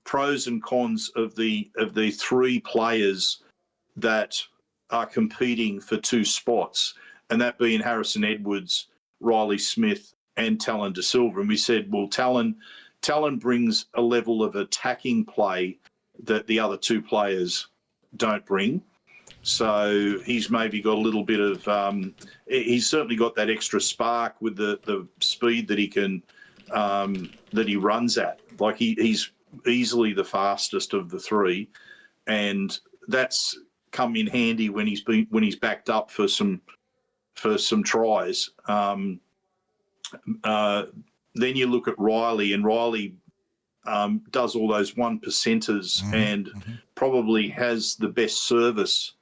pros and cons of the three players that are competing for two spots, and that being Harrison Edwards, Riley Smith, and Talon De Silva. And we said, well, Talon brings a level of attacking play that the other two players don't bring. So he's maybe got a little bit of he's certainly got that extra spark with the speed that he can that he runs at. Like he's easily the fastest of the three, and that's come in handy when he's backed up for some tries. Then you look at Riley, and Riley does all those 1%ers and probably has the best service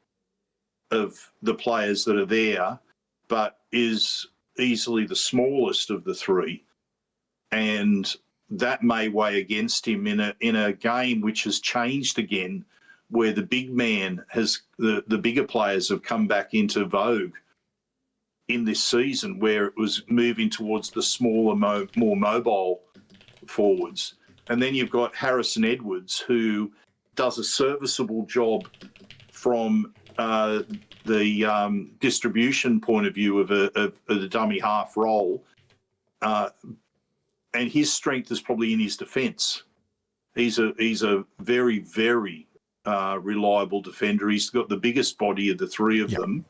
of the players that are there, but is easily the smallest of the three. And that may weigh against him in a game which has changed again, where the big man the bigger players have come back into vogue in this season, where it was moving towards the smaller, more mobile forwards. And then you've got Harrison Edwards, who does a serviceable job from the distribution point of view of the dummy half role, and his strength is probably in his defence. He's a very, very reliable defender. He's got the biggest body of the three of them,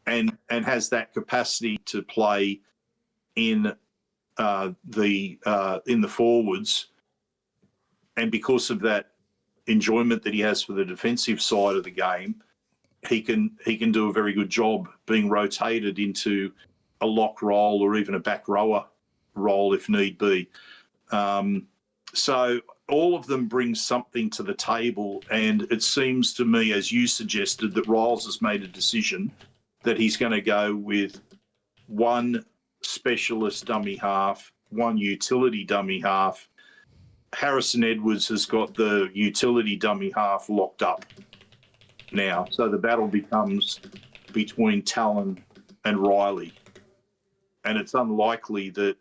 and has that capacity to play in the forwards. And because of that enjoyment that he has for the defensive side of the game, he can do a very good job being rotated into a lock role or even a back rower role if need be. So all of them bring something to the table, and it seems to me, as you suggested, that Riles has made a decision that he's going to go with one specialist dummy half, one utility dummy half. Harrison Edwards has got the utility dummy half locked up now, so the battle becomes between Talon and Riley, and it's unlikely that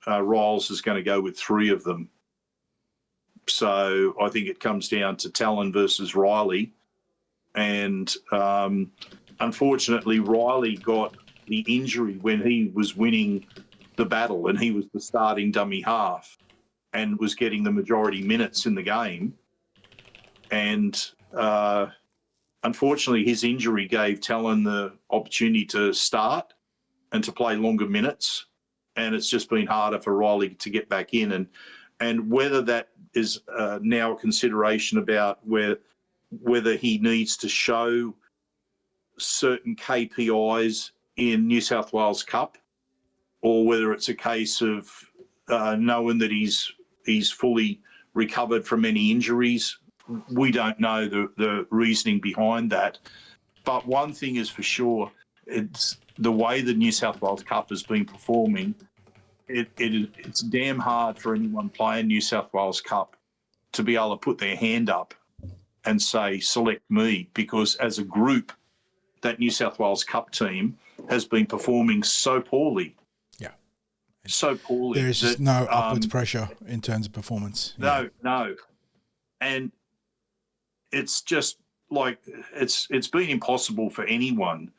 Riles is going to go with three of them. So I think it comes down to Talon versus Riley, and unfortunately Riley got the injury when he was winning the battle, and he was the starting dummy half and was getting the majority minutes in the game. And unfortunately, his injury gave Talon the opportunity to start and to play longer minutes, and it's just been harder for Riley to get back in. And whether that is now a consideration about whether he needs to show certain KPIs in New South Wales Cup, or whether it's a case of knowing that he's fully recovered from any injuries. We don't know the reasoning behind that. But one thing is for sure, it's the way the New South Wales Cup has been performing. It's damn hard for anyone playing New South Wales Cup to be able to put their hand up and say, select me, because as a group, that New South Wales Cup team has been performing so poorly. Yeah. So poorly. There is just no upwards pressure in terms of performance. No. And it's just like it's been impossible for anyone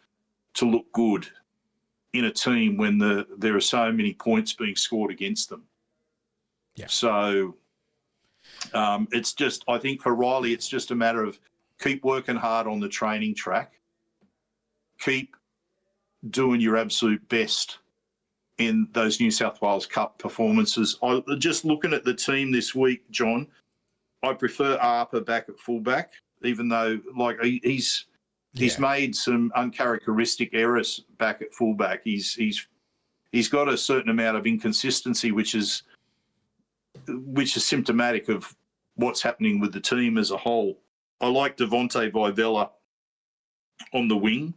to look good in a team when there are so many points being scored against them. Yeah. So it's just, I think for Riley, it's just a matter of keep working hard on the training track, keep doing your absolute best in those New South Wales Cup performances. Just looking at the team this week, John, I prefer Arpa back at fullback, even though he's made some uncharacteristic errors back at fullback. He's got a certain amount of inconsistency, which is symptomatic of what's happening with the team as a whole. I like Devontae Vivella on the wing.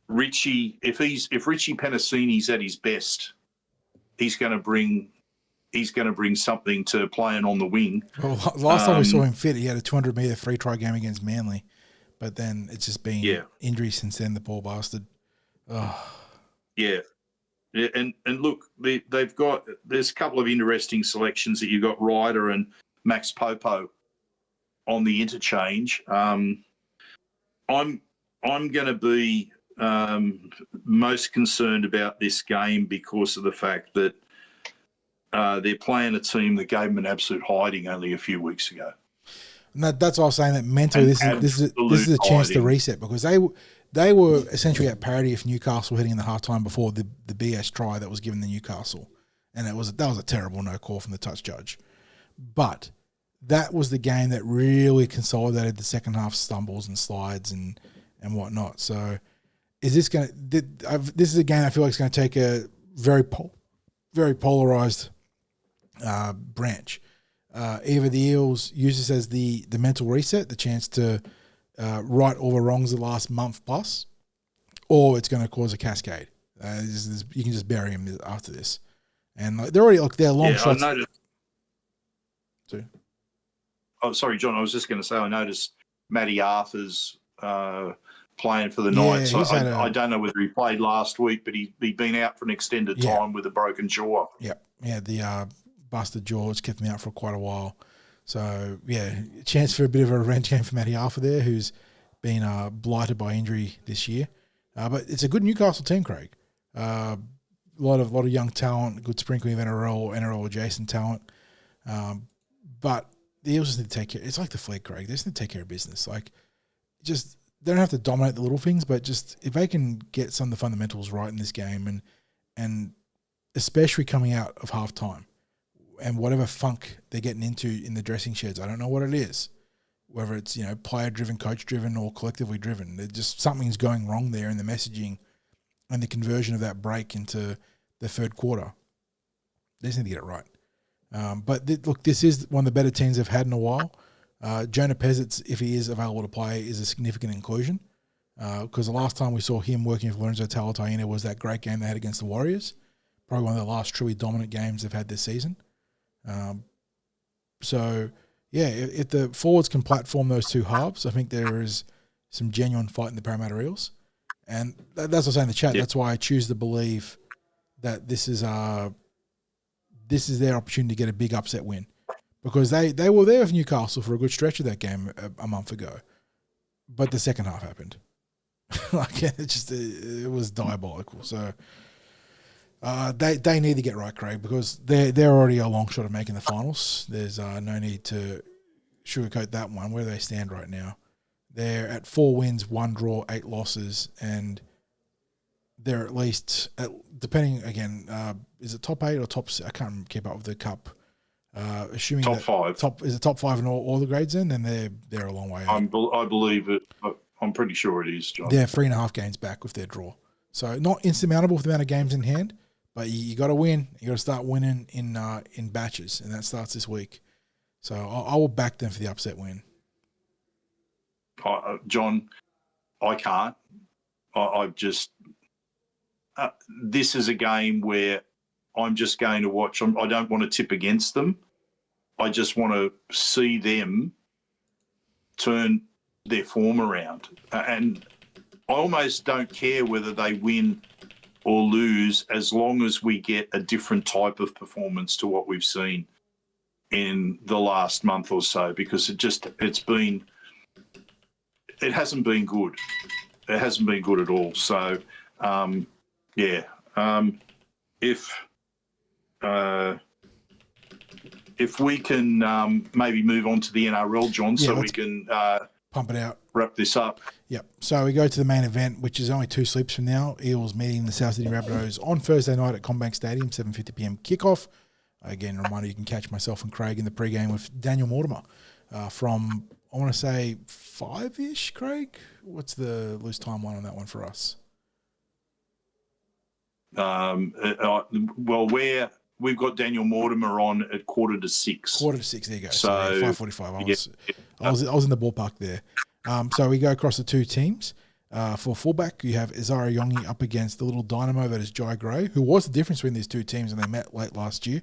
Richie, if Richie Penasini's at his best, he's going to bring something to playing on the wing. Well, last time we saw him fit, he had a 200-metre free try game against Manly, but then it's just been injury since then. The poor bastard. Oh. Yeah, and look, there's a couple of interesting selections that you've got Ryder and Max Popo on the interchange. I'm going to be most concerned about this game because of the fact that they're playing a team that gave them an absolute hiding only a few weeks ago. And that's why I was saying that mentally this is a chance to reset, because they were essentially at parity if Newcastle hitting in the halftime before the BS try that was given to Newcastle, and that was a terrible no call from the touch judge. But that was the game that really consolidated the second half stumbles and slides and whatnot. So is this going to? This is a game I feel like is going to take a very polarized branch. Either the Eels use this as the mental reset, the chance to right all the wrongs of the last month plus, or it's going to cause a cascade. You can just bury him after this, and they're already they're long shots. I noticed. Oh, sorry, John. I was just going to say I noticed Matty Arthur's playing for the Knights. I don't know whether he played last week, but he'd been out for an extended time with a broken jaw. Yeah, the busted jaw has kept me out for quite a while. So, chance for a bit of a revenge game for Matty Arthur there, who's been blighted by injury this year. But it's a good Newcastle team, Craig. lot of young talent, good sprinkling of NRL adjacent talent. But the Eels just need to take care. It's like the Flegg, Craig. They just need to take care of business. Like, just they don't have to dominate the little things, but just if they can get some of the fundamentals right in this game, and especially coming out of halftime, and whatever funk they're getting into in the dressing sheds, I don't know what it is. Whether it's, player driven, coach driven, or collectively driven, there's just something's going wrong there in the messaging and the conversion of that break into the third quarter. They just need to get it right. But look, this is one of the better teams they've had in a while. Jonah Pezzett, if he is available to play, is a significant inclusion because the last time we saw him working with Lorenzo Talataina was that great game they had against the Warriors. Probably one of the last truly dominant games they've had this season. So, yeah, if the forwards can platform those two halves, I think there is some genuine fight in the Parramatta Eels. And that's what I was saying in the chat. Yep. That's why I choose to believe that this is their opportunity to get a big upset win. Because they were there with Newcastle for a good stretch of that game a month ago. But the second half happened. It was diabolical. So they need to get right, Craig, because they're already a long shot of making the finals. There's no need to sugarcoat that one. Where do they stand right now? They're at 4 wins, 1 draw, 8 losses, and they're at least, depending, again, is it top 8 or top 6? I can't keep up with the cup. Assuming top 5. Is it top 5 in all the grades then they're a long way out. I believe it. I'm pretty sure it is, John. They're 3.5 games back with their draw. So not insurmountable with the amount of games in hand, but you got to win. You got to start winning in batches, and that starts this week. So I will back them for the upset win. John, I can't. I just this is a game where I'm just going to watch. I don't want to tip against them. I just want to see them turn their form around. And I almost don't care whether they win or lose as long as we get a different type of performance to what we've seen in the last month or so, because it hasn't been good. It hasn't been good at all. So, if we can maybe move on to the NRL, John, so we can pump it out, wrap this up. Yep. So we go to the main event, which is only 2 sleeps from now. Eels meeting the South Sydney Rabbitohs on Thursday night at Combank Stadium, 7:50 p.m. kickoff. Again, a reminder, you can catch myself and Craig in the pregame with Daniel Mortimer from, I want to say, 5-ish, Craig? What's the loose time one on that one for us? We've got Daniel Mortimer on at 5:45. 5:45, there you go. So 5:45. I was in the ballpark there. So we go across the 2 teams. For fullback, you have Isaiah Yongi up against the little dynamo that is Jai Gray, who was the difference between these 2 teams when they met late last year.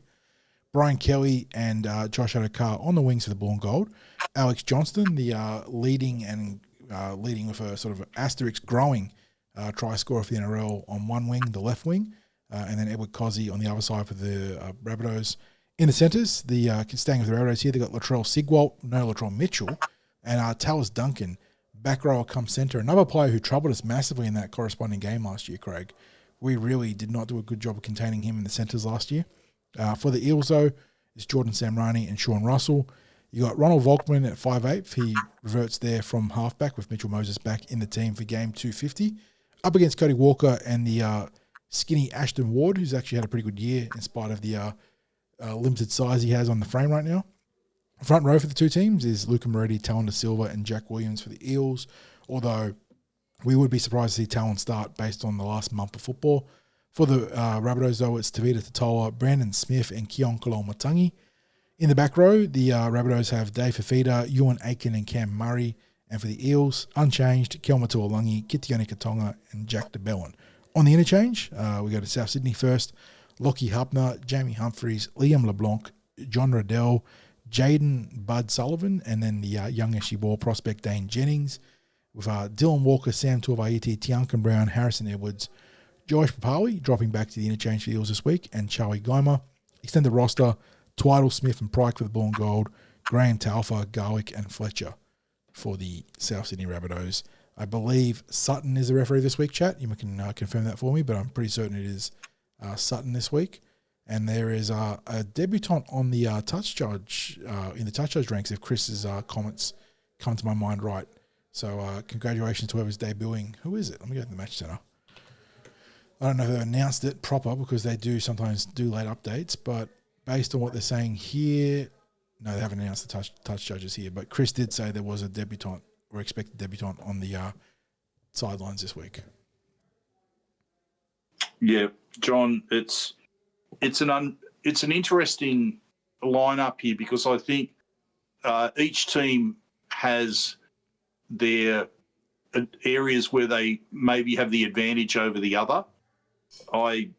Brian Kelly and Josh Adokar on the wings for the Blue and Gold. Alex Johnston, the leading with a sort of asterisk growing try scorer for the NRL on one wing, the left wing, and then Edward Cozzy on the other side for the Rabbitohs. In the centres, staying with the Rabbitohs here, they've got Latrell Sigwalt, no Latrell Mitchell, and Tallis Duncan, back row come centre. Another player who troubled us massively in that corresponding game last year, Craig. We really did not do a good job of containing him in the centres last year. For the Eels, though, it's Jordan Samrani and Sean Russell. You got Ronald Volkman at 5'8". He reverts there from halfback with Mitchell Moses back in the team for game 250. Up against Cody Walker and the skinny Ashton Ward, who's actually had a pretty good year in spite of the limited size he has on the frame right now. Front row for the 2 teams is Luca Moretti, Talon Da Silva, and Jack Williams for the Eels, although we would be surprised to see Talon start based on the last month of football. For the Rabbitohs, though, it's Tavita Totola, Brandon Smith, and Keon Kolomatangi. In the back row, the Rabbitohs have Dave Fafita, Ewan Aiken, and Cam Murray. And for the Eels, unchanged, Kelma Tuolangi, Kitione Katonga, and Jack DeBellin. On the interchange, we go to South Sydney first. Lockie Hupner, Jamie Humphries, Liam LeBlanc, John Riddell, Jaden Bud Sullivan, and then the young Eshy Ball prospect Dane Jennings, with Dylan Walker, Sam Tuavaiti, Tiankan Brown, Harrison Edwards, Josh Papali dropping back to the interchange for the Eels this week, and Charlie Goma. Extend the roster, Twiddle, Smith, and Pryke for the Blue and Gold, Graham Talfa, Garlick, and Fletcher for the South Sydney Rabbitohs. I believe Sutton is the referee this week, chat. You can confirm that for me, but I'm pretty certain it is Sutton this week. And there is a debutant on the touch judge, in the touch judge ranks, if Chris's comments come to my mind right. So congratulations to whoever's debuting. Who is it? Let me go to the match centre. I don't know if they've announced it proper because they do sometimes do late updates, but based on what they're saying here, no, they haven't announced the touch judges here, but Chris did say there was a debutant or expected debutant on the sidelines this week. Yeah, John, it's an interesting lineup here because I think each team has their areas where they maybe have the advantage over the other. I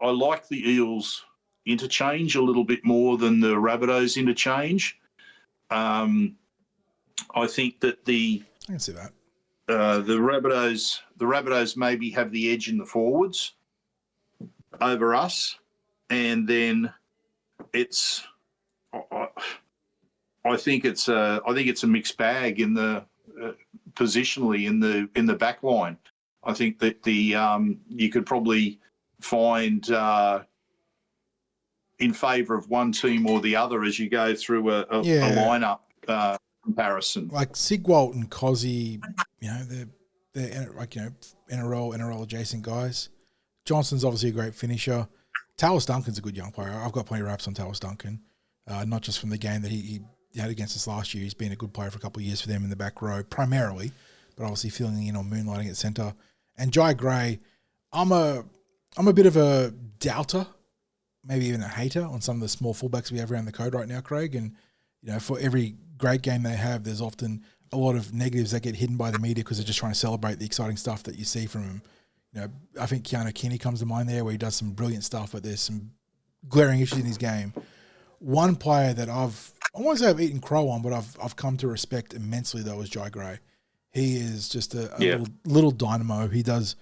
like the Eels interchange a little bit more than the Rabbitohs interchange. I think that I can see that. The Rabbitohs maybe have the edge in the forwards over us, and then it's I think it's a mixed bag in the positionally in the back line. I think that you could probably find in favour of one team or the other as you go through a lineup comparison. Like Sigwalt and Cozzy, they're like NRL adjacent guys. Johnson's obviously a great finisher. Tallis Duncan's a good young player. I've got plenty of raps on Tallis Duncan, not just from the game that he had against us last year. He's been a good player for a couple of years for them in the back row primarily, but obviously filling in on moonlighting at centre. And Jai Gray, I'm a bit of a doubter, maybe even a hater on some of the small fullbacks we have around the code right now, Craig. And for every great game they have, there's often a lot of negatives that get hidden by the media because they're just trying to celebrate the exciting stuff that you see from him. I think Keanu Kinney comes to mind there where he does some brilliant stuff, but there's some glaring issues in his game. One player that I won't say I've eaten crow on, but I've come to respect immensely though is Jai Gray. He is just a little dynamo. He does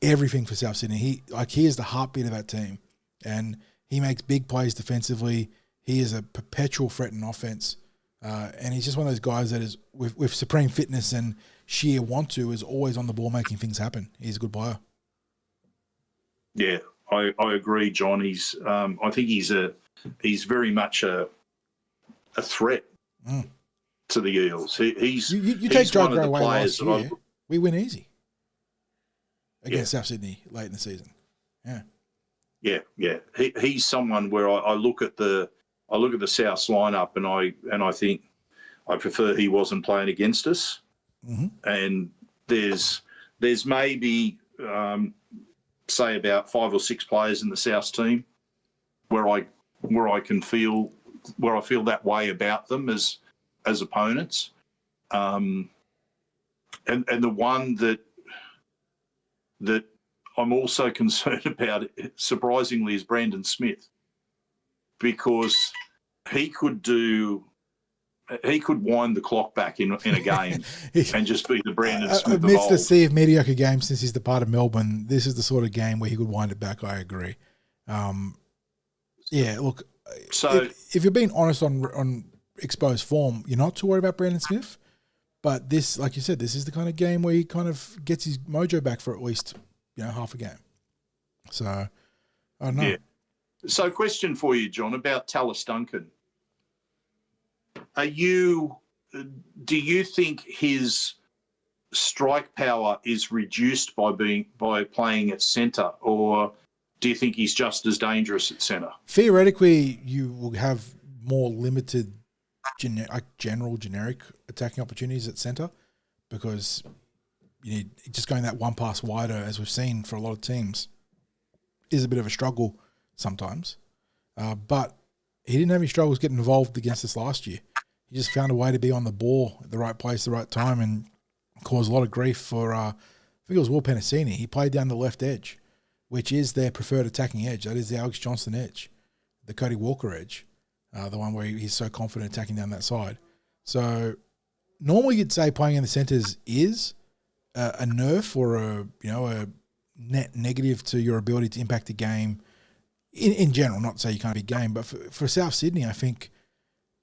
everything for South Sydney. He is the heartbeat of that team, and he makes big plays defensively. He is a perpetual threat in offense, and he's just one of those guys that is with supreme fitness and sheer want to is always on the ball making things happen. He's a good player. Yeah, I agree, John. I think he's very much a threat to the Eels. He's take Jai Gray away last year, we win easy against South Sydney late in the season. Yeah. He's someone where I look at the South's lineup and I think I prefer he wasn't playing against us. Mm-hmm. And there's maybe say about 5 or 6 players in the South's team where I feel that way about them as opponents. And the one that I'm also concerned about, surprisingly, is Brandon Smith, because he could wind the clock back in a game and just be the Brandon Smith of amidst old. the sea of mediocre games since he's departed Melbourne, this is the sort of game where he could wind it back. I agree. Look, so if you're being honest on exposed form, you're not too worried about Brandon Smith. But this, like you said, this is the kind of game where he kind of gets his mojo back for at least half a game. So I don't know. Yeah. So, question for you, John, about Tallis Duncan. Do you think his strike power is reduced by playing at centre, or do you think he's just as dangerous at centre? Theoretically, you will have more limited generic attacking opportunities at centre because you need just going that one pass wider, as we've seen for a lot of teams, is a bit of a struggle sometimes. But he didn't have any struggles getting involved against us last year. He just found a way to be on the ball at the right place, the right time, and caused a lot of grief for, I think it was Will Penasini. He played down the left edge, which is their preferred attacking edge. That is the Alex Johnston edge, the Cody Walker edge, the one where he's so confident attacking down that side. So normally you'd say playing in the centres is a nerf or a net negative to your ability to impact the game in general. Not to say you can't be game, but for South Sydney, I think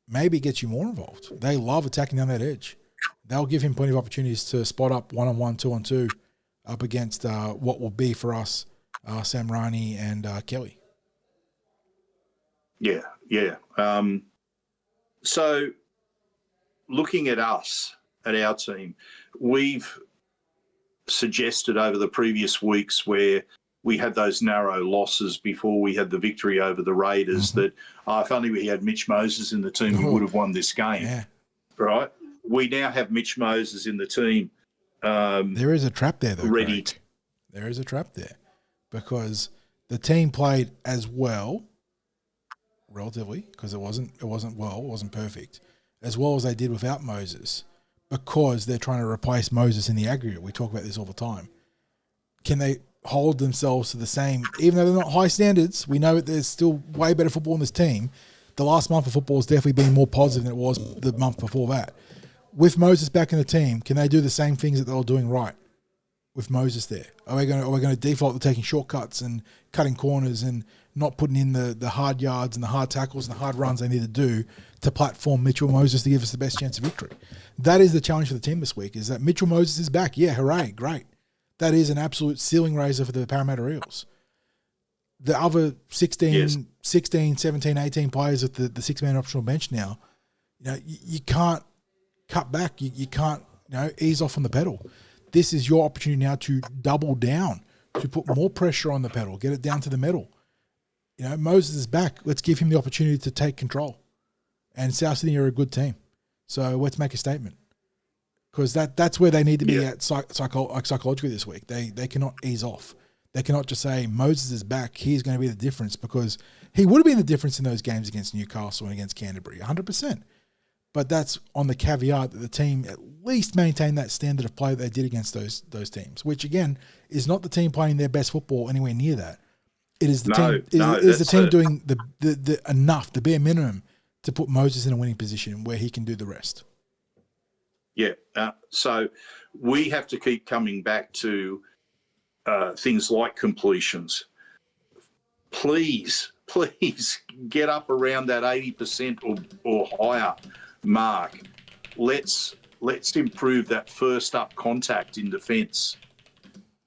maybe it gets you more involved. They love attacking down that edge. They'll give him plenty of opportunities to spot up 1-on-1, 2-on-2 up against what will be for us Sam Roney and Kelly. Yeah. So looking at us, at our team, we've suggested over the previous weeks where we had those narrow losses before we had the victory over the Raiders that if only we had Mitch Moses in the team, we would have won this game. Yeah. Right? We now have Mitch Moses in the team. There is a trap there, though. Ready. There is a trap there because the team played as well, relatively, because it wasn't perfect, as well as they did without Moses, because they're trying to replace Moses in the aggregate. We talk about this all the time. Can they hold themselves to the same, even though they're not high standards? We know that there's still way better football in this team. The last month of football has definitely been more positive than it was the month before that. With Moses back in the team, can they do the same things that they were doing right with Moses there? Are we going to default to taking shortcuts and cutting corners and not putting in the hard yards and the hard tackles and the hard runs they need to do to platform Mitchell Moses to give us the best chance of victory? That is the challenge for the team this week, is that Mitchell Moses is back. Yeah, hooray, great. That is an absolute ceiling raiser for the Parramatta Eels. The other 16, 17, 18 players at the six-man optional bench now, you can't cut back. You can't ease off on the pedal. This is your opportunity now to double down, to put more pressure on the pedal, get it down to the metal. Moses is back. Let's give him the opportunity to take control. And South Sydney are a good team. So let's make a statement. Because that's where they need to be at psychologically this week. They cannot ease off. They cannot just say, Moses is back, he's going to be the difference, because he would have been the difference in those games against Newcastle and against Canterbury, 100%. But that's on the caveat that the team at least maintain that standard of play that they did against those teams, which, again, is not the team playing their best football anywhere near that. It is the team doing the enough, the bare minimum, to put Moses in a winning position where he can do the rest. Yeah. So we have to keep coming back to things like completions. Please get up around that 80% or higher mark. Let's improve that first up contact in defence.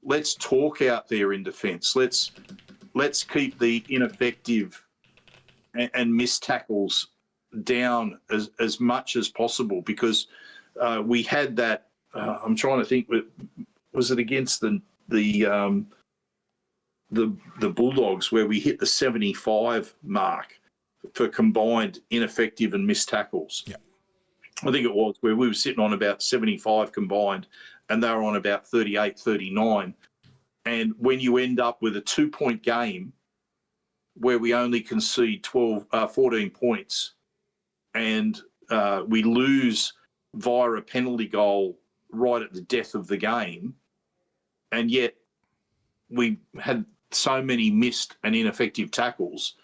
Let's talk out there in defence. Let's keep the ineffective and missed tackles down as much as possible, because we had that. I'm trying to think. Was it against the Bulldogs where we hit the 75 mark for combined ineffective and missed tackles? Yeah, I think it was, where we were sitting on about 75 combined and they were on about 38, 39. And when you end up with a 2-point game where we only concede 14 points and we lose via a penalty goal right at the death of the game, and yet we had so many missed and ineffective tackles,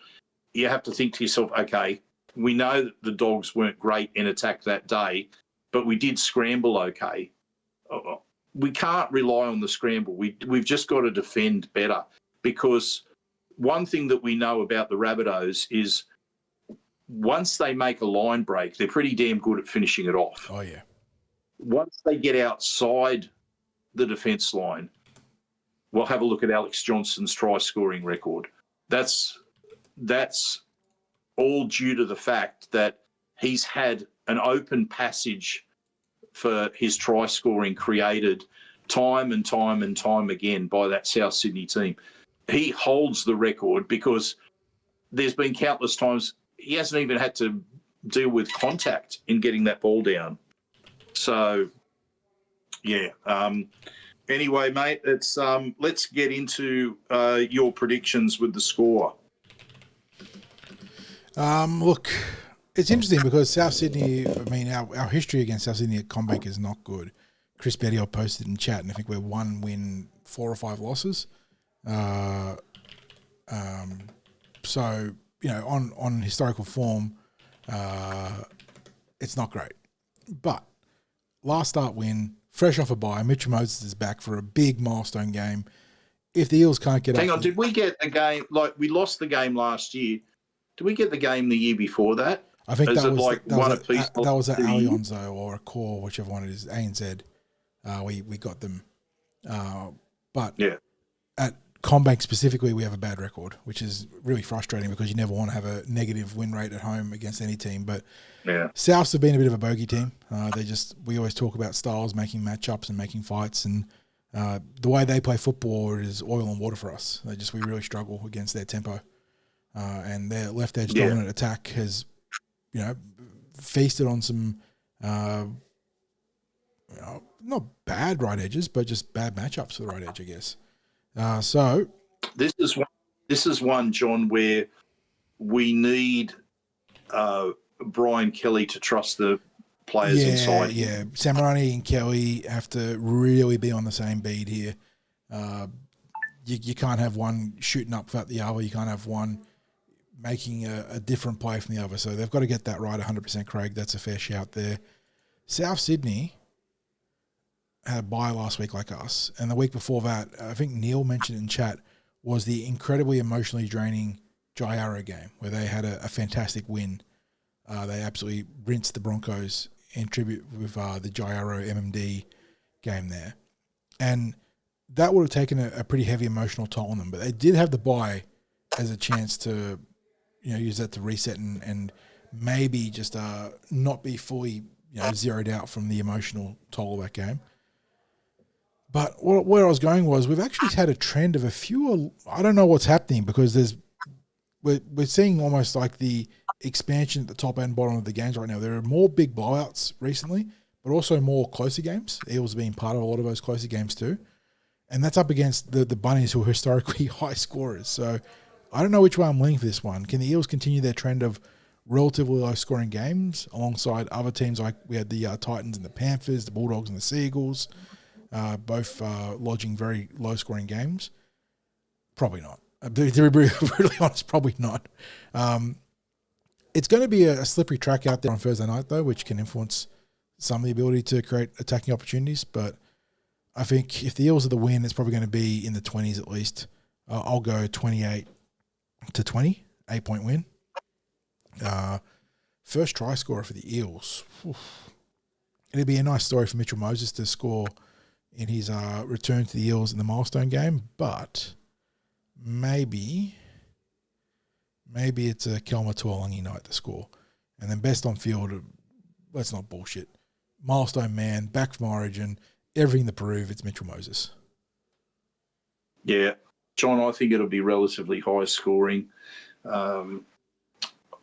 you have to think to yourself, okay, we know that the Dogs weren't great in attack that day, but we did scramble okay. We can't rely on the scramble. We've just got to defend better, because one thing that we know about the Rabbitohs is once they make a line break, they're pretty damn good at finishing it off. Oh, yeah. Once they get outside the defence line, we'll have a look at Alex Johnson's try-scoring record. That's all due to the fact that he's had an open passage for his try-scoring created time and time and time again by that South Sydney team. He holds the record because there's been countless times he hasn't even had to deal with contact in getting that ball down. So, yeah. Anyway, mate, let's get into your predictions with the score. Look, it's interesting because South Sydney, our history against South Sydney at CommBank is not good. Chris Betty posted in chat, and I think we're 1 win, 4 or 5 losses. So, on historical form, it's not great. But last start win, fresh off a bye, Mitch Moses is back for a big milestone game. If the Eels can't get Hang on, did we get a game, like we lost the game last year? Did we get the game the year before that? I think that was at Alionzo or a core, whichever one it is, ANZ. We got them. But yeah, at Combank specifically, we have a bad record, which is really frustrating because you never want to have a negative win rate at home against any team. But Souths have been a bit of a bogey team. We always talk about styles, making matchups and making fights, and the way they play football is oil and water for us. We really struggle against their tempo, and their left edge dominant attack has, feasted on some, not bad right edges, but just bad matchups for the right edge, I guess. So this is one, John, where we need Brian Kelly to trust the players inside. Yeah, Samarani and Kelly have to really be on the same beat here. You can't have one shooting up without the other. You can't have one making a different play from the other. So they've got to get that right 100%, Craig. That's a fair shout there. South Sydney had a bye last week like us, and the week before that, I think Neil mentioned in chat, was the incredibly emotionally draining Jai-Arrow game where they had a fantastic win. They absolutely rinsed the Broncos in tribute with the Jai-Arrow MMD game there. And that would have taken a pretty heavy emotional toll on them, but they did have the bye as a chance to use that to reset and maybe just not be fully zeroed out from the emotional toll of that game. But where I was going was we've actually had a trend of a few. I don't know what's happening because we're seeing almost like the expansion at the top and bottom of the games right now. There are more big blowouts recently, but also more closer games. Eels being part of a lot of those closer games too, and that's up against the Bunnies, who are historically high scorers. So I don't know which way I'm leaning for this one. Can the Eels continue their trend of relatively low scoring games alongside other teams like we had the Titans and the Panthers, the Bulldogs and the Seagulls? Both lodging very low-scoring games? Probably not. To be brutally honest, probably not. It's going to be a slippery track out there on Thursday night, though, which can influence some of the ability to create attacking opportunities. But I think if the Eels are the win, it's probably going to be in the 20s at least. I'll go 28-20, 8-point win. First try scorer for the Eels. It'd be a nice story for Mitchell Moses to score in his return to the Eels in the milestone game, but maybe it's a Kelma Tuolangi night to score. And then best on field, let's not bullshit. Milestone man, back from Origin, everything to prove, it's Mitchell Moses. Yeah, John, I think it'll be relatively high scoring. I'll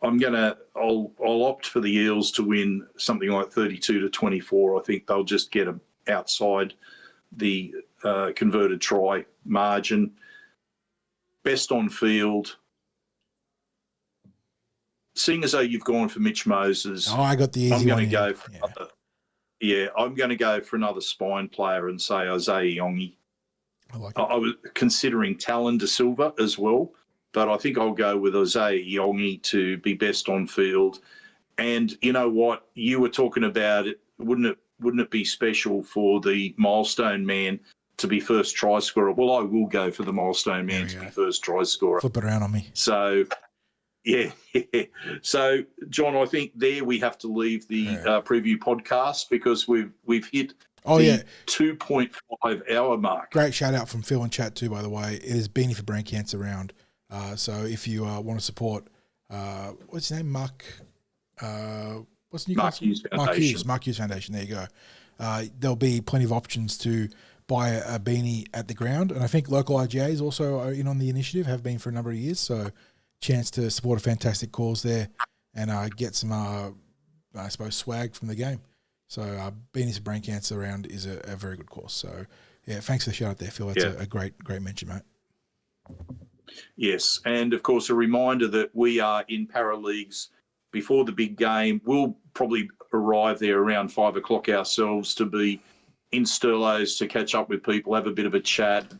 opt for the Eels to win something like 32-24. I think they'll just get them outside the converted try margin. Best on field. Seeing as though you've gone for Mitch Moses, I got the easy one. I'm going to go for I'm going to go for another spine player and say Isaiah Yongi. I was considering Talon De Silva as well, but I think I'll go with Isaiah Yongi to be best on field. And you know what? You were talking about it. Wouldn't it be special for the milestone man to be first try scorer? Well, I will go for the milestone man to be first try scorer. Flip it around on me. So, yeah. So, John, I think there we have to leave the preview podcast because we've hit the 2.5 hour mark. Great shout out from Phil in chat too, by the way. It is Beanie for Brain Cancer round. So if you want to support, what's his name? Mark Hughes Foundation. Mark Hughes Foundation. There you go. There'll be plenty of options to buy a beanie at the ground, and I think local IGAs also are in on the initiative, have been for a number of years. So, chance to support a fantastic cause there and get some, I suppose, swag from the game. So, beanies for brain cancer round is a very good cause. So, yeah, thanks for the shout out there, Phil. That's a great mention, mate. Yes, and of course, a reminder that we are in para leagues before the big game. We'll probably arrive there around 5 o'clock ourselves to be in Sturlos to catch up with people, have a bit of a chat,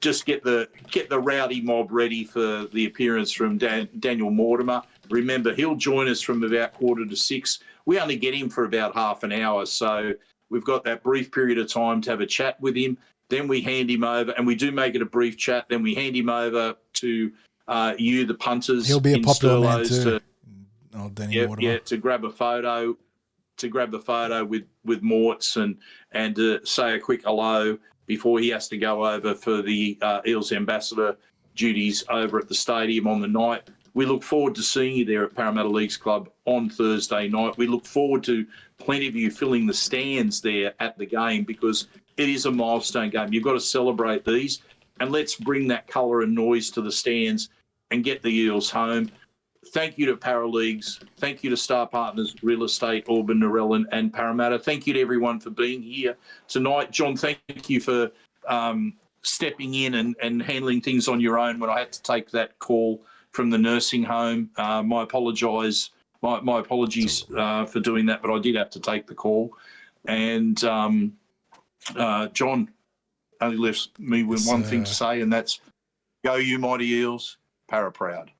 just get the rowdy mob ready for the appearance from Daniel Mortimer. Remember, he'll join us from about 5:45. We only get him for about half an hour, so we've got that brief period of time to have a chat with him. Then we hand him over, and we do make it a brief chat. Then we hand him over to you, the punters. He'll be a popular man too. To grab a photo, with Morts and say a quick hello. before he has to go over for the Eels ambassador duties over at the stadium on the night. We look forward to seeing you there at Parramatta Leagues Club on Thursday night. We look forward to plenty of you filling the stands there at the game, because it is a milestone game. You've got to celebrate these, and let's bring that colour and noise to the stands and get the Eels home. Thank you to Paraleagues. Thank you to Star Partners Real Estate, Auburn, Narellan and Parramatta. Thank you to everyone for being here tonight. John, thank you for stepping in and handling things on your own when I had to take that call from the nursing home. My apologies for doing that, but I did have to take the call. And John only left me with one thing to say, and that's go you mighty Eels, Para proud.